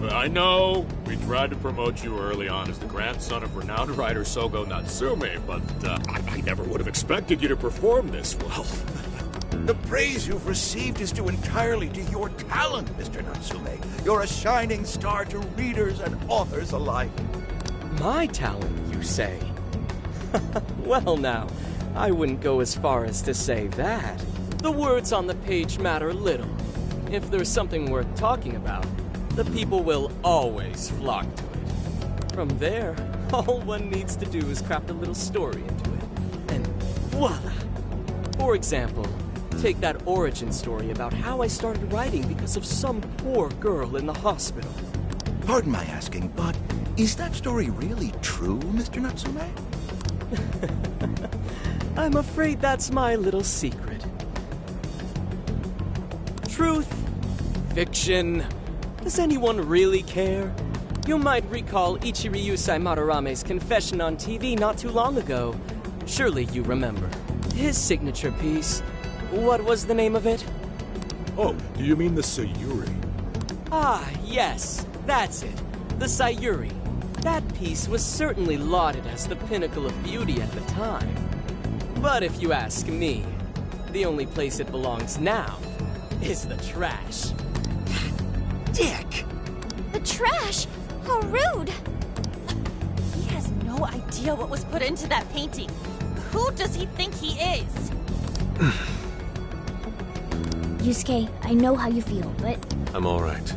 But I know we tried to promote you early on as the grandson of renowned writer Sogo Natsume, but I never would have expected you to perform this well. The praise you've received is due entirely to your talent, Mr. Natsume. You're a shining star to readers and authors alike. My talent, you say? Well now, I wouldn't go as far as to say that. The words on the page matter little. If there's something worth talking about, the people will always flock to it. From there, all one needs to do is craft a little story into it, and voila! For example, take that origin story about how I started writing because of some poor girl in the hospital. Pardon my asking, but is that story really true, Mr. Natsume? I'm afraid that's my little secret. Truth, fiction, does anyone really care? You might recall Ichiryusai Madarame's confession on TV not too long ago. Surely you remember. His signature piece. What was the name of it? Oh, do you mean the Sayuri? Ah, yes, that's it. The Sayuri. That piece was certainly lauded as the pinnacle of beauty at the time. But if you ask me, the only place it belongs now is the trash. Dick! The trash? How rude! He has no idea what was put into that painting. Who does he think he is? Yusuke, I know how you feel, but... I'm all right.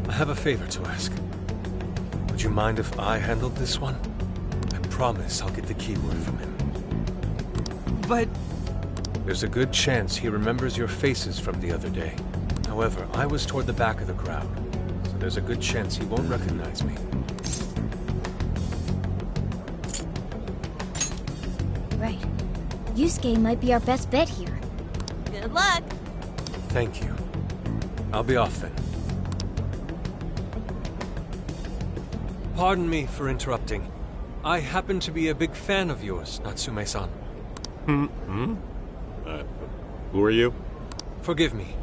I have a favor to ask. Would you mind if I handled this one? I promise I'll get the keyword from him. But... There's a good chance he remembers your faces from the other day. However, I was toward the back of the crowd, so there's a good chance he won't recognize me. Right. Yusuke might be our best bet here. Good luck! Thank you. I'll be off then. Pardon me for interrupting. I happen to be a big fan of yours, Natsume-san. Who are you? Forgive me.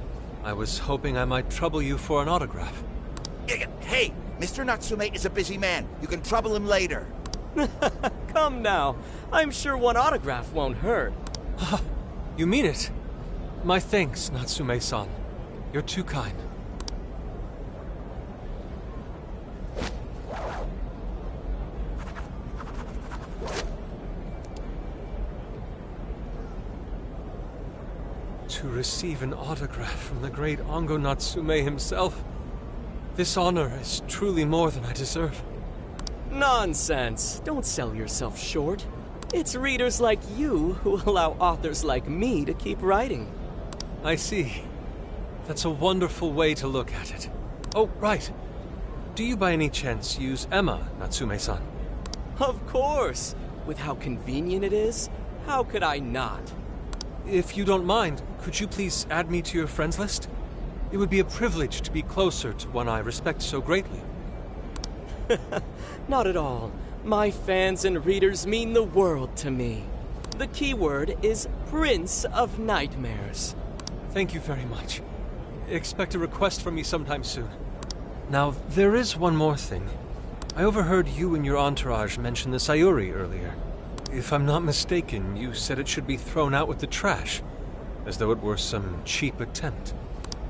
I was hoping I might trouble you for an autograph. Hey, Mr. Natsume is a busy man. You can trouble him later. Come now. I'm sure one autograph won't hurt. You mean it? My thanks, Natsume-san. You're too kind. To receive an autograph from the great Ongo Natsume himself. This honor is truly more than I deserve. Nonsense. Don't sell yourself short. It's readers like you who allow authors like me to keep writing. I see. That's a wonderful way to look at it. Oh, right. Do you by any chance use Emma, Natsume-san? Of course. With how convenient it is, how could I not? If you don't mind, could you please add me to your friends list? It would be a privilege to be closer to one I respect so greatly. Not at all. My fans and readers mean the world to me. The keyword is Prince of Nightmares. Thank you very much. Expect a request from me sometime soon. Now, there is one more thing. I overheard you and your entourage mention the Sayuri earlier. If I'm not mistaken, you said it should be thrown out with the trash, as though it were some cheap attempt.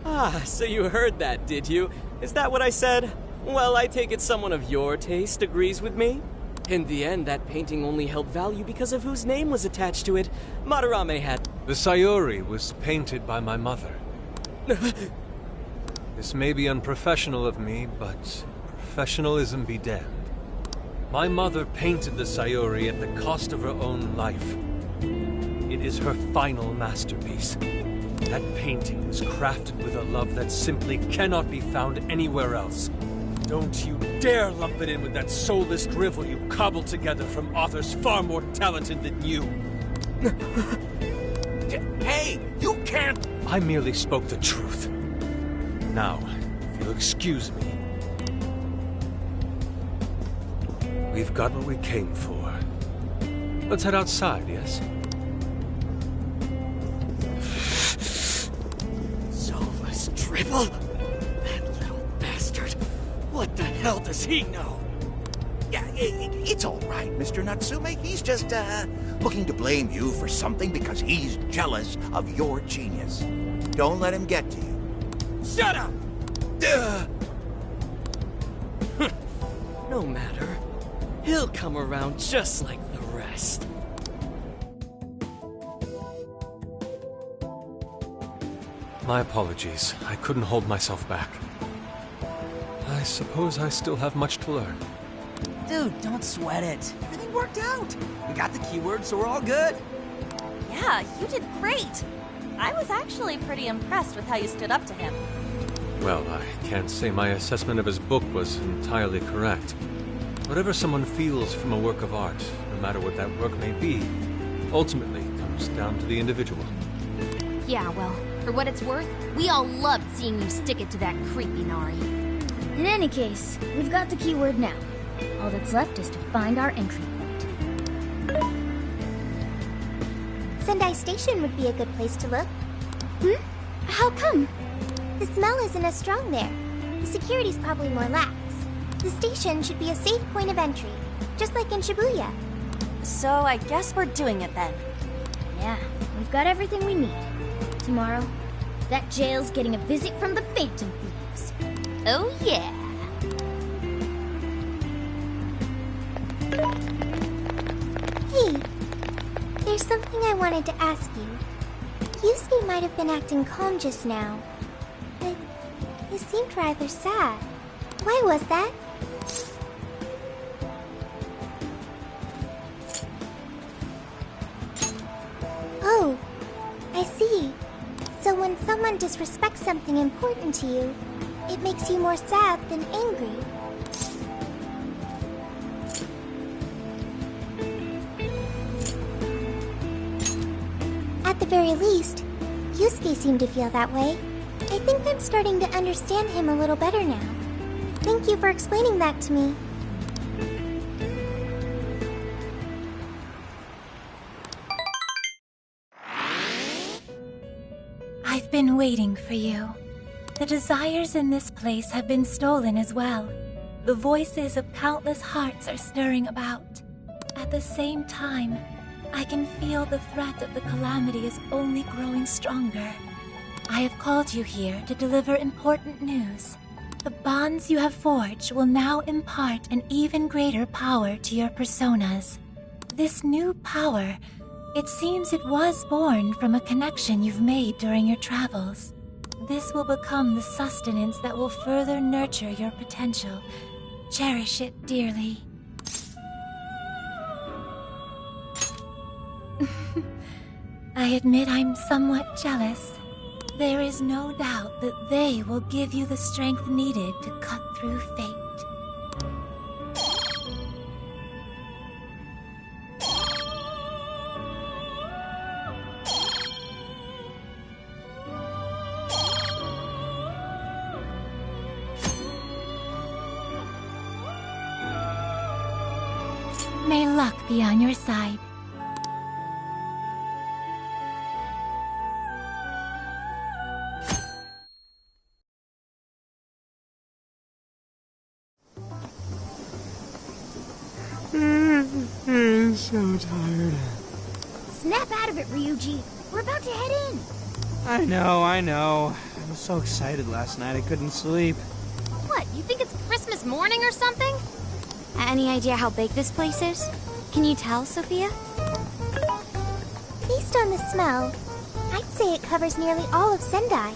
Ah, so you heard that, did you? Is that what I said? Well, I take it someone of your taste agrees with me. In the end, that painting only held value because of whose name was attached to it. Madarame had... The Sayuri was painted by my mother. This may be unprofessional of me, but professionalism be damned. My mother painted the Sayuri at the cost of her own life. It is her final masterpiece. That painting was crafted with a love that simply cannot be found anywhere else. Don't you dare lump it in with that soulless drivel you cobbled together from authors far more talented than you. Hey, you can't... I merely spoke the truth. Now, if you'll excuse me. We've got what we came for. Let's head outside, yes? Soulless drivel? That little bastard. What the hell does he know? Yeah, it's all right, Mr. Natsume. He's just, looking to blame you for something because he's jealous of your genius. Don't let him get to you. Shut up! No matter. He'll come around just like the rest. My apologies. I couldn't hold myself back. I I suppose I still have much to learn. Dude, don't sweat it. Everything worked out. We got the keyword, so we're all good. Yeah, you did great. I was actually pretty impressed with how you stood up to him. Well, I can't say my assessment of his book was entirely correct. Whatever someone feels from a work of art, no matter what that work may be, ultimately comes down to the individual. Yeah, well, for what it's worth, we all loved seeing you stick it to that creepy Nari. In any case, we've got the keyword now. All that's left is to find our entry point. Sendai Station would be a good place to look. Hmm? How come? The smell isn't as strong there. The security's probably more lax. The station should be a safe point of entry, just like in Shibuya. So I guess we're doing it then. Yeah, we've got everything we need. Tomorrow, that jail's getting a visit from the Phantom Thieves. Oh yeah! Hey, there's something I wanted to ask you. Yusuke might have been acting calm just now, but he seemed rather sad. Why was that? Oh, I see. So when someone disrespects something important to you, it makes you more sad than angry. At the very least, Yusuke seemed to feel that way. I think I'm starting to understand him a little better now. Thank you for explaining that to me. I've been waiting for you. The desires in this place have been stolen as well. The voices of countless hearts are stirring about. At the same time, I can feel the threat of the calamity is only growing stronger. I have called you here to deliver important news. The bonds you have forged will now impart an even greater power to your personas. This new power, it seems it was born from a connection you've made during your travels. This will become the sustenance that will further nurture your potential. Cherish it dearly. I admit I'm somewhat jealous. There is no doubt that they will give you the strength needed to cut through fate. May luck be on your side. I'm so tired. Snap out of it, Ryuji. We're about to head in. I know. I was so excited last night I couldn't sleep. What, you think it's Christmas morning or something? Any idea how big this place is? Can you tell, Sophia? Based on the smell, I'd say it covers nearly all of Sendai.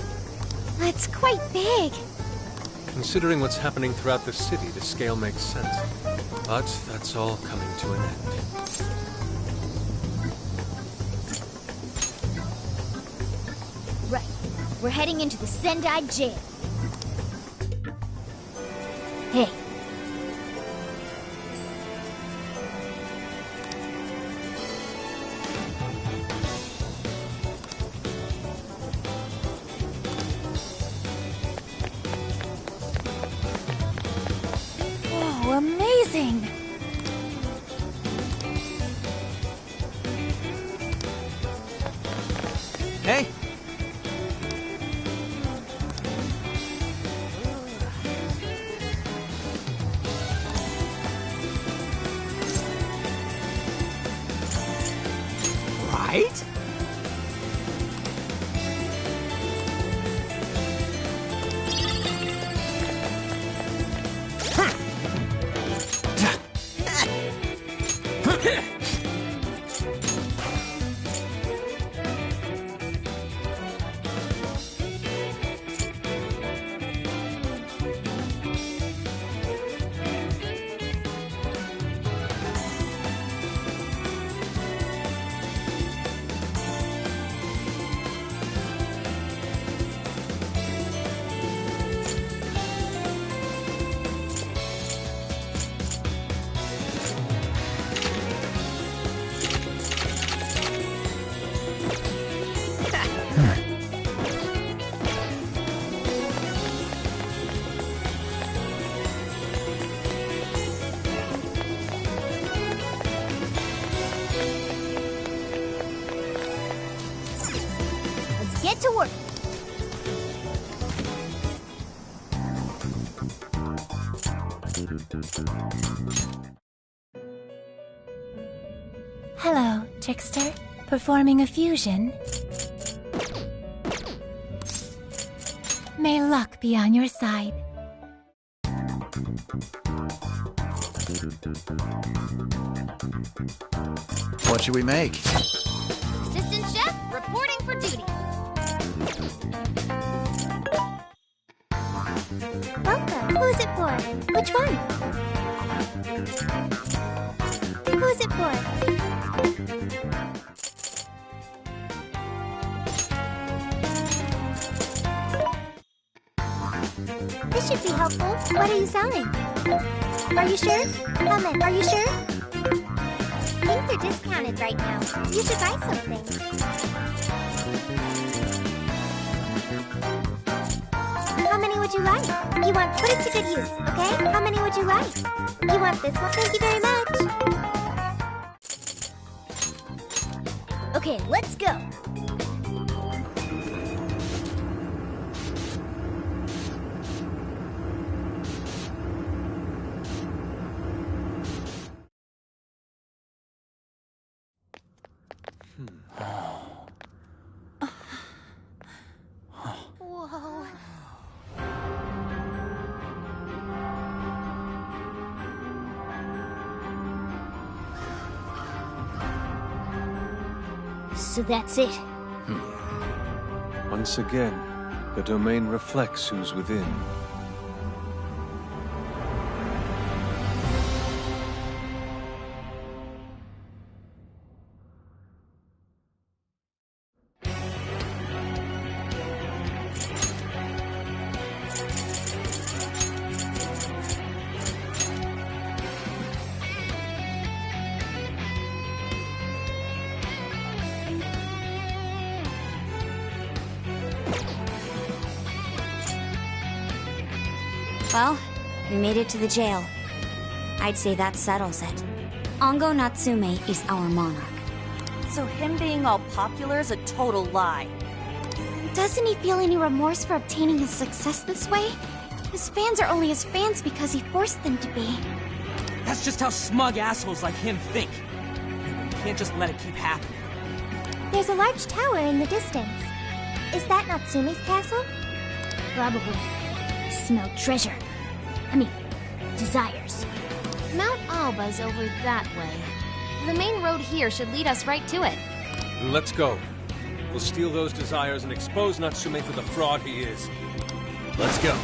It's quite big. Considering what's happening throughout the city, the scale makes sense. But that's all coming to an end. Right. We're heading into the Sendai jail. Hey. Oh, amazing! Hey! Right? Hello, trickster. Performing a fusion. May luck be on your side. What should we make? Assistant chef, reporting for duty. Welcome. Who's it for? Which one? Who's it for? This should be helpful. What are you selling? Are you sure? Helmet, are you sure? Things are discounted right now. You should buy something. How many would you like? You want, put it to good use, okay? How many would you like? You want this one? Thank you very much. Okay, let's go. Whoa. So that's it. Once again, the domain reflects who's within. Well, we made it to the jail. I'd say that settles it. Ongo Natsume is our monarch. So him being all popular is a total lie. Doesn't he feel any remorse for obtaining his success this way? His fans are only his fans because he forced them to be. That's just how smug assholes like him think. You can't just let it keep happening. There's a large tower in the distance. Is that Natsume's castle? Probably. Smell treasure. I mean, desires. Mount Alba's over that way. The main road here should lead us right to it. Let's go. We'll steal those desires and expose Natsume for the fraud he is. Let's go.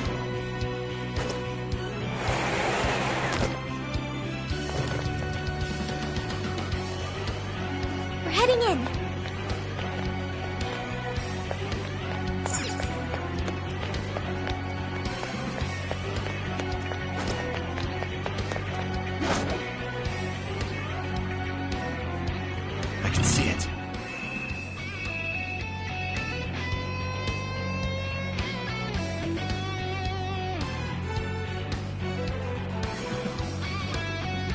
We're heading in. I can see it.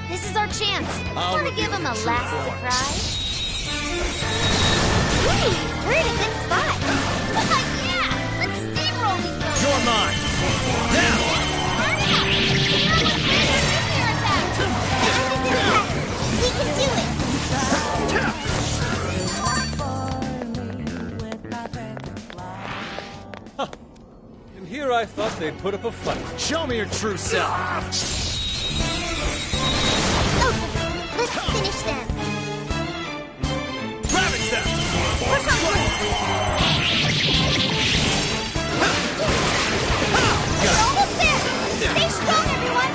This is our chance. Want to give him a last surprise? Hey, we're in a good spot. Yeah! Let's steamroll these guys! You're mine! Now! We can do it. And here I thought they'd put up a fight. Show me your true self! Okay, let's finish them. Ravage them! Push on through. We're almost there. Stay strong, everyone.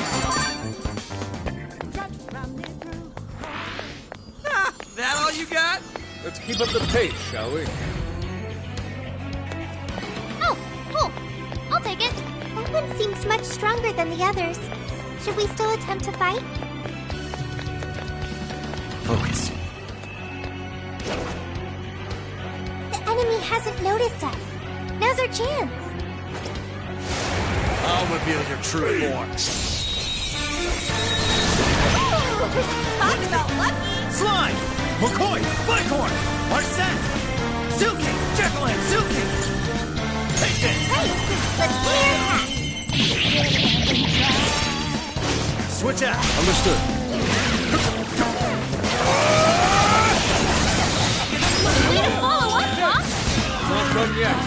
That all you got? Let's keep up the pace, shall we? Oh, cool. I'll take it. That one seems much stronger than the others. Should we still attempt to fight? Focus. The enemy hasn't noticed us. Now's our chance. I'll reveal your true form. Talk about lucky! Slime! McCoy! Bighorn! Arsene! Suki! Jekyll and Suki! Take this! Right, let's clear a path. switch out. Understood. Way to follow up, huh? Not done yet.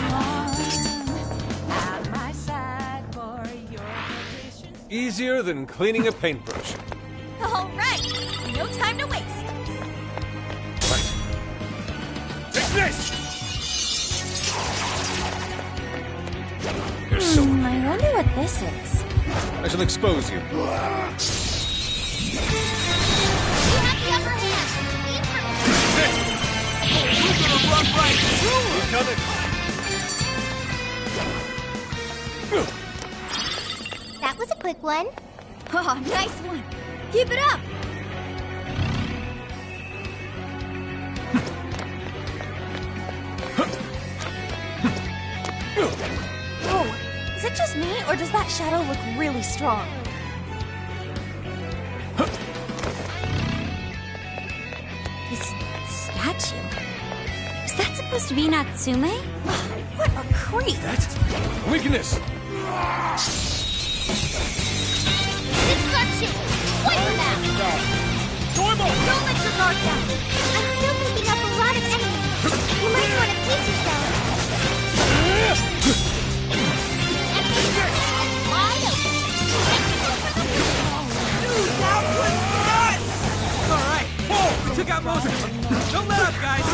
Easier than cleaning a paintbrush. All right, no time to waste. Take this! There's someone. I wonder what this is. I shall expose you. You have the upper hand. We're gonna run right through We've done it. That was a quick one. Oh, nice one. Keep it up. Oh, is it just me, or does that shadow look really strong? This statue. Is that supposed to be Natsume? What a creep! Weakness. This is our chance. Wipe them out. Don't let your guard down. I'm still picking up a lot of enemies. You might want to pace yourself. Wide open. Dude, that was nuts! Alright, whoa! We took out most of them. Don't let up, guys!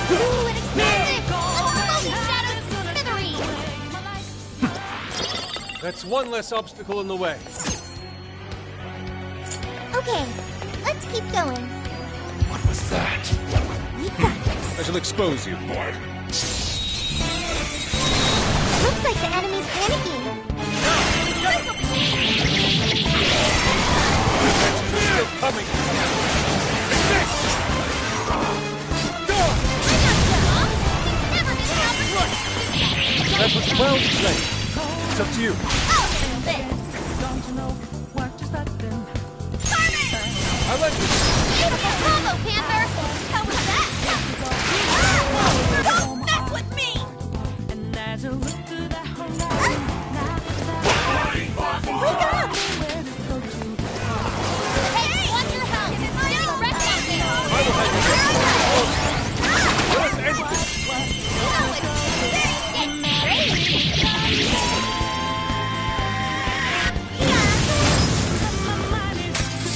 Ooh, an explosive! Almost shattered smithereens. That's one less obstacle in the way. Okay, let's keep going. What was that? I shall expose you. Looks like the enemy's panicking. Still coming. That was well played. It's up to you. I like this. Beautiful combo, Panther! How was that? Don't mess with me! Wake up! Hey, watch your health! You're getting wrecked out there! I will have your next one. Let us end this.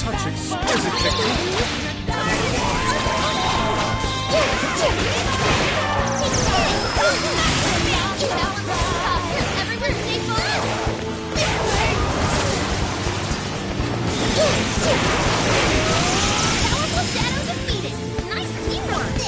Such exquisite technique. Everyone stay focused! Powerful shadow defeated! Nice teamwork!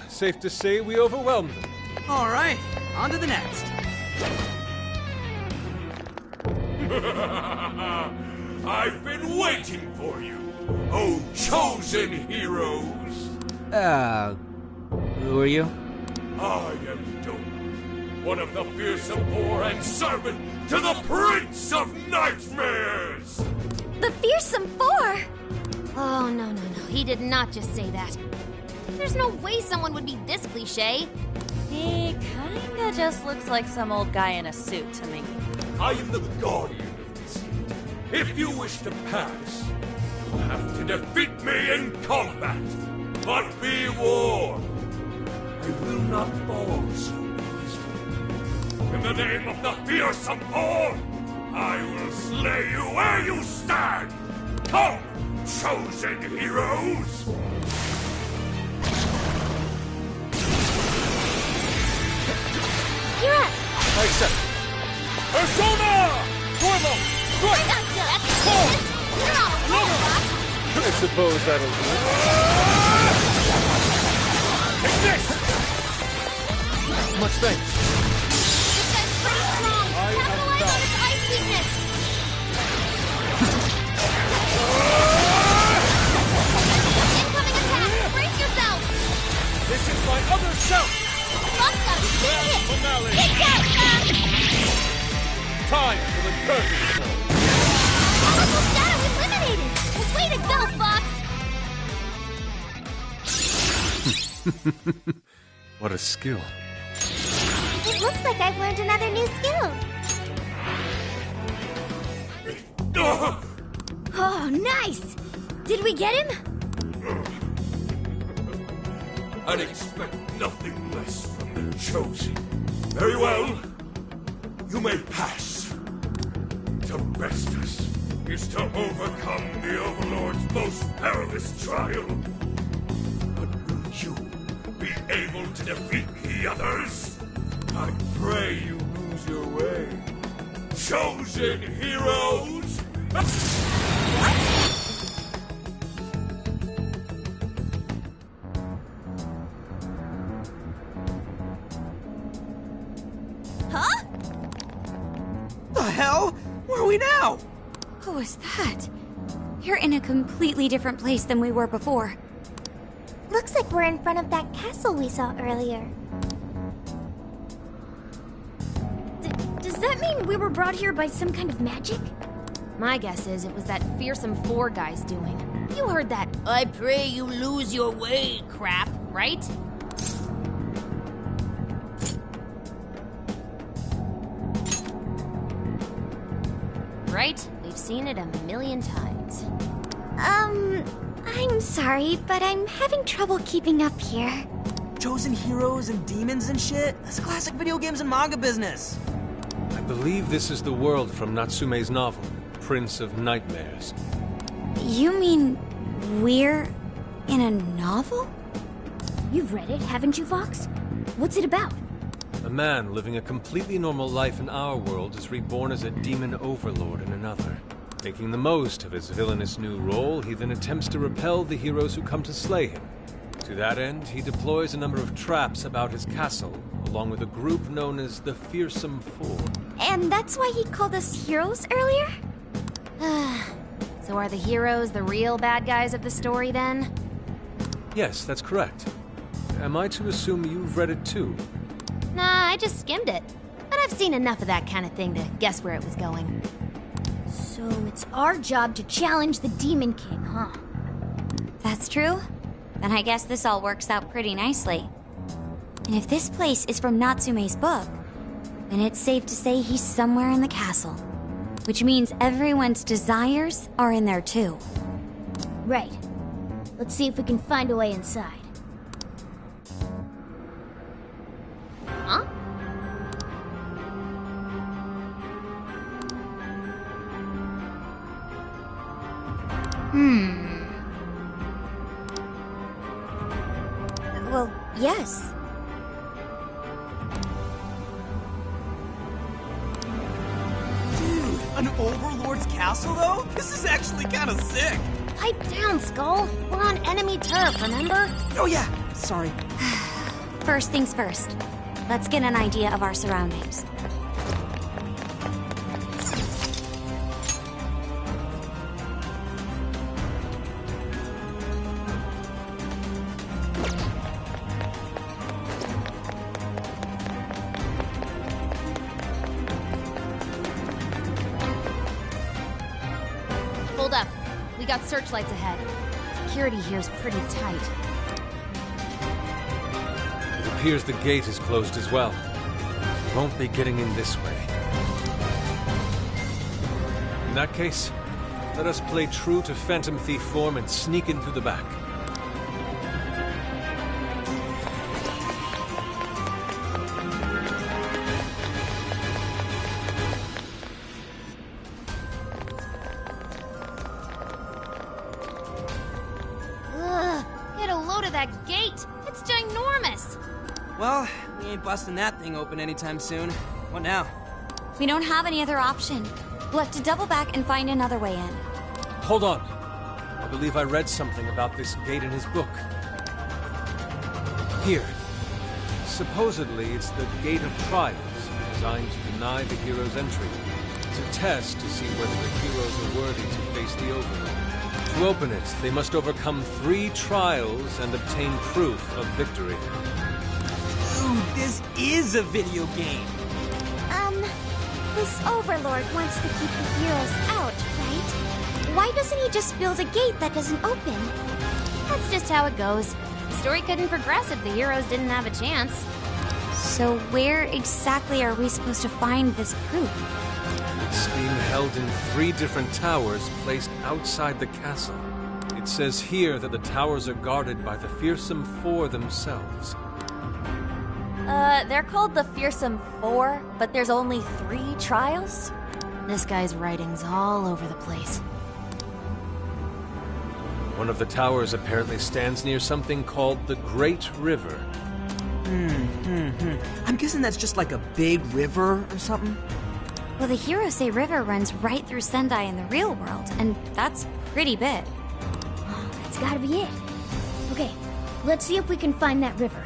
Safe to say we overwhelmed them. Alright, on to the next. I've been waiting for you, oh chosen heroes! Who are you? I am Doom, one of the fearsome poor and servant to the Prince of Nightmares! The Fearsome Four? Oh, no. He did not just say that. There's no way someone would be this cliche. He kinda just looks like some old guy in a suit to me. I am the guardian of this gate. If you wish to pass, you'll have to defeat me in combat. But be warned, I will not fall so easily. In the name of the fearsome four, I will slay you where you stand. Come, chosen heroes! You're up! I accept. Persona! Fuego! I got you! You're on a roll, Rock! I suppose that'll do. Take this! Much thanks. This guy's pretty strong! Capitalize on his ice weakness! Incoming attack! Brace yourself! This is my other self! Busta! Sting it! Finale. Kick out! Time Powerful shadow eliminated! Way to go, Fox! What a skill. It looks like I've learned another new skill. Oh, nice! Did we get him? I'd expect nothing less from the Chosen. Very well. You may pass. To best us is to overcome the Overlord's most perilous trial. But will you be able to defeat the others? I pray you lose your way. Chosen heroes! Huh? The hell? Where are we now? Who was that? You're in a completely different place than we were before. Looks like we're in front of that castle we saw earlier. Does that mean we were brought here by some kind of magic? My guess is it was that fearsome Four guy's doing. You heard that I pray you lose your way crap, right? right? We've seen it a million times. I'm sorry, but I'm having trouble keeping up here. Chosen heroes and demons and shit? That's classic video games and manga business. I believe this is the world from Natsume's novel, Prince of Nightmares. You mean we're in a novel? You've read it, haven't you, Fox? What's it about? A man living a completely normal life in our world is reborn as a demon overlord in another. Making the most of his villainous new role, he then attempts to repel the heroes who come to slay him. To that end, he deploys a number of traps about his castle, along with a group known as the Fearsome Four. And that's why he called us heroes earlier? So are the heroes the real bad guys of the story then? Yes, that's correct. Am I to assume you've read it too? Nah, I just skimmed it. But I've seen enough of that kind of thing to guess where it was going. So it's our job to challenge the Demon King, huh? That's true. Then I guess this all works out pretty nicely. And if this place is from Natsume's book, then it's safe to say he's somewhere in the castle. Which means everyone's desires are in there too. Right. Let's see if we can find a way inside. Huh? Well, yes. Dude, an Overlord's castle, though? This is actually kind of sick. Pipe down, Skull. We're on enemy turf, remember? Oh yeah, sorry. First things first. Let's get an idea of our surroundings. Hold up. We got searchlights ahead. Security here's pretty tight. It appears the gate is closed as well. We won't be getting in this way. In that case, let us play true to Phantom Thief form and sneak in through the back. Ugh, get a load of that gate. It's ginormous. Well, we ain't busting that thing open anytime soon. What now? We don't have any other option. We'll have to double back and find another way in. Hold on. I believe I read something about this gate in his book. Here. Supposedly, it's the Gate of Trials, designed to deny the heroes entry. It's a test to see whether the heroes are worthy to face the Overlord. To open it, they must overcome 3 trials and obtain proof of victory. Dude, this is a video game. This Overlord wants to keep the heroes out, right? Why doesn't he just build a gate that doesn't open? That's just how it goes. The story couldn't progress if the heroes didn't have a chance. So where exactly are we supposed to find this proof? It's being held in 3 different towers placed outside the castle. It says here that the towers are guarded by the Fearsome Four themselves. They're called the Fearsome Four, but there's only 3 trials? This guy's writing's all over the place. One of the towers apparently stands near something called the Great River. I'm guessing that's just like a big river or something? Well, the Hirose River runs right through Sendai in the real world, and that's pretty big. That's gotta be it. Okay, let's see if we can find that river.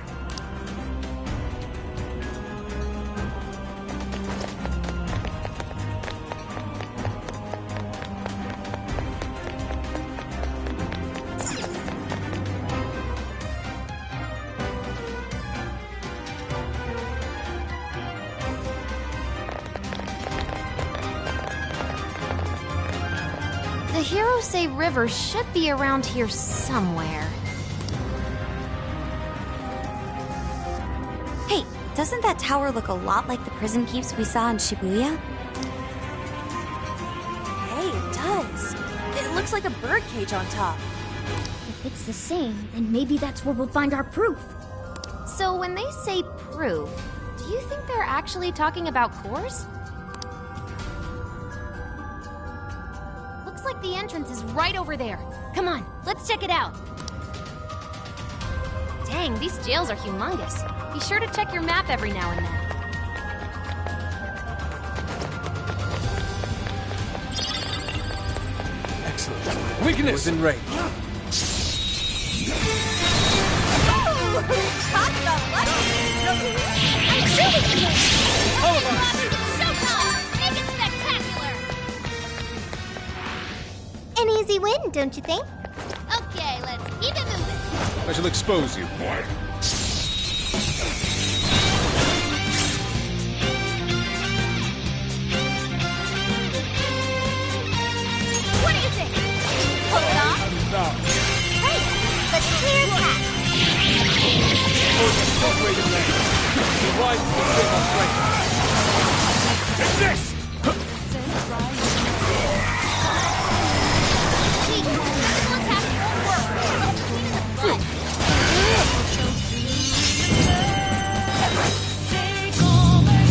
The Hirose River should be around here somewhere. Hey, doesn't that tower look a lot like the prison keeps we saw in Shibuya? Hey, it does. It looks like a birdcage on top. If it's the same, then maybe that's where we'll find our proof. So when they say proof, do you think they're actually talking about cores? Looks like the entrance is right over there. Come on, let's check it out. Dang, these jails are humongous. Be sure to check your map every now and then. Excellent. Weakness in range. I'm shooting you! All of us! Showtime! Make it spectacular! An easy win, don't you think? Okay, let's keep it moving. I shall expose you, boy. What do you think? Pull it off? No. Hey, let's clear a path. Incorporated land. The wise will bring us strength. Take this!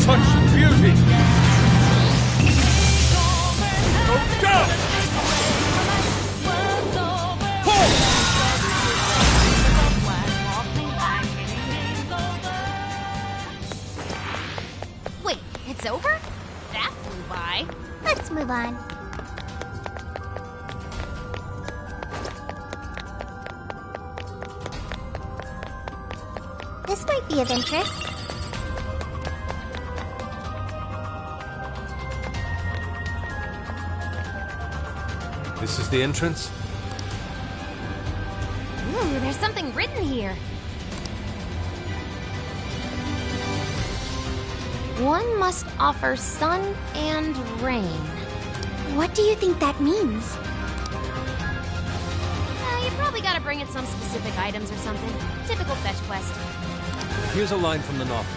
Such beauty! Go down! Wait, it's over? That flew by. Let's move on. This might be of interest. This is the entrance? Ooh, there's something written here. One must offer sun and rain. What do you think that means? You probably gotta bring in some specific items or something. Typical fetch quest. Here's a line from the novel.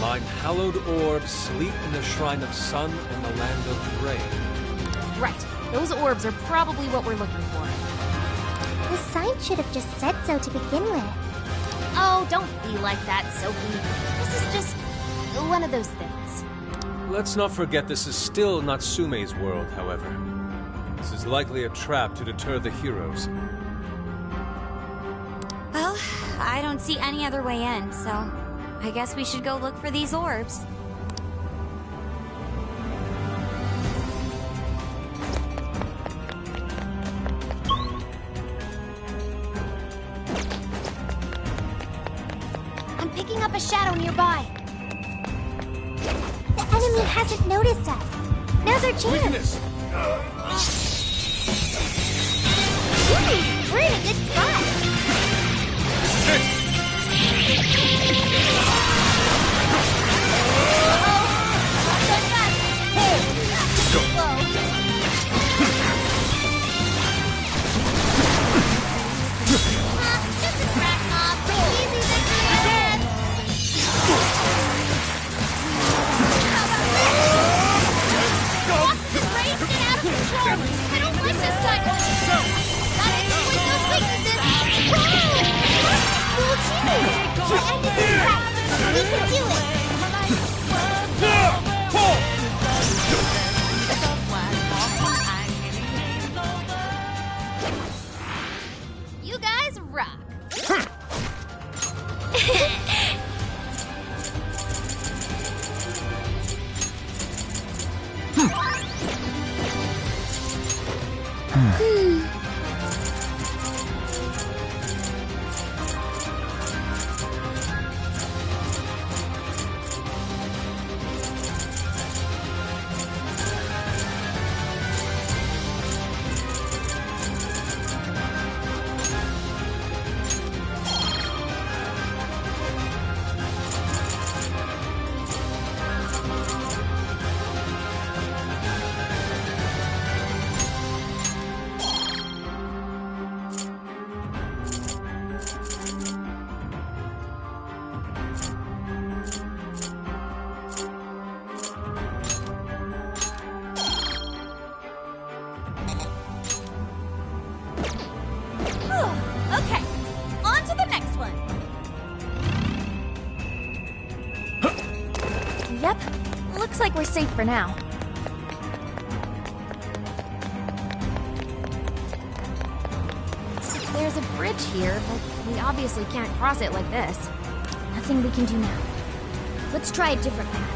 Mine hallowed orbs sleep in the shrine of sun and the land of rain. Right. Those orbs are probably what we're looking for. The sign should have just said so to begin with. Oh, don't be like that, Sophie. This is just one of those things. Let's not forget this is still Natsume's world, however. This is likely a trap to deter the heroes. Well, I don't see any other way in, so I guess we should go look for these orbs. I'm picking up a shadow nearby. The enemy hasn't noticed us. Now's our chance. Ooh, we're in a good spot. Not so fast, Okay, on to the next one. Yep, looks like we're safe for now. There's a bridge here, but we obviously can't cross it like this. Nothing we can do now. Let's try a different path.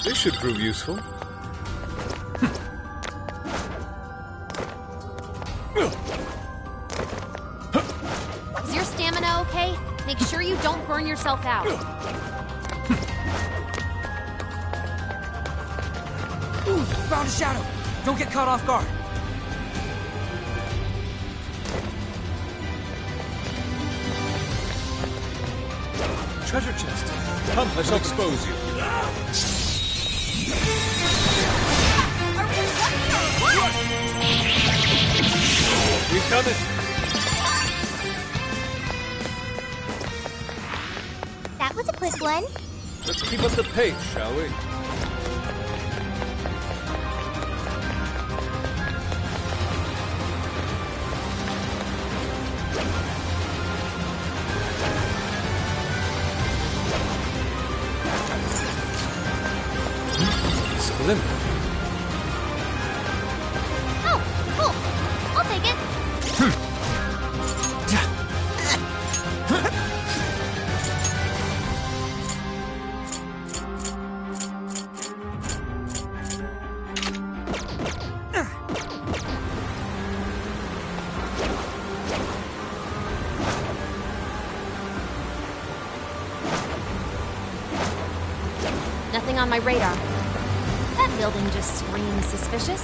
This should prove useful. Is your stamina okay? Make sure you don't burn yourself out. Ooh, found a shadow. Don't get caught off guard. Treasure chest. Come, let's expose you. We've done it. That was a quick one. Let's keep up the pace, shall we? Splinter. Oh, cool. I'll take it. Nothing on my radar. That building just screams suspicious.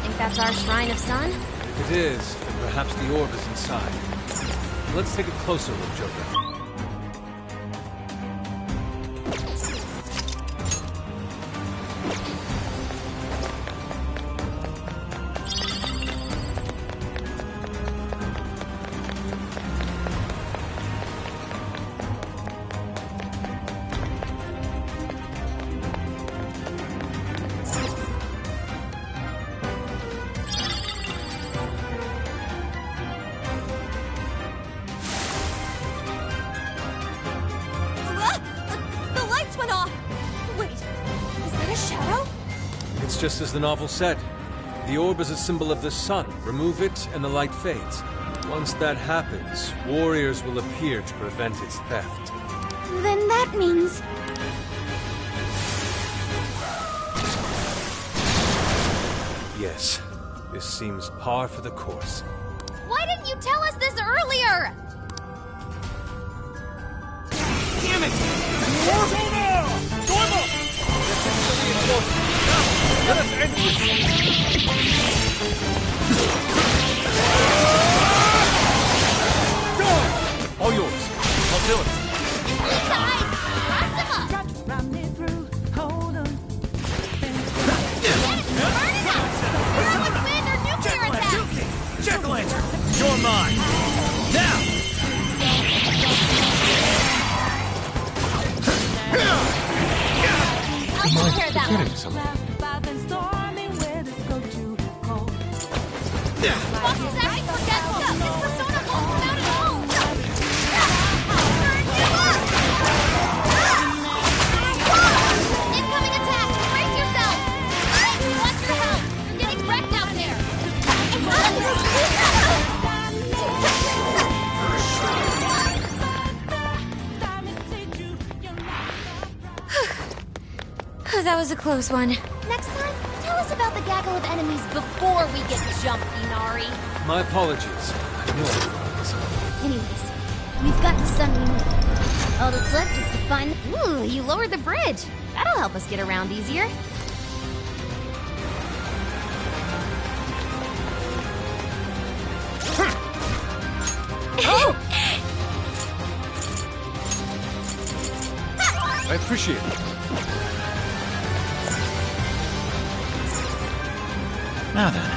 Think that's our Shrine of Sun? If it is, then perhaps the orb is inside. Let's take a closer look, Joker. It's just as the novel said. The orb is a symbol of the sun. Remove it, and the light fades. Once that happens, warriors will appear to prevent its theft. Then that means... Yes, this seems par for the course. Why didn't you tell us this earlier? Damn it! Storm! Let us end this! Go! All yours. I'll do it. Burn it up! Burn it with wind or nuclear attack! mine! Now! I'll take care of that one. Foxy's acting forgetful. His persona won't come out at all. Incoming attack! Brace yourself! Alright, watch your health! You're getting wrecked out there! That was a close one. Next time, tell us about the gaggle of enemies before we get jumped, Inari. My apologies. I knew I brought this up. Anyways, we've got the sun we need. All that's left is to find... Ooh, you lowered the bridge. That'll help us get around easier. Oh! I appreciate it. Now then,